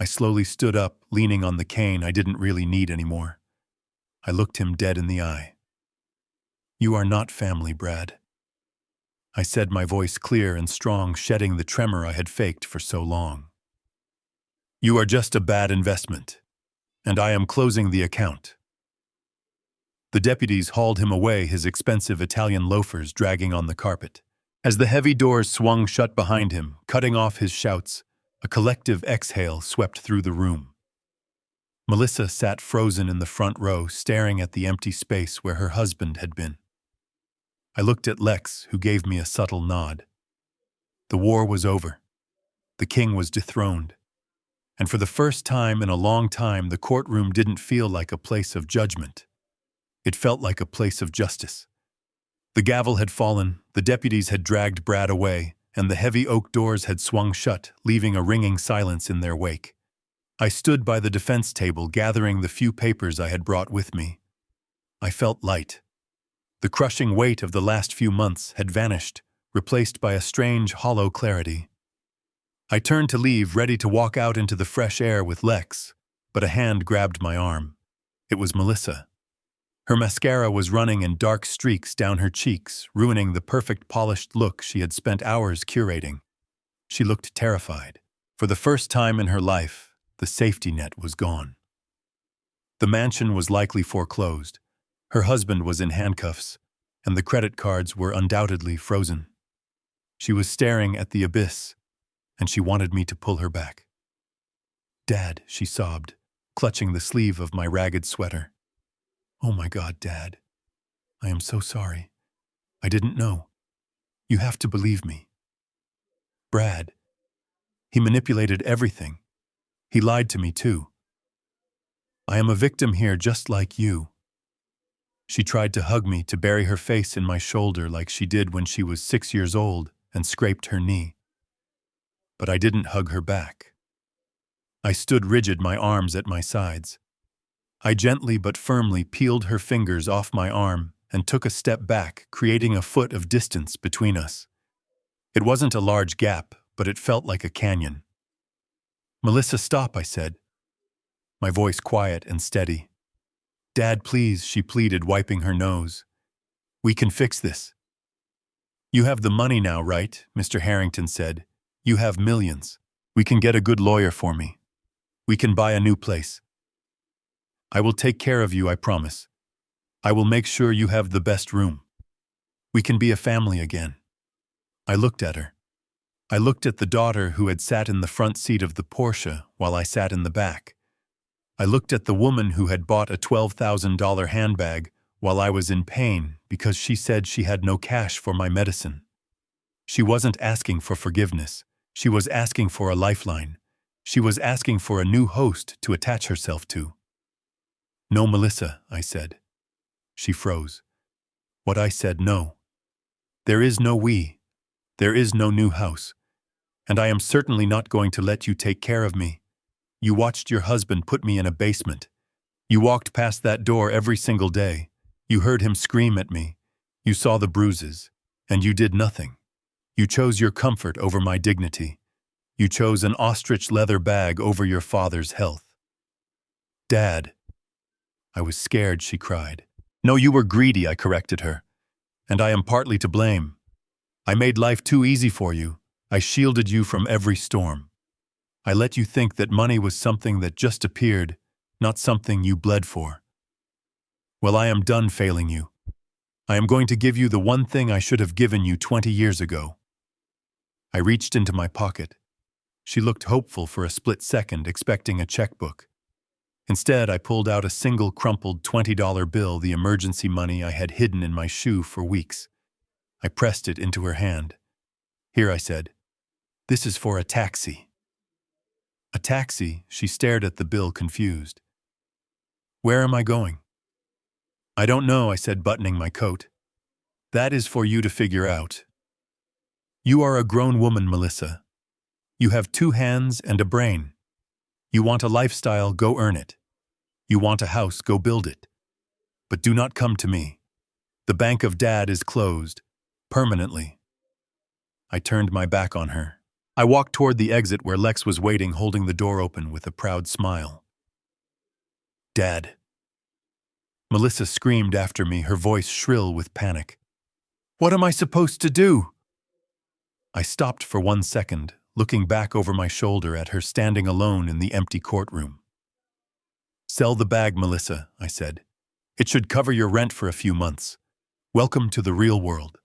I slowly stood up, leaning on the cane I didn't really need anymore. I looked him dead in the eye. "You are not family, Brad," I said, my voice clear and strong, shedding the tremor I had faked for so long. "You are just a bad investment, and I am closing the account." The deputies hauled him away, his expensive Italian loafers dragging on the carpet. As the heavy doors swung shut behind him, cutting off his shouts, a collective exhale swept through the room. Melissa sat frozen in the front row, staring at the empty space where her husband had been. I looked at Lex, who gave me a subtle nod. The war was over. The king was dethroned. And for the first time in a long time, the courtroom didn't feel like a place of judgment. It felt like a place of justice. The gavel had fallen, the deputies had dragged Brad away, and the heavy oak doors had swung shut, leaving a ringing silence in their wake. I stood by the defense table, gathering the few papers I had brought with me. I felt light. The crushing weight of the last few months had vanished, replaced by a strange, hollow clarity. I turned to leave, ready to walk out into the fresh air with Lex, but a hand grabbed my arm. It was Melissa. Her mascara was running in dark streaks down her cheeks, ruining the perfect polished look she had spent hours curating. She looked terrified. For the first time in her life, the safety net was gone. The mansion was likely foreclosed. Her husband was in handcuffs, and the credit cards were undoubtedly frozen. She was staring at the abyss, and she wanted me to pull her back. "Dad," she sobbed, clutching the sleeve of my ragged sweater. "Oh my God, Dad. I am so sorry. I didn't know. You have to believe me." Brad. He manipulated everything. He lied to me too. I am a victim here just like you. She tried to hug me, to bury her face in my shoulder like she did when she was 6 years old, and scraped her knee. But I didn't hug her back. I stood rigid, my arms at my sides. I gently but firmly peeled her fingers off my arm and took a step back, creating a foot of distance between us. It wasn't a large gap, but it felt like a canyon. "Melissa, stop," I said, my voice quiet and steady. "Dad, please," she pleaded, wiping her nose. "We can fix this." "You have the money now, right?" Mr. Harrington said. "You have millions. We can get a good lawyer for me. We can buy a new place. I will take care of you, I promise. I will make sure you have the best room. We can be a family again." I looked at her. I looked at the daughter who had sat in the front seat of the Porsche while I sat in the back. I looked at the woman who had bought a $12,000 handbag while I was in pain because she said she had no cash for my medicine. She wasn't asking for forgiveness. She was asking for a lifeline. She was asking for a new host to attach herself to. "No, Melissa," I said. She froze. What I said, no. There is no we. There is no new house. And I am certainly not going to let you take care of me. You watched your husband put me in a basement. You walked past that door every single day. You heard him scream at me. You saw the bruises. And you did nothing. You chose your comfort over my dignity. You chose an ostrich leather bag over your father's health. "Dad." I was scared, she cried. "No, you were greedy," I corrected her. "And I am partly to blame. I made life too easy for you. I shielded you from every storm. I let you think that money was something that just appeared, not something you bled for. Well, I am done failing you. I am going to give you the one thing I should have given you 20 years ago." I reached into my pocket. She looked hopeful for a split second, expecting a checkbook. Instead, I pulled out a single crumpled $20 bill, the emergency money I had hidden in my shoe for weeks. I pressed it into her hand. "Here," I said. "This is for a taxi." "A taxi?" She stared at the bill, confused. "Where am I going?" "I don't know," I said, buttoning my coat. "That is for you to figure out. You are a grown woman, Melissa. You have 2 hands and a brain. You want a lifestyle, go earn it. You want a house, go build it. But do not come to me. The bank of Dad is closed. Permanently." I turned my back on her. I walked toward the exit where Lex was waiting, holding the door open with a proud smile. "Dad." Melissa screamed after me, her voice shrill with panic. "What am I supposed to do?" I stopped for 1 second, looking back over my shoulder at her standing alone in the empty courtroom. "Sell the bag, Melissa," I said. "It should cover your rent for a few months. Welcome to the real world."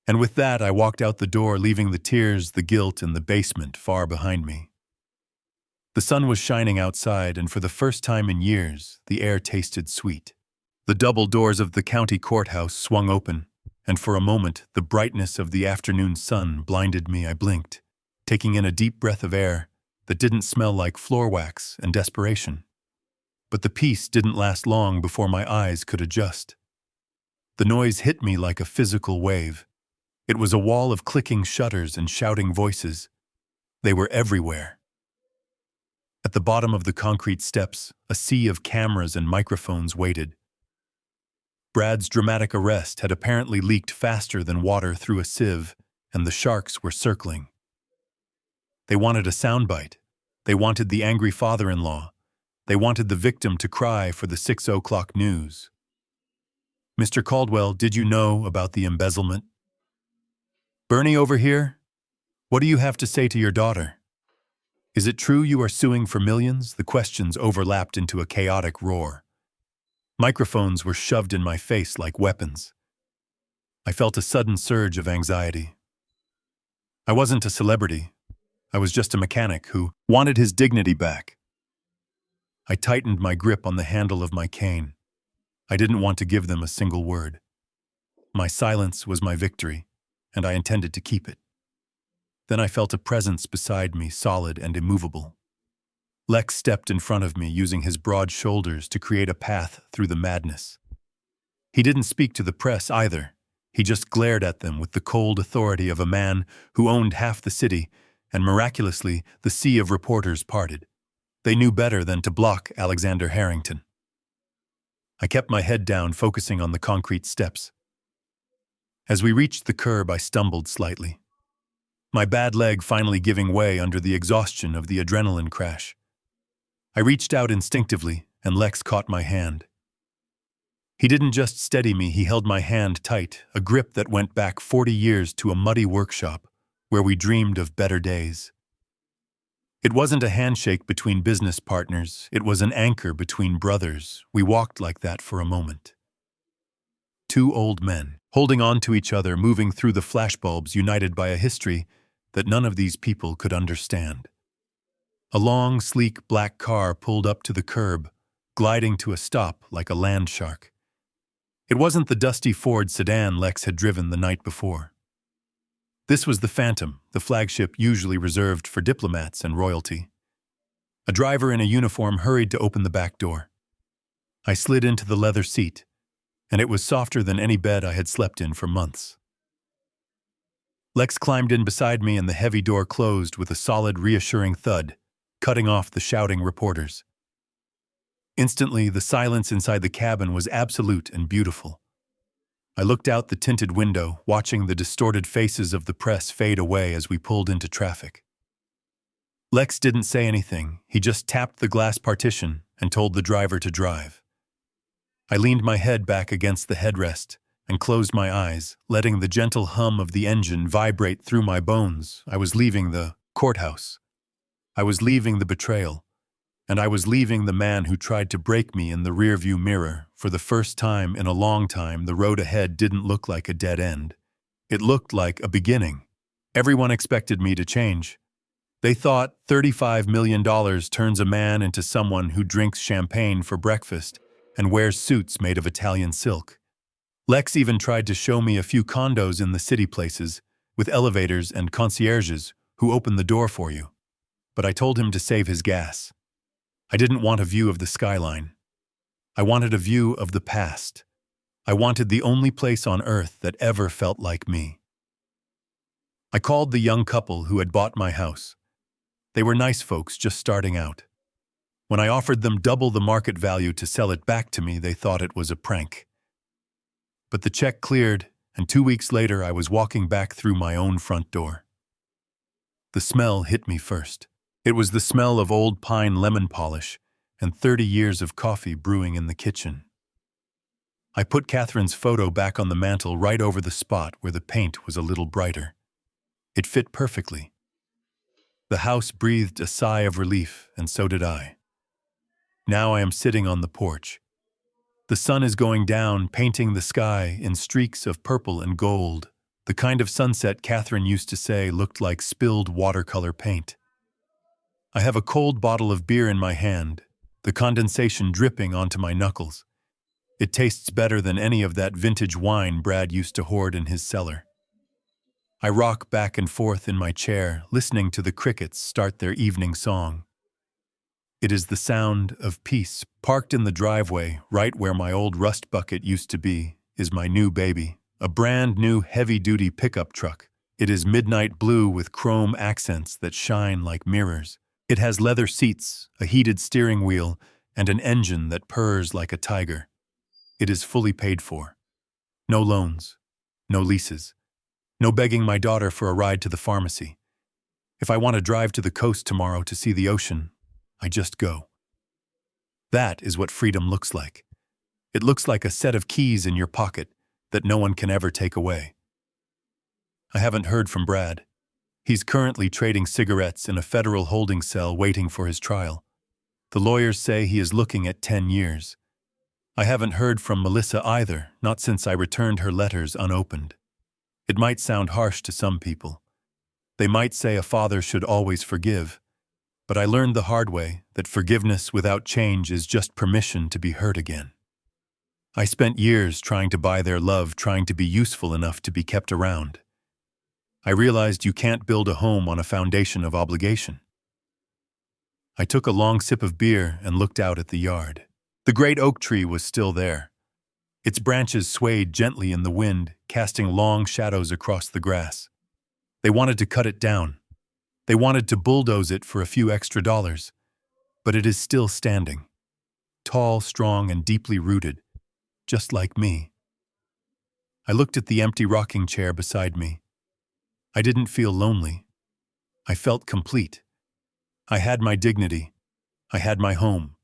And with that, I walked out the door, leaving the tears, the guilt, and the basement far behind me. The sun was shining outside, and for the first time in years, the air tasted sweet. The double doors of the county courthouse swung open. and for a moment the brightness of the afternoon sun blinded me. I blinked, taking in a deep breath of air that didn't smell like floor wax and desperation. But the peace didn't last long before my eyes could adjust. The noise hit me like a physical wave. It was a wall of clicking shutters and shouting voices. They were everywhere. At the bottom of the concrete steps, a sea of cameras and microphones waited. Brad's dramatic arrest had apparently leaked faster than water through a sieve, and the sharks were circling. They wanted a soundbite. They wanted the angry father-in-law. They wanted the victim to cry for the 6 o'clock news. "Mr. Caldwell, did you know about the embezzlement?" "Bernie over here? What do you have to say to your daughter? Is it true you are suing for millions?" The questions overlapped into a chaotic roar. Microphones were shoved in my face like weapons. I felt a sudden surge of anxiety. I wasn't a celebrity. I was just a mechanic who wanted his dignity back. I tightened my grip on the handle of my cane. I didn't want to give them a single word. My silence was my victory, and I intended to keep it. Then I felt a presence beside me, solid and immovable. Lex stepped in front of me, using his broad shoulders to create a path through the madness. He didn't speak to the press either. He just glared at them with the cold authority of a man who owned half the city, and miraculously, the sea of reporters parted. They knew better than to block Alexander Harrington. I kept my head down, focusing on the concrete steps. As we reached the curb, I stumbled slightly, my bad leg finally giving way under the exhaustion of the adrenaline crash. I reached out instinctively, and Lex caught my hand. He didn't just steady me, he held my hand tight, a grip that went back 40 years to a muddy workshop where we dreamed of better days. It wasn't a handshake between business partners, it was an anchor between brothers. We walked like that for a moment. Two old men, holding on to each other, moving through the flashbulbs, united by a history that none of these people could understand. A long, sleek black car pulled up to the curb, gliding to a stop like a land shark. It wasn't the dusty Ford sedan Lex had driven the night before. This was the Phantom, the flagship usually reserved for diplomats and royalty. A driver in a uniform hurried to open the back door. I slid into the leather seat, and it was softer than any bed I had slept in for months. Lex climbed in beside me, and the heavy door closed with a solid, reassuring thud, cutting off the shouting reporters. Instantly, the silence inside the cabin was absolute and beautiful. I looked out the tinted window, watching the distorted faces of the press fade away as we pulled into traffic. Lex didn't say anything. He just tapped the glass partition and told the driver to drive. I leaned my head back against the headrest and closed my eyes, letting the gentle hum of the engine vibrate through my bones. I was leaving the courthouse. I was leaving the betrayal, and I was leaving the man who tried to break me in the rearview mirror. For the first time in a long time, the road ahead didn't look like a dead end. It looked like a beginning. Everyone expected me to change. They thought $35 million turns a man into someone who drinks champagne for breakfast and wears suits made of Italian silk. Lex even tried to show me a few condos in the city places, with elevators and concierges who open the door for you. But I told him to save his gas. I didn't want a view of the skyline. I wanted a view of the past. I wanted the only place on earth that ever felt like me. I called the young couple who had bought my house. They were nice folks just starting out. When I offered them double the market value to sell it back to me, they thought it was a prank. But the check cleared, and 2 weeks later I was walking back through my own front door. The smell hit me first. It was the smell of old pine lemon polish and 30 years of coffee brewing in the kitchen. I put Catherine's photo back on the mantel, right over the spot where the paint was a little brighter. It fit perfectly. The house breathed a sigh of relief, and so did I. Now I am sitting on the porch. The sun is going down, painting the sky in streaks of purple and gold, the kind of sunset Catherine used to say looked like spilled watercolor paint. I have a cold bottle of beer in my hand, the condensation dripping onto my knuckles. It tastes better than any of that vintage wine Brad used to hoard in his cellar. I rock back and forth in my chair, listening to the crickets start their evening song. It is the sound of peace. Parked in the driveway, right where my old rust bucket used to be, is my new baby, a brand new heavy-duty pickup truck. It is midnight blue with chrome accents that shine like mirrors. It has leather seats, a heated steering wheel, and an engine that purrs like a tiger. It is fully paid for. No loans, no leases, no begging my daughter for a ride to the pharmacy. If I want to drive to the coast tomorrow to see the ocean, I just go. That is what freedom looks like. It looks like a set of keys in your pocket that no one can ever take away. I haven't heard from Brad. He's currently trading cigarettes in a federal holding cell waiting for his trial. The lawyers say he is looking at 10 years. I haven't heard from Melissa either, not since I returned her letters unopened. It might sound harsh to some people. They might say a father should always forgive. But I learned the hard way that forgiveness without change is just permission to be hurt again. I spent years trying to buy their love, trying to be useful enough to be kept around. I realized you can't build a home on a foundation of obligation. I took a long sip of beer and looked out at the yard. The great oak tree was still there. Its branches swayed gently in the wind, casting long shadows across the grass. They wanted to cut it down. They wanted to bulldoze it for a few extra dollars. But it is still standing. Tall, strong, and deeply rooted, just like me. I looked at the empty rocking chair beside me. I didn't feel lonely. I felt complete. I had my dignity. I had my home.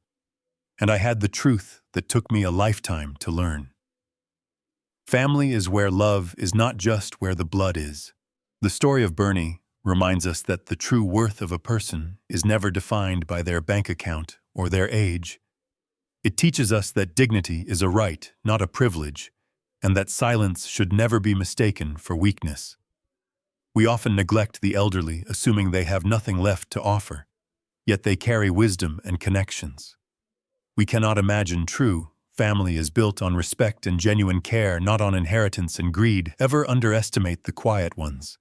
And I had the truth that took me a lifetime to learn. Family is where love is, not just where the blood is. The story of Bernie reminds us that the true worth of a person is never defined by their bank account or their age. It teaches us that dignity is a right, not a privilege, and that silence should never be mistaken for weakness. We often neglect the elderly, assuming they have nothing left to offer, yet they carry wisdom and connections. We cannot imagine true family is built on respect and genuine care, not on inheritance and greed. Ever underestimate the quiet ones,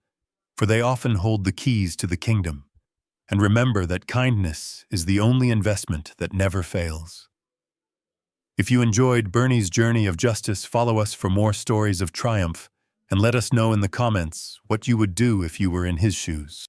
for they often hold the keys to the kingdom. And remember that kindness is the only investment that never fails. If you enjoyed Bernie's journey of justice, follow us for more stories of triumph, and let us know in the comments what you would do if you were in his shoes.